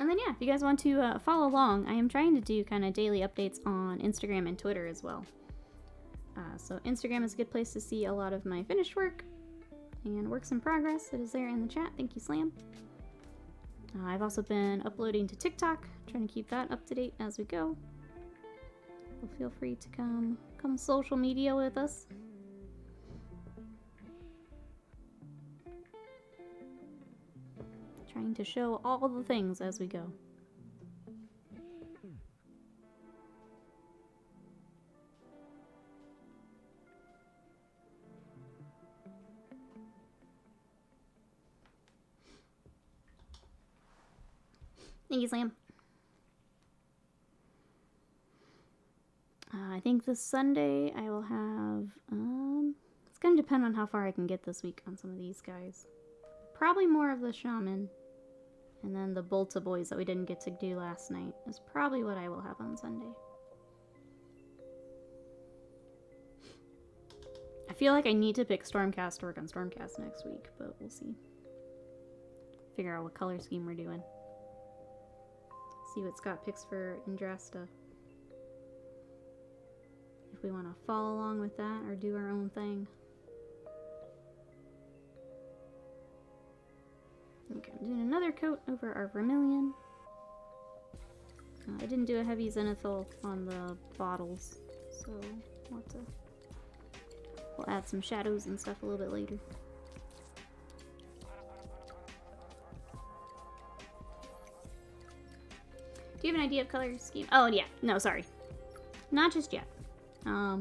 And then, yeah, if you guys want to follow along, I am trying to do kind of daily updates on Instagram and Twitter as well. So Instagram is a good place to see a lot of my finished work and works in progress. It is there in the chat. Thank you, Slam. I've also been uploading to TikTok, trying to keep that up to date as we go. So feel free to come social media with us. Trying to show all the things as we go. Thank you, Slam. I think this Sunday I will have, it's going to depend on how far I can get this week on some of these guys. Probably more of the Shaman. And then the Bolta boys that we didn't get to do last night is probably what I will have on Sunday. I feel like I need to pick Stormcast to work on Stormcast next week, but we'll see. Figure out what color scheme we're doing. See what Scott picks for Indrasta. If we want to follow along with that or do our own thing. Okay, I'm doing another coat over our Vermilion. I didn't do a heavy zenithal on the bottles, so we'll add some shadows and stuff a little bit later. Do you have an idea of color scheme? Oh, yeah. No, sorry. Not just yet. I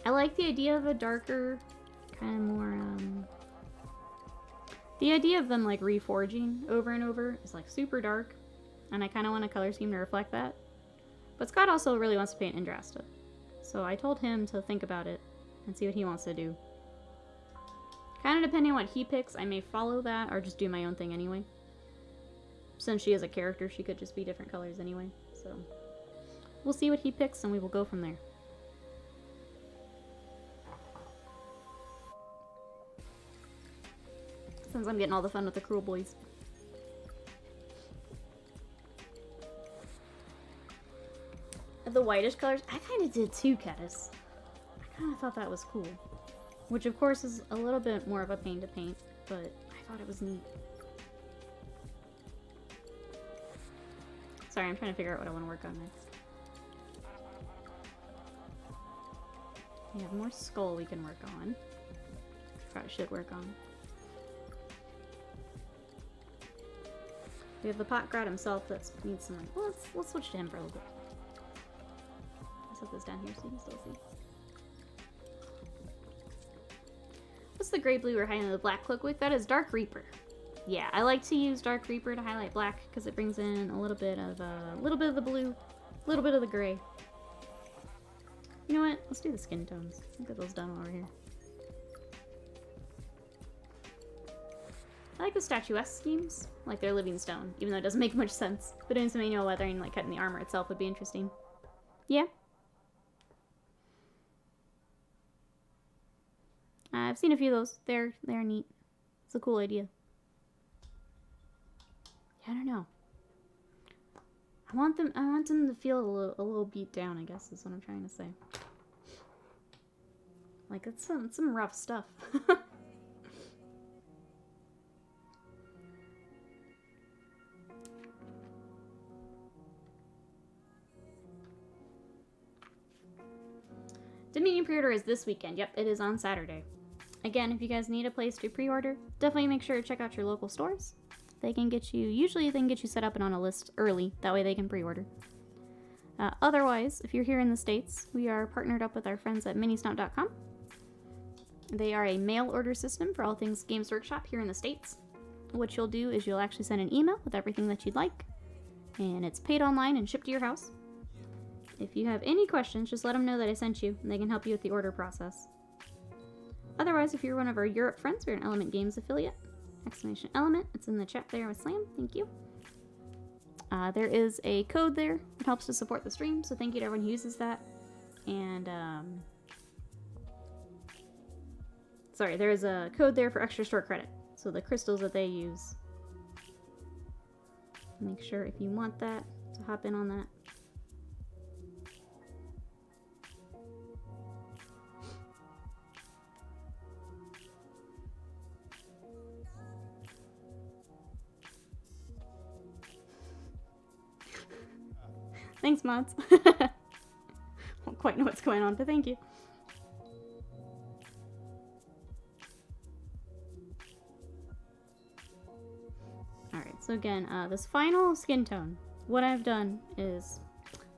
like the idea of a darker, kind of more, the idea of them, like, reforging over and over is, like, super dark, and I kind of want a color scheme to reflect that. But Scott also really wants to paint Indrasta, so I told him to think about it and see what he wants to do. Kind of depending on what he picks, I may follow that or just do my own thing anyway. Since she is a character, she could just be different colors anyway, so we'll see what he picks and we will go from there. Since I'm getting all the fun with the Cruel Boys. The whitish colors, I kind of did too, Caddis. I kind of thought that was cool. Which of course is a little bit more of a pain to paint, but I thought it was neat. Sorry, I'm trying to figure out what I want to work on next. We have more skull we can work on. Probably should work on. We have the POT-GROT himself that needs some. Well, let's switch to him for a little bit. Let's set this down here so you can still see. What's the gray blue we're hiding the black cloak with? That is Dark Reaper. Yeah, I like to use Dark Reaper to highlight black because it brings in a little bit of the blue, a little bit of the gray. You know what? Let's do the skin tones. Look at those done over here. I like the statuesque schemes, like they're living stone, even though it doesn't make much sense. But doing some manual weathering, like cutting the armor itself, would be interesting. Yeah. I've seen a few of those. They're neat. It's a cool idea. I don't know. I want them to feel a little beat down, I guess is what I'm trying to say. Like, it's some rough stuff. Dominion pre-order is this weekend. Yep, it is on Saturday. Again, if you guys need a place to pre-order, definitely make sure to check out your local stores. Usually they can get you set up and on a list early, that way they can pre-order. Otherwise, if you're here in the States, we are partnered up with our friends at Ministop.com. They are a mail order system for all things Games Workshop here in the States. What you'll do is you'll actually send an email with everything that you'd like, and it's paid online and shipped to your house. If you have any questions, just let them know that I sent you, and they can help you with the order process. Otherwise, if you're one of our Europe friends, we're an Element Games affiliate. Exclamation Element. It's in the chat there with Slam. Thank you. There is a code there that helps to support the stream, so thank you to everyone who uses that. And, sorry, there is a code there for extra store credit. So the crystals that they use Make sure if you want that to hop in on that. Thanks, mods. Don't quite know what's going on, but thank you. Alright, so again, this final skin tone, what I've done is,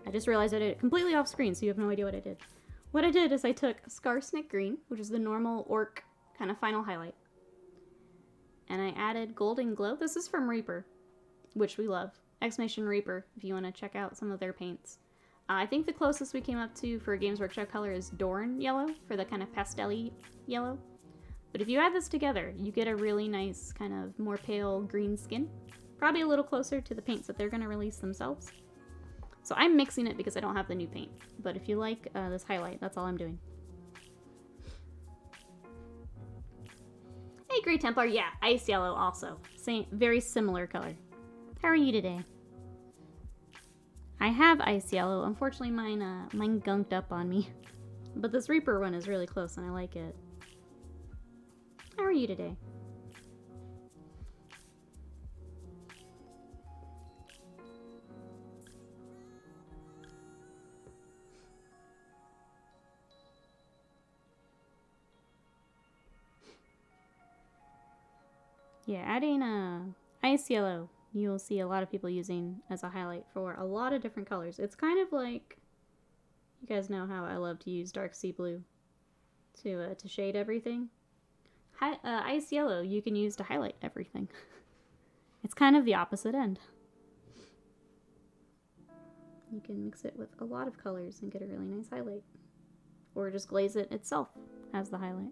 I just realized I did it completely off screen, so you have no idea what I did. What I did is I took Scarsnick Green, which is the normal orc kind of final highlight, and I added Golden Glow. This is from Reaper, which we love. Exclamation Reaper, if you want to check out some of their paints. I think the closest we came up to for Games Workshop color is Dorn Yellow, for the kind of pastel-y yellow. But if you add this together, you get a really nice kind of more pale green skin. Probably a little closer to the paints that they're going to release themselves. So I'm mixing it because I don't have the new paint. But if you like this highlight, that's all I'm doing. Hey, Grey Templar. Yeah, Ice Yellow also. Same, very similar color. How are you today? I have Ice Yellow. Unfortunately, mine gunked up on me. But this Reaper one is really close and I like it. How are you today? Yeah, adding Ice Yellow, you'll see a lot of people using as a highlight for a lot of different colors. It's kind of like, you guys know how I love to use Dark Sea Blue to shade everything. Ice Yellow you can use to highlight everything. It's kind of the opposite end. You can mix it with a lot of colors and get a really nice highlight. Or just glaze it itself as the highlight.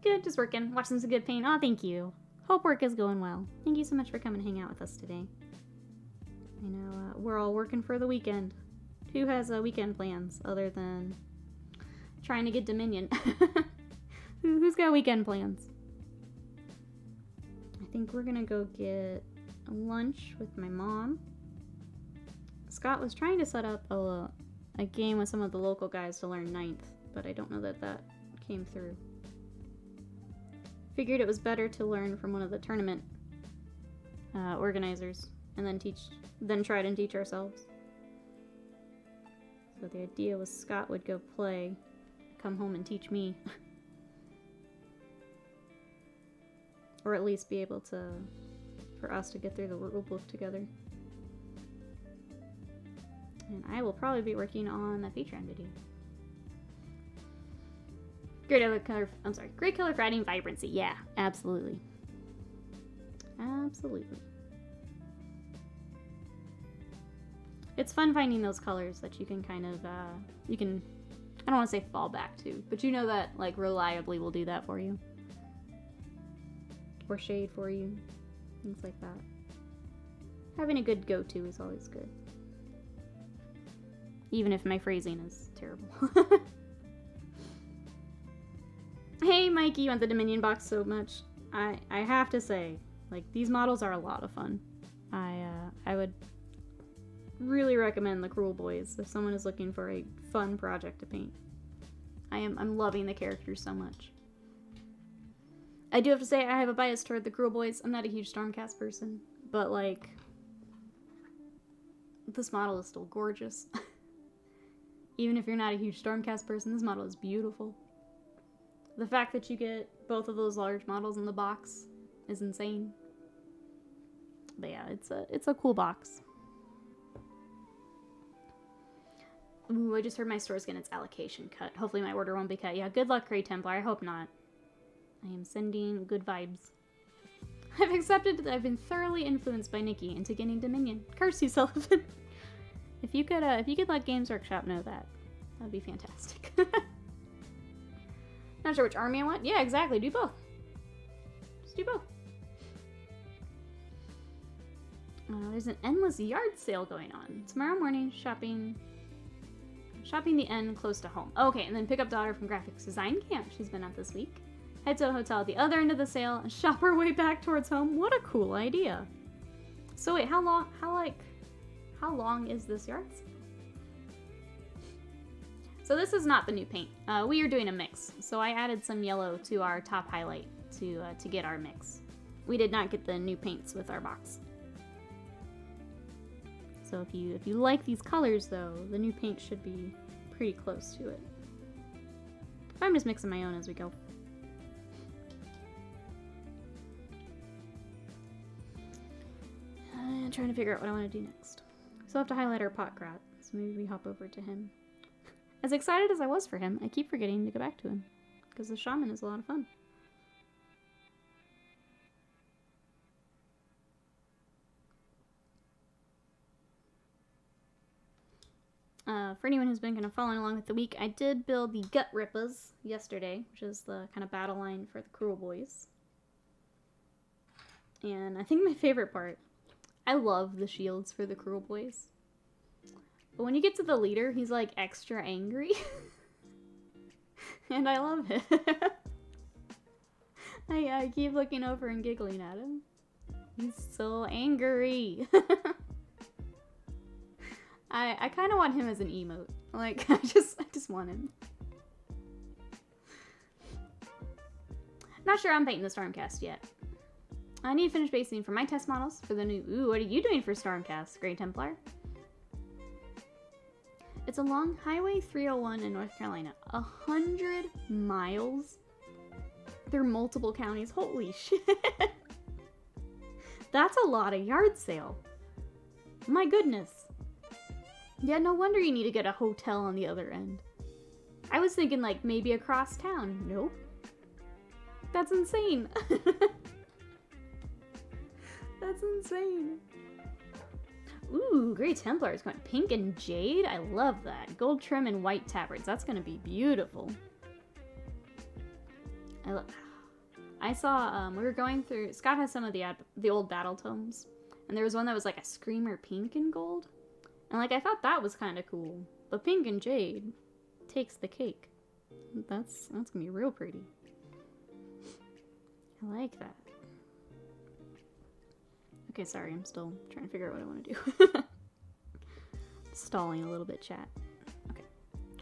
Good, just working. Watching some good paint. Aw, thank you. Hope work is going well. Thank you so much for coming to hang out with us today. I know we're all working for the weekend. Who has weekend plans other than trying to get Dominion? Who's got weekend plans? I think we're gonna go get lunch with my mom. Scott was trying to set up a game with some of the local guys to learn Ninth, but I don't know that that came through. Figured it was better to learn from one of the tournament organizers and then try and teach ourselves. So the idea was Scott would go play, come home and teach me. Or at least be able to, for us to get through the rulebook together. And I will probably be working on that Patreon video. Great color for adding vibrancy. Yeah, absolutely. Absolutely. It's fun finding those colors that you can kind of, I don't want to say fall back to, but you know that, like, reliably will do that for you. Or shade for you. Things like that. Having a good go-to is always good. Even if my phrasing is terrible. Hey, Mikey, you want the Dominion box so much. I have to say, like, these models are a lot of fun. I would really recommend the Cruel Boys if someone is looking for a fun project to paint. I'm loving the characters so much. I do have to say I have a bias toward the Cruel Boys. I'm not a huge Stormcast person, but like, this model is still gorgeous. Even if you're not a huge Stormcast person, this model is beautiful. The fact that you get both of those large models in the box is insane. But yeah, it's a cool box. Ooh, I just heard my store's getting its allocation cut. Hopefully my order won't be cut. Yeah, good luck, Grey Templar. I hope not. I am sending good vibes. I've accepted that I've been thoroughly influenced by Nikki into getting Dominion. Curse you, Sullivan. If you could let Games Workshop know that, that'd be fantastic. Not sure which army I want. Yeah, exactly. Do both. Just do both. There's an endless yard sale going on. Tomorrow morning, shopping the end close to home. Okay, and then pick up daughter from graphics design camp. She's been out this week. head to a hotel at the other end of the sale, and shop our way back towards home. What a cool idea. So wait, how long is this yard sale? So this is not the new paint. We are doing a mix. So I added some yellow to our top highlight to get our mix. We did not get the new paints with our box. So if you like these colors though, the new paint should be pretty close to it. I'm just mixing my own as we go. I'm trying to figure out what I want to do next. So I'll have to highlight our POT-GROT. So maybe we hop over to him. As excited as I was for him, I keep forgetting to go back to him. Because the shaman is a lot of fun. For anyone who's been kind of following along with the week, I did build the Gut Rippas yesterday, which is the kind of battle line for the Cruel Boys. And I think my favorite part, I love the shields for the Cruel Boys. But when you get to the leader, he's like extra angry. And I love it. I keep looking over and giggling at him. He's so angry. I kind of want him as an emote. Like, I just want him. Not sure I'm painting the Stormcast yet. I need to finish basing for my test models for the new... Ooh, what are you doing for Stormcast, Grey Templar? It's along Highway 301 in North Carolina. 100 miles? There are multiple counties. Holy shit. That's a lot of yard sale. My goodness. Yeah, no wonder you need to get a hotel on the other end. I was thinking, like, maybe across town. Nope. That's insane. That's insane. Ooh, Grey Templar is going pink and jade. I love that. Gold trim and white tabards. That's going to be beautiful. I saw, we were going through... Scott has some of the old battle tomes. And there was one that was like a Screamer pink and gold. And, like, I thought that was kind of cool. But pink and jade takes the cake. That's going to be real pretty. I like that. Okay, sorry. I'm still trying to figure out what I want to do. Stalling a little bit, chat. Okay.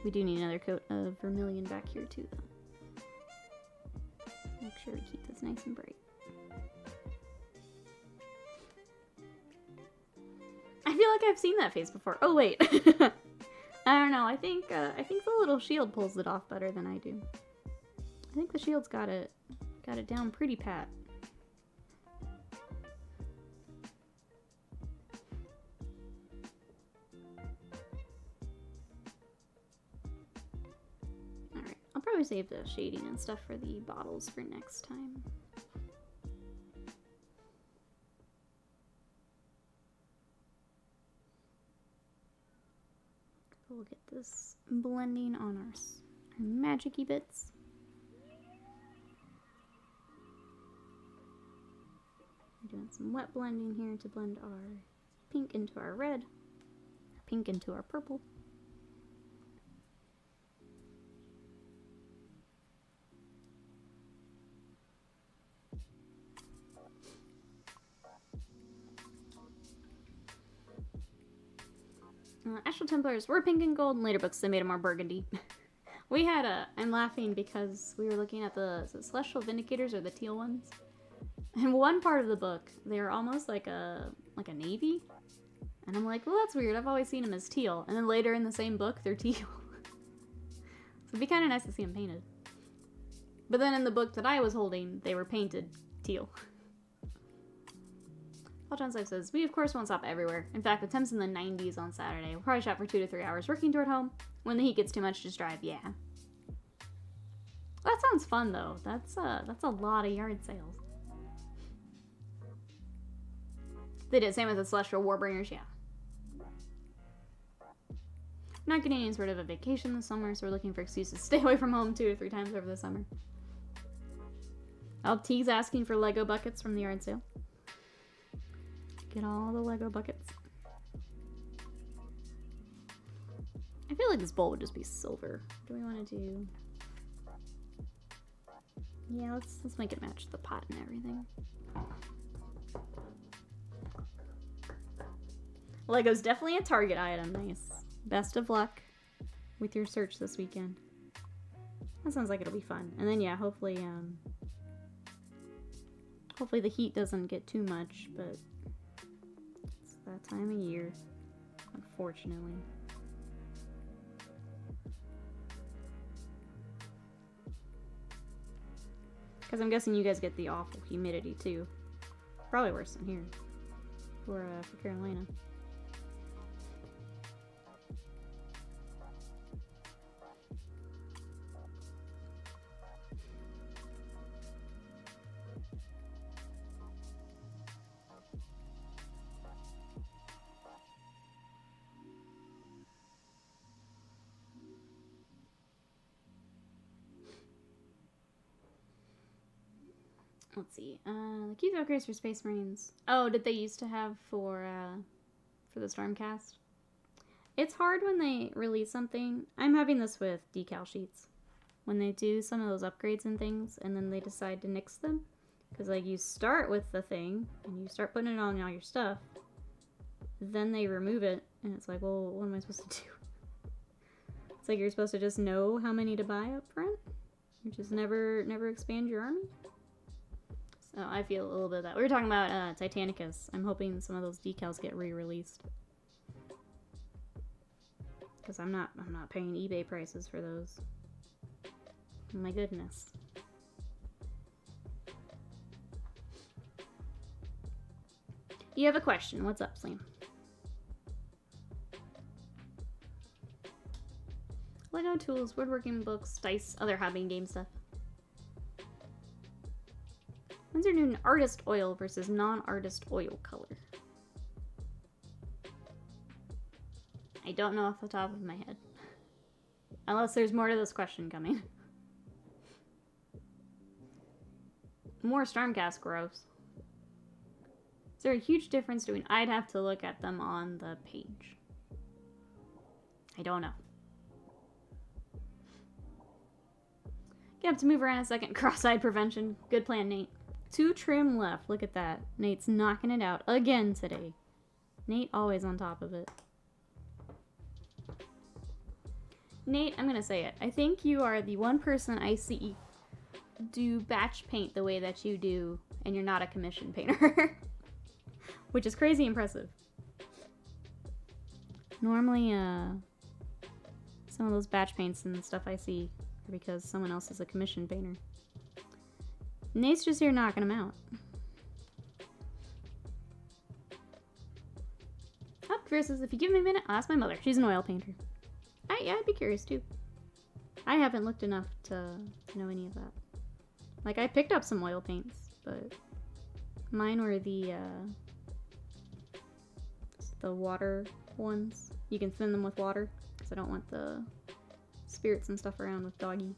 We do need another coat of vermilion back here, too, though. Make sure to keep this nice and bright. I feel like I've seen that face before. Oh, wait. I don't know. I think the little shield pulls it off better than I do. I think the shield's got it down pretty pat. Alright. I'll probably save the shading and stuff for the bottles for next time. We'll get this blending on our magic-y bits. We're doing some wet blending here to blend our pink into our red, pink into our purple. Astral Templars were pink and gold. In later books, they made them more burgundy. We had I'm laughing because we were looking at the Celestial Vindicators, or the teal ones. In one part of the book, they're almost like a navy. And I'm like, well, that's weird. I've always seen them as teal. And then later in the same book, they're teal. So it'd be kind of nice to see them painted. But then in the book that I was holding, they were painted teal. John's Life says, we of course won't stop everywhere. In fact, the temps in the 90s on Saturday. We'll probably shop for 2 to 3 hours working toward home. When the heat gets too much, just drive. Yeah. That sounds fun though. That's a lot of yard sales. They did same with the Celestial Warbringers, yeah. Not getting any sort of a vacation this summer, so we're looking for excuses to stay away from home 2 to 3 times over the summer. Oh, T's asking for Lego buckets from the yard sale. Get all the Lego buckets. I feel like this bowl would just be silver. Do we want to do... Yeah, let's make it match the pot and everything. Lego's definitely a Target item. Nice. Best of luck with your search this weekend. That sounds like it'll be fun. And then yeah, hopefully the heat doesn't get too much, but it's that time of year, unfortunately. Because I'm guessing you guys get the awful humidity too. Probably worse than here for Carolina. Let's see. The Keith upgrades for Space Marines. Oh, did they used to have for the Stormcast? It's hard when they release something. I'm having this with decal sheets. When they do some of those upgrades and things, and then they decide to nix them. Because, like, you start with the thing, and you start putting it on all your stuff. Then they remove it, and it's like, well, what am I supposed to do? It's like you're supposed to just know how many to buy up front. You just never expand your army. So I feel a little bit of that. We were talking about Titanicus. I'm hoping some of those decals get re-released. Because I'm not paying eBay prices for those. My goodness. You have a question. What's up, Slam? Lego tools, woodworking books, dice, other hobby and game stuff. When's your new artist oil versus non-artist oil color? I don't know off the top of my head. Unless there's more to this question coming. More Stormcast gross. Is there a huge difference between... I'd have to look at them on the page. I don't know. Get up to move around a second. Cross-eyed prevention. Good plan, Nate. 2 trim left. Look at that. Nate's knocking it out again today. Nate always on top of it. Nate, I'm gonna say it. I think you are the one person I see do batch paint the way that you do, and you're not a commission painter. Which is crazy impressive. Normally, some of those batch paints and stuff I see are because someone else is a commission painter. Nate's just here knocking them out. Oh, Chris says, if you give me a minute, I'll ask my mother. She's an oil painter. Yeah, I'd be curious too. I haven't looked enough to know any of that. Like, I picked up some oil paints, but mine were the water ones. You can thin them with water, because I don't want the spirits and stuff around with doggy.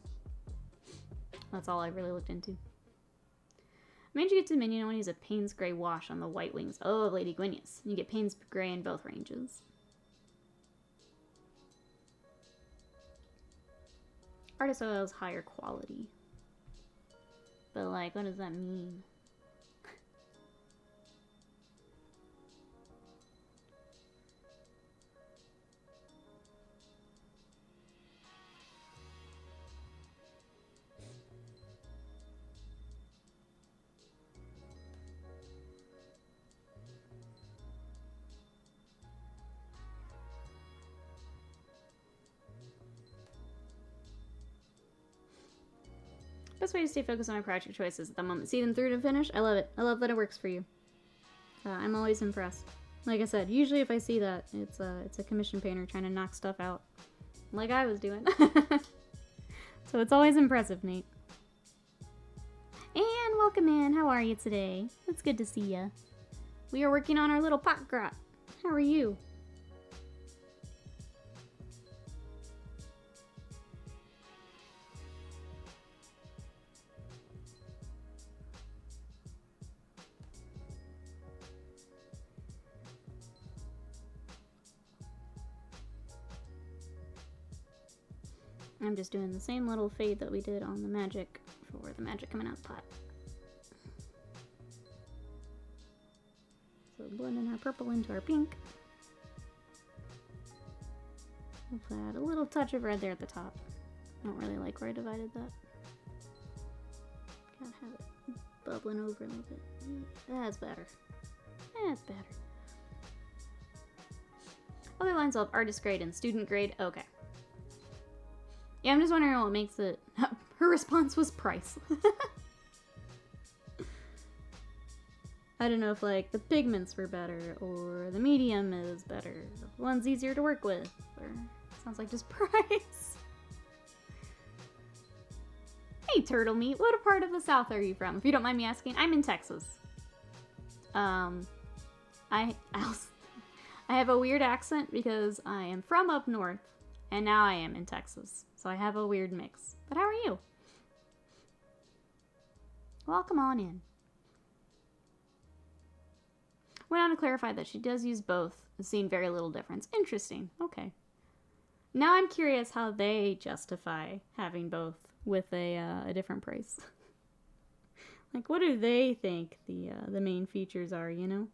That's all I really looked into. Managed to get to the menu, I want to use a Payne's Gray wash on the white wings of Lady Gwyneth. You get Payne's Gray in both ranges. Artist oil is higher quality. But, like, what does that mean? Best way to stay focused on my project choices at the moment. See them through to finish. I love it. I love that it works for you. I'm always impressed. Like I said, usually if I see that, it's a commission painter trying to knock stuff out. Like I was doing. So it's always impressive, Nate. And welcome in. How are you today? It's good to see ya. We are working on our little POT-GROT. How are you? I'm just doing the same little fade that we did on the magic for the magic coming out of the pot. So blending our purple into our pink. We'll add a little touch of red there at the top. I don't really like where I divided that. Gotta have it bubbling over a little bit. That's better. That's better. Other lines of artist grade and student grade. Okay. Yeah, I'm just wondering what makes it... Her response was price. I don't know if, like, the pigments were better, or the medium is better, the one's easier to work with, or... Sounds like just price. Hey, Turtle Meat, what part of the South are you from? If you don't mind me asking, I'm in Texas. I have a weird accent because I am from up north, and now I am in Texas. So I have a weird mix. But how are you? Welcome on in. Went on to clarify that she does use both, seeing very little difference. Interesting. Okay. Now I'm curious how they justify having both with a different price. Like, what do they think the main features are, you know?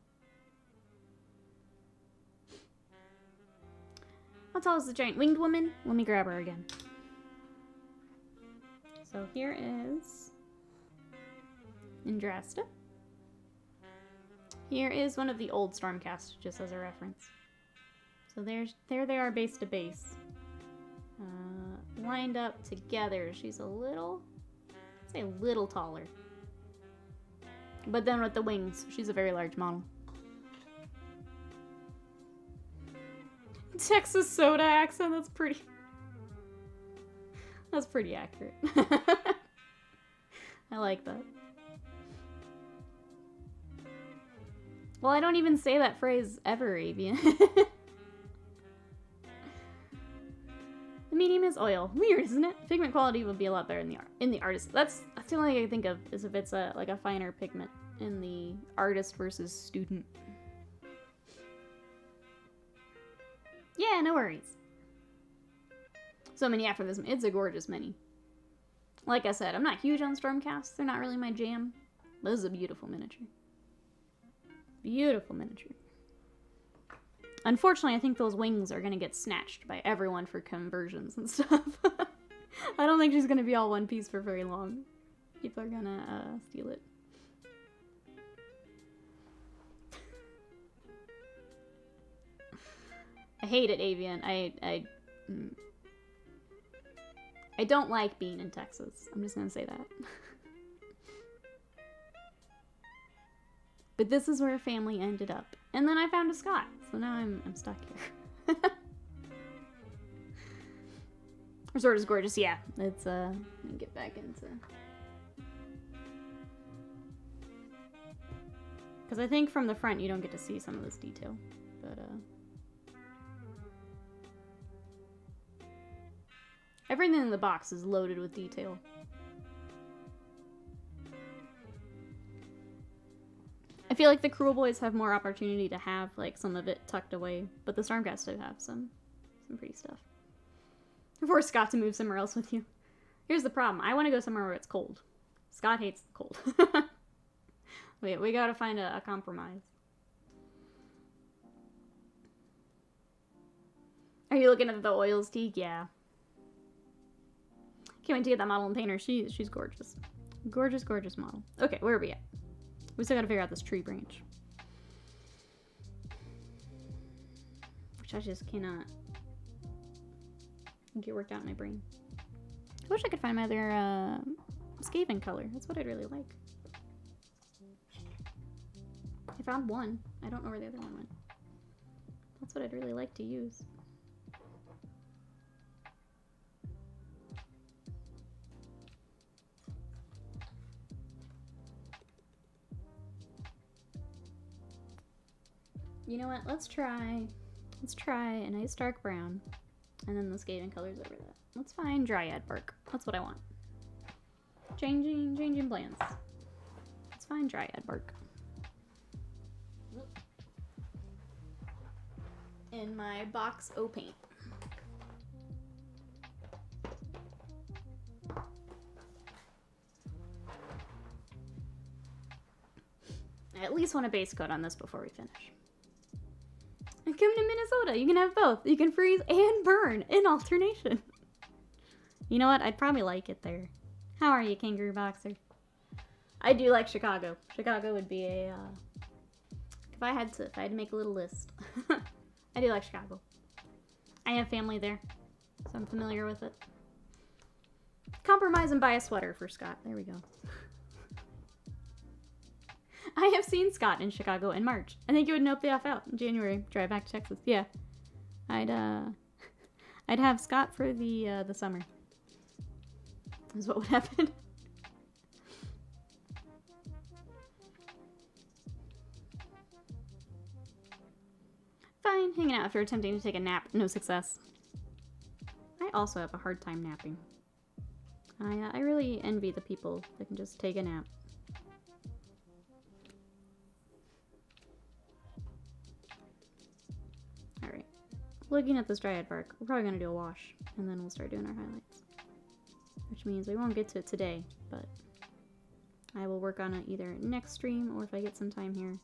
How tall is the giant winged woman? Let me grab her again. So here is Indrasta. Here is one of the old Stormcast, just as a reference. So there they are base to base. Lined up together. She's a little, I'd say a little taller. But then with the wings, she's a very large model. Texas soda accent, that's pretty accurate. I like that. Well, I don't even say that phrase ever, Avian. The medium is oil. Weird, isn't it? Pigment quality would be a lot better in the artist. That's the only thing I can think of, is if it's like a finer pigment in the artist versus student. Yeah, no worries. So many after this. It's a gorgeous mini. Like I said, I'm not huge on Stormcasts. They're not really my jam. But this is a beautiful miniature. Beautiful miniature. Unfortunately, I think those wings are going to get snatched by everyone for conversions and stuff. I don't think she's going to be all one piece for very long. People are going to steal it. I hate it, Avian. I don't like being in Texas. I'm just going to say that. But this is where family ended up. And then I found a Scot, so now I'm stuck here. Resort is gorgeous, yeah. It's, let me get back into... Because I think from the front you don't get to see some of this detail. But, everything in the box is loaded with detail. I feel like the Cruel Boys have more opportunity to have, like, some of it tucked away, but the Stormcast do have some pretty stuff. Force Scott to move somewhere else with you. Here's the problem. I want to go somewhere where it's cold. Scott hates the cold. Wait, we gotta find a compromise. Are you looking at the oils, Teague? Yeah. Can't wait to get that model and paint her. She's gorgeous. Gorgeous, gorgeous model. Okay, where are we at? We still gotta figure out this tree branch. Which I just cannot get worked out in my brain. I wish I could find my other Skaven color. That's what I'd really like. I found one. I don't know where the other one went. That's what I'd really like to use. You know what? Let's try a nice dark brown. And then the Skaven colors over that. Let's find Dryad bark. That's what I want. Changing plans. Let's find Dryad bark. In my box O paint. I at least want a base coat on this before we finish. And come to Minnesota. You can have both. You can freeze and burn in alternation. You know what? I'd probably like it there. How are you, Kangaroo Boxer? I do like Chicago. Chicago would be a, if I had to make a little list. I do like Chicago. I have family there, so I'm familiar with it. Compromise and buy a sweater for Scott. There we go. I have seen Scott in Chicago in March. I think it would nope the F out in January. Drive back to Texas. Yeah. I'd have Scott for the summer. Is what would happen. Fine, hanging out after attempting to take a nap. No success. I also have a hard time napping. I really envy the people that can just take a nap. Alright. Looking at this dryad bark, we're probably going to do a wash, and then we'll start doing our highlights. Which means we won't get to it today, but I will work on it either next stream, or if I get some time here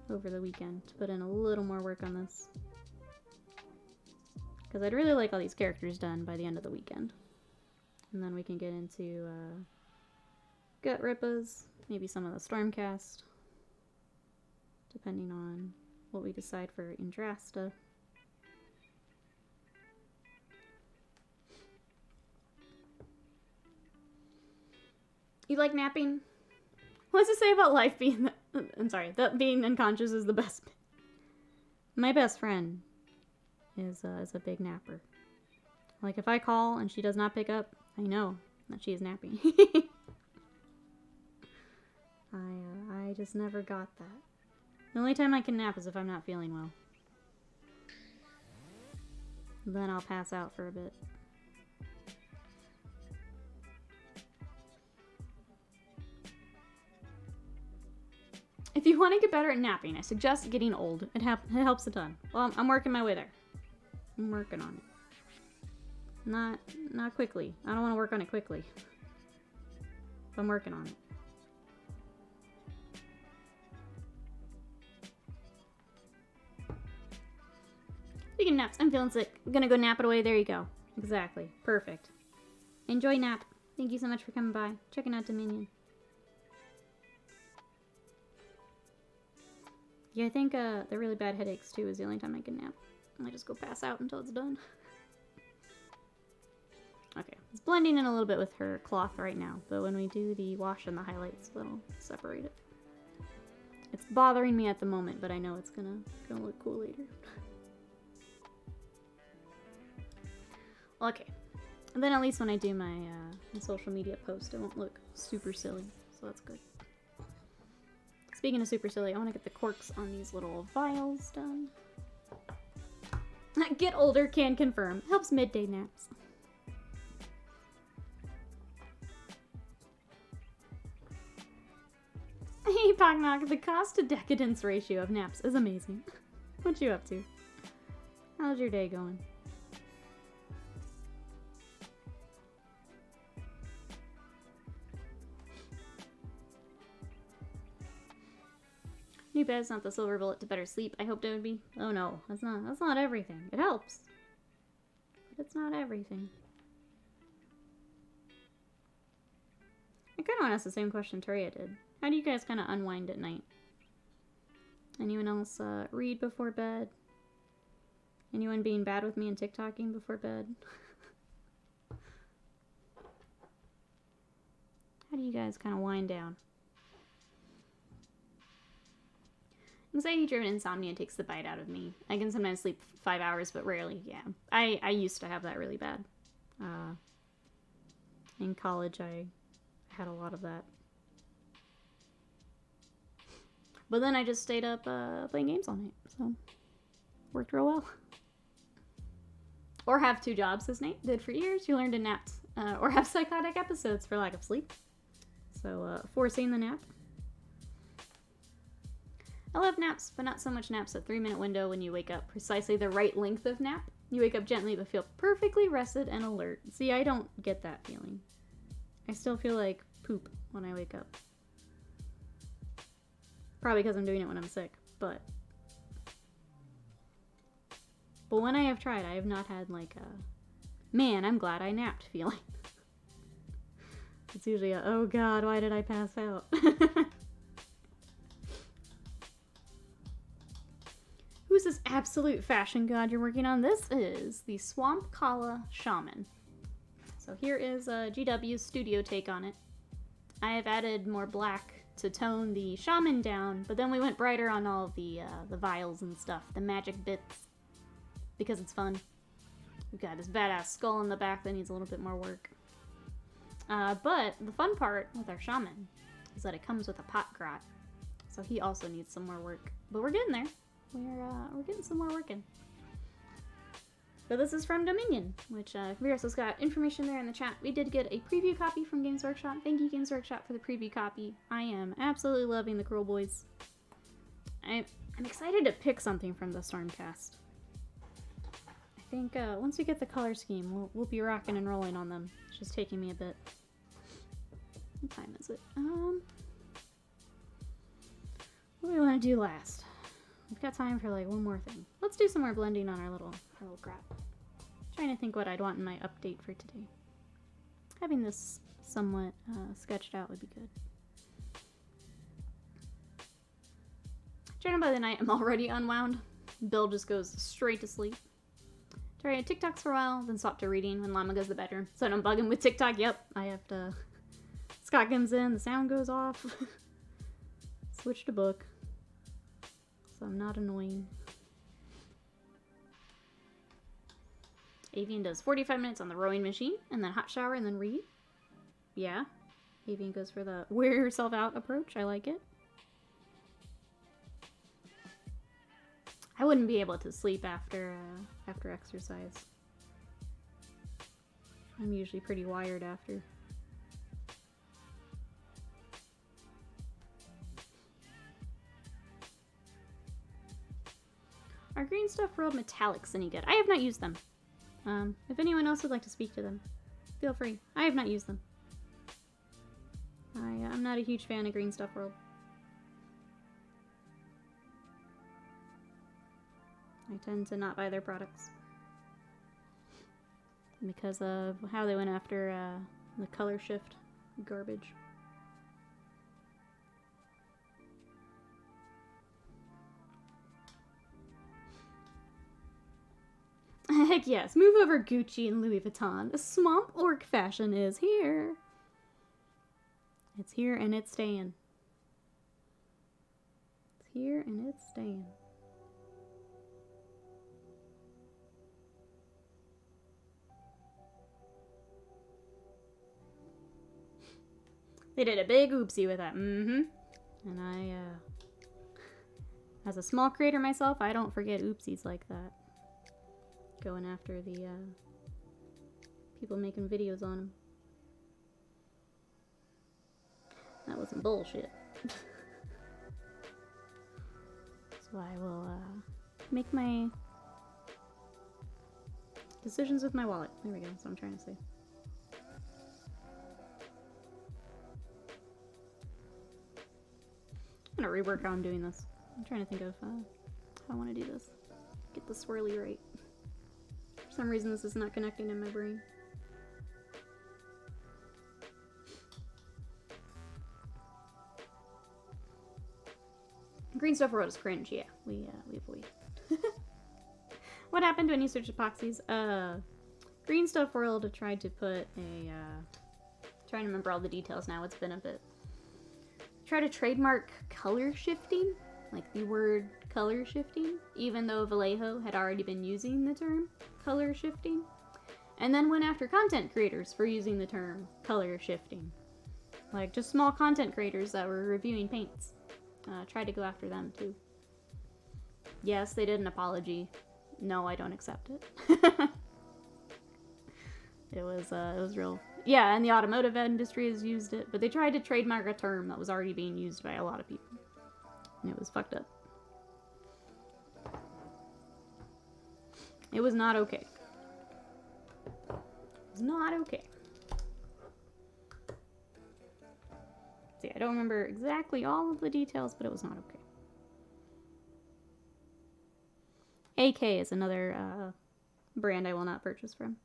over the weekend to put in a little more work on this. Because I'd really like all these characters done by the end of the weekend. And then we can get into gut rippas, maybe some of the Stormcast, depending on what we decide for Indrasta. You like napping? What does it say about life being I'm sorry, that being unconscious is the best. My best friend is a big napper. Like, if I call and she does not pick up, I know that she is napping. I just never got that. The only time I can nap is if I'm not feeling well. Then I'll pass out for a bit. If you want to get better at napping, I suggest getting old. It helps a ton. Well, I'm working my way there. I'm working on it. Not quickly. I don't want to work on it quickly. But I'm working on it. Speaking of naps, I'm feeling sick. I'm gonna go nap it away. There you go. Exactly. Perfect. Enjoy nap. Thank you so much for coming by. Checking out Dominion. Yeah, I think the really bad headaches, too, is the only time I can nap. I just go pass out until it's done. Okay, it's blending in a little bit with her cloth right now, but when we do the wash and the highlights, that'll separate it. It's bothering me at the moment, but I know it's gonna look cool later. Okay, and then at least when I do my social media post, it won't look super silly, so that's good. Speaking of super silly, I want to get the corks on these little vials done. Get older, can confirm. Helps midday naps. Hey, Pocknock, the cost to decadence ratio of naps is amazing. What you up to? How's your day going? New bed's not the silver bullet to better sleep. I hoped it would be. Oh no, that's not everything. It helps. But it's not everything. I kinda want to ask the same question Taria did. How do you guys kinda unwind at night? Anyone else read before bed? Anyone being bad with me and TikToking before bed? How do you guys kinda wind down? Anxiety-driven insomnia takes the bite out of me. I can sometimes sleep 5 hours, but rarely, yeah. I used to have that really bad. In college, I had a lot of that. But then I just stayed up playing games all night, so worked real well. Or have 2 jobs, as Nate did for years. You learned to nap, or have psychotic episodes for lack of sleep. So, forcing the nap. I love naps, but not so much naps. A 3-minute window when you wake up, precisely the right length of nap. You wake up gently but feel perfectly rested and alert. See, I don't get that feeling. I still feel like poop when I wake up. Probably because I'm doing it when I'm sick, but when I have tried, I have not had like a, man, I'm glad I napped feeling. It's usually a, oh god, why did I pass out? Who's this absolute fashion god you're working on? This is the Swampcalla Shaman. So here is GW's studio take on it. I have added more black to tone the shaman down, but then we went brighter on all of the vials and stuff, the magic bits, because it's fun. We've got this badass skull in the back that needs a little bit more work. But the fun part with our shaman is that it comes with a POT-GROT, so he also needs some more work. But we're getting there. We're getting some more work in. But this is from Dominion, which Virus got information there in the chat. We did get a preview copy from Games Workshop. Thank you, Games Workshop, for the preview copy. I am absolutely loving the Cruel Boys. I'm excited to pick something from the Stormcast. I think once we get the color scheme, we'll be rocking and rolling on them. It's just taking me a bit. What time is it? What do we want to do last? We've got time for like one more thing. Let's do some more blending on our little grot. Trying to think what I'd want in my update for today. Having this somewhat sketched out would be good. Trying by the night, I'm already unwound. Bill just goes straight to sleep. Try TikToks for a while, then swap to reading when Llama goes to the bedroom. So I don't bug him with TikTok. Yep, I have to. Scott comes in, the sound goes off. Switch to book. So I'm not annoying. Avian does 45 minutes on the rowing machine, and then hot shower, and then read. Yeah. Avian goes for the wear yourself out approach. I like it. I wouldn't be able to sleep after exercise. I'm usually pretty wired after. Are Green Stuff World metallics any good? I have not used them. If anyone else would like to speak to them, feel free. I have not used them. I'm not a huge fan of Green Stuff World. I tend to not buy their products. Because of how they went after the color shift garbage. Heck yes, move over Gucci and Louis Vuitton. Swamp Orc fashion is here. It's here and it's staying. It's here and it's staying. They did a big oopsie with that. And as a small creator myself, I don't forget oopsies like that. Going after the people making videos on them. That wasn't bullshit. So I will make my decisions with my wallet. There we go, that's what I'm trying to say. I'm gonna rework how I'm doing this. I'm trying to think of how I want to do this. Get the swirly right. For some reason this is not connecting in my brain. Green Stuff World is cringe, yeah. We avoid. What happened when you search epoxies? Green Stuff World tried to put a trying to remember all the details now, it's been a bit. Try to trademark color shifting, like the word color shifting, even though Vallejo had already been using the term color shifting, and then went after content creators for using the term color shifting. Like just small content creators that were reviewing paints. Tried to go after them too. Yes, they did an apology. No, I don't accept it. It was real. Yeah, and the automotive industry has used it, but they tried to trademark a term that was already being used by a lot of people. And it was fucked up. It was not okay. It was not okay. So yeah, I don't remember exactly all of the details, but it was not okay. AK is another brand I will not purchase from.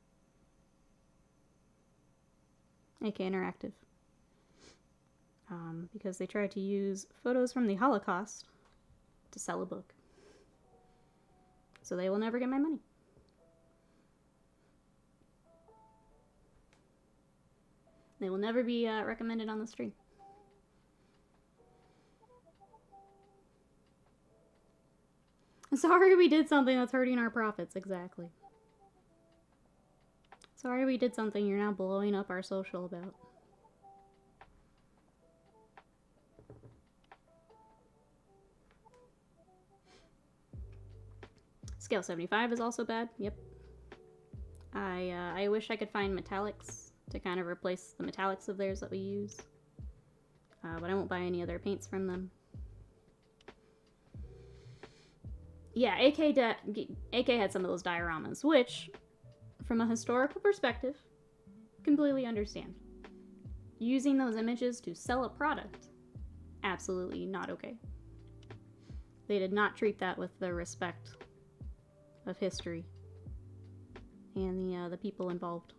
AK Interactive. Because they tried to use photos from the Holocaust to sell a book. So they will never get my money. They will never be recommended on the stream. Sorry we did something that's hurting our profits, exactly. Sorry we did something you're now blowing up our social about. Scale 75 is also bad, yep. I wish I could find metallics to kind of replace the metallics of theirs that we use. But I won't buy any other paints from them. Yeah, AK had some of those dioramas, which, from a historical perspective, completely understand. Using those images to sell a product, absolutely not okay. They did not treat that with the respect of history and the people involved.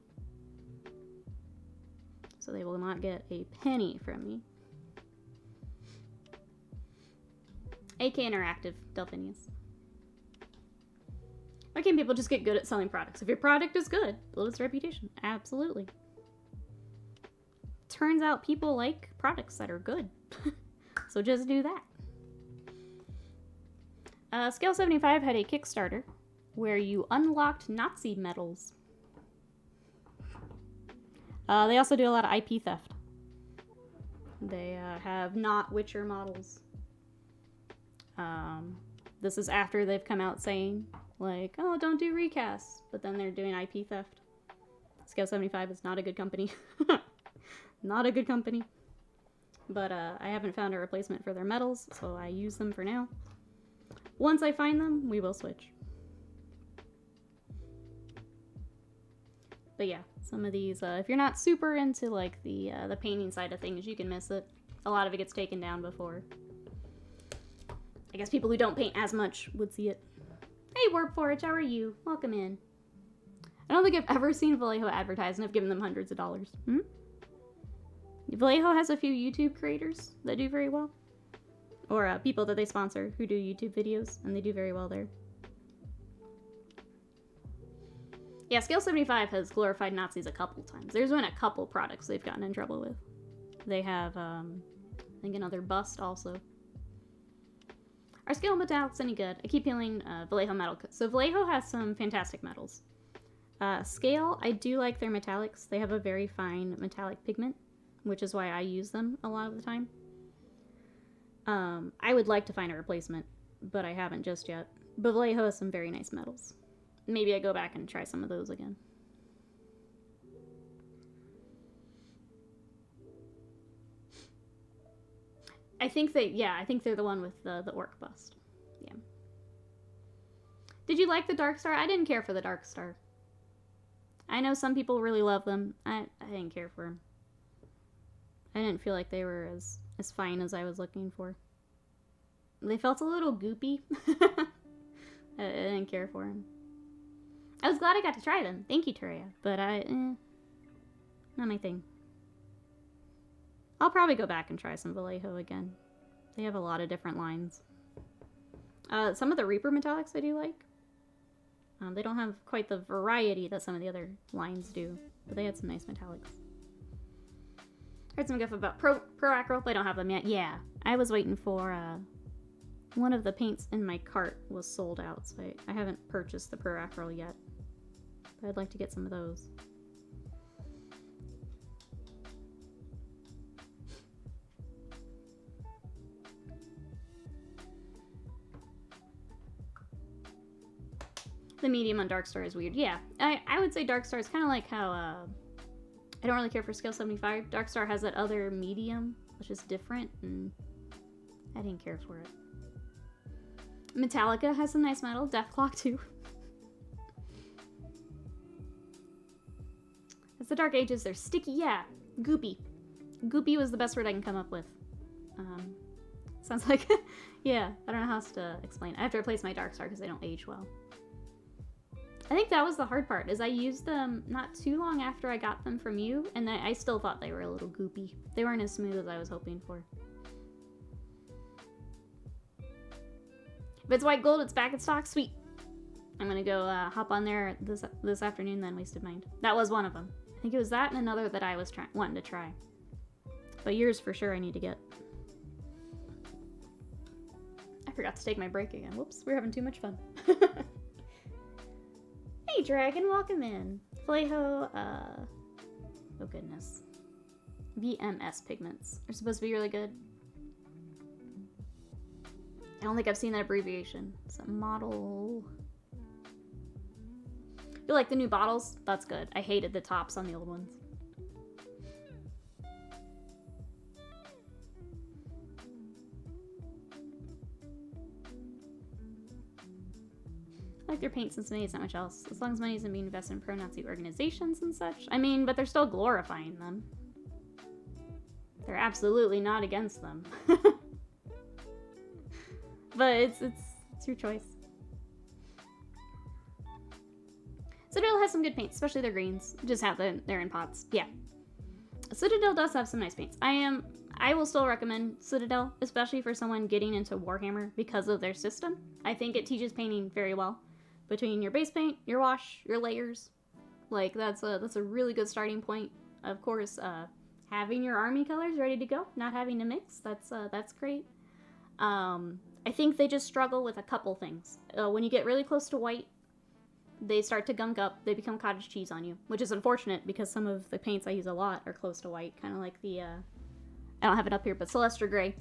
So they will not get a penny from me. AK Interactive, Delphinius. Why can't people just get good at selling products? If your product is good, build its reputation. Absolutely. Turns out people like products that are good. So just do that. Scale 75 had a Kickstarter where you unlocked Nazi medals. They also do a lot of IP theft. They have not Witcher models. This is after they've come out saying, like, oh, don't do recasts. But then they're doing IP theft. Scale 75 is not a good company. Not a good company. But I haven't found a replacement for their medals, so I use them for now. Once I find them, we will switch. But yeah, some of these, if you're not super into like the painting side of things, you can miss it. A lot of it gets taken down before. I guess people who don't paint as much would see it. Hey, Warp Forge, how are you? Welcome in. I don't think I've ever seen Vallejo advertised, and I've given them hundreds of dollars. Vallejo has a few YouTube creators that do very well. Or people that they sponsor who do YouTube videos, and they do very well there. Yeah, Scale 75 has glorified Nazis a couple times. There's been a couple products they've gotten in trouble with. They have, I think, another bust also. Are Scale metallics any good? I keep feeling Vallejo metal. So Vallejo has some fantastic metals. Scale, I do like their metallics. They have a very fine metallic pigment, which is why I use them a lot of the time. I would like to find a replacement, but I haven't just yet. But Vallejo has some very nice metals. Maybe I go back and try some of those again. I think they're the one with the orc bust. Yeah. Did you like the Dark Star? I didn't care for the Dark Star. I know some people really love them. I didn't care for them. I didn't feel like they were as fine as I was looking for. They felt a little goopy. I didn't care for them. I was glad I got to try them. Thank you, Turia. But not my thing. I'll probably go back and try some Vallejo again. They have a lot of different lines. Some of the Reaper metallics I do like. They don't have quite the variety that some of the other lines do, but they had some nice metallics. Heard some guff about Pro Acro, but I don't have them yet. Yeah, I was waiting for, one of the paints in my cart was sold out, so I haven't purchased the Pro Acro yet. But I'd like to get some of those. The medium on Darkstar is weird. Yeah, I would say Darkstar is kind of like how, I don't really care for Scale 75. Darkstar has that other medium, which is different, and I didn't care for it. Metallica has some nice metal. Deathclock, too. It's the Dark Ages. They're sticky. Yeah, goopy. Goopy was the best word I can come up with. Sounds like, yeah, I don't know how else to explain. I have to replace my Dark Star because they don't age well. I think that was the hard part, is I used them not too long after I got them from you, and I still thought they were a little goopy. They weren't as smooth as I was hoping for. If it's white gold, it's back in stock. Sweet. I'm gonna go hop on there this afternoon, then. Wasted Mind. That was one of them. I think it was that and another that I was wanting to try. But yours for sure I need to get. I forgot to take my break again. Whoops, we're having too much fun. Hey, Dragon, welcome in. Flayho, oh goodness. VMS pigments. They're supposed to be really good. I don't think I've seen that abbreviation. It's a model. You like the new bottles? That's good. I hated the tops on the old ones. I like their paints and money, it's not much else. As long as money isn't being invested in pro-Nazi organizations and such. I mean, but they're still glorifying them. They're absolutely not against them. But it's your choice. Citadel has some good paints, especially their greens. Just have they're in pots. Yeah. Citadel does have some nice paints. I will still recommend Citadel, especially for someone getting into Warhammer because of their system. I think it teaches painting very well. Between your base paint, your wash, your layers. Like, that's a really good starting point. Of course, having your army colors ready to go, not having to mix, that's great. I think they just struggle with a couple things. When you get really close to white, they start to gunk up. They become cottage cheese on you, which is unfortunate because some of the paints I use a lot are close to white. Kind of like the, I don't have it up here, but Celestra Gray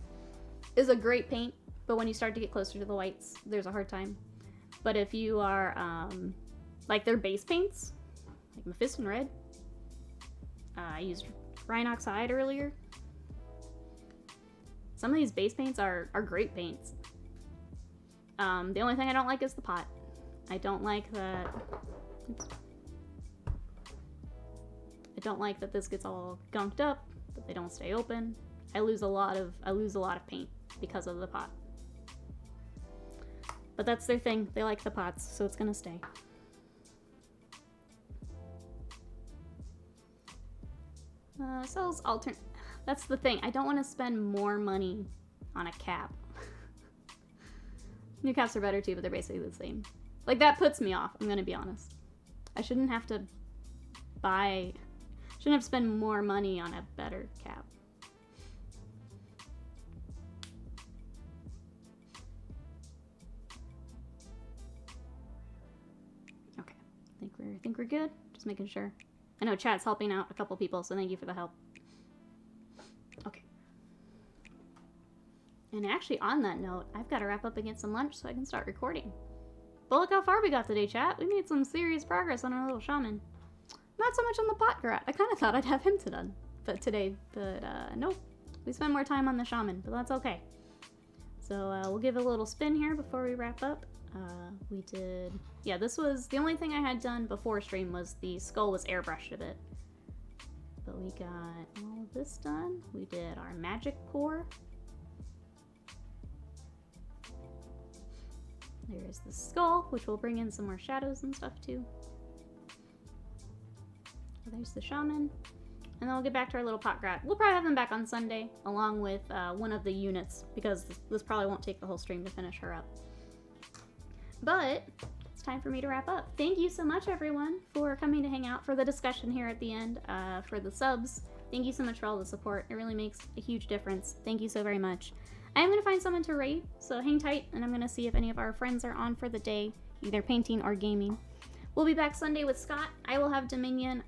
is a great paint. But when you start to get closer to the whites, there's a hard time. But if you are, like their base paints, like Mephiston Red, I used Rhinox Hide earlier. Some of these base paints are great paints. The only thing I don't like is the pot. I don't like that. Oops. I don't like that this gets all gunked up, that they don't stay open. I lose a lot of paint because of the pot. But that's their thing. They like the pots, so it's gonna stay. Sells alternate. That's the thing. I don't want to spend more money on a cap. New caps are better too, but they're basically the same. Like, that puts me off, I'm gonna be honest. I shouldn't have to spend more money on a better cap. Okay, I think we're good. Just making sure. I know chat's helping out a couple people, so thank you for the help. Okay. And actually, on that note, I've got to wrap up and get some lunch so I can start recording. But look how far we got today, chat. We made some serious progress on our little shaman. Not so much on the POT-GROT. I kind of thought I'd have him done today, but nope. We spent more time on the shaman, but that's okay. So we'll give it a little spin here before we wrap up. We did, yeah, this was, the only thing I had done before stream was the skull was airbrushed a bit. But we got all of this done. We did our magic pour. There's the skull, which will bring in some more shadows and stuff too. There's the shaman. And then we'll get back to our little POT-GROT. We'll probably have them back on Sunday, along with one of the units, because this probably won't take the whole stream to finish her up. But it's time for me to wrap up. Thank you so much, everyone, for coming to hang out, for the discussion here at the end, for the subs. Thank you so much for all the support. It really makes a huge difference. Thank you so very much. I am going to find someone to raid, so hang tight, and I'm going to see if any of our friends are on for the day, either painting or gaming. We'll be back Sunday with Scott. I will have Dominion.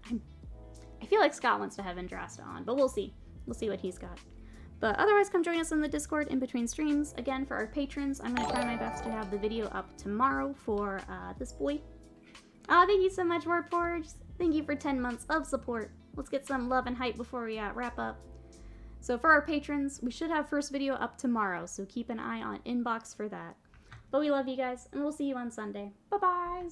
I feel like Scott wants to have Andrasta on, but we'll see. We'll see what he's got. But otherwise, come join us in the Discord in between streams. Again, for our patrons, I'm going to try my best to have the video up tomorrow for this boy. Thank you so much, Warpforge. Thank you for 10 months of support. Let's get some love and hype before we wrap up. So for our patrons, we should have first video up tomorrow, so keep an eye on inbox for that. But we love you guys, and we'll see you on Sunday. Bye-bye!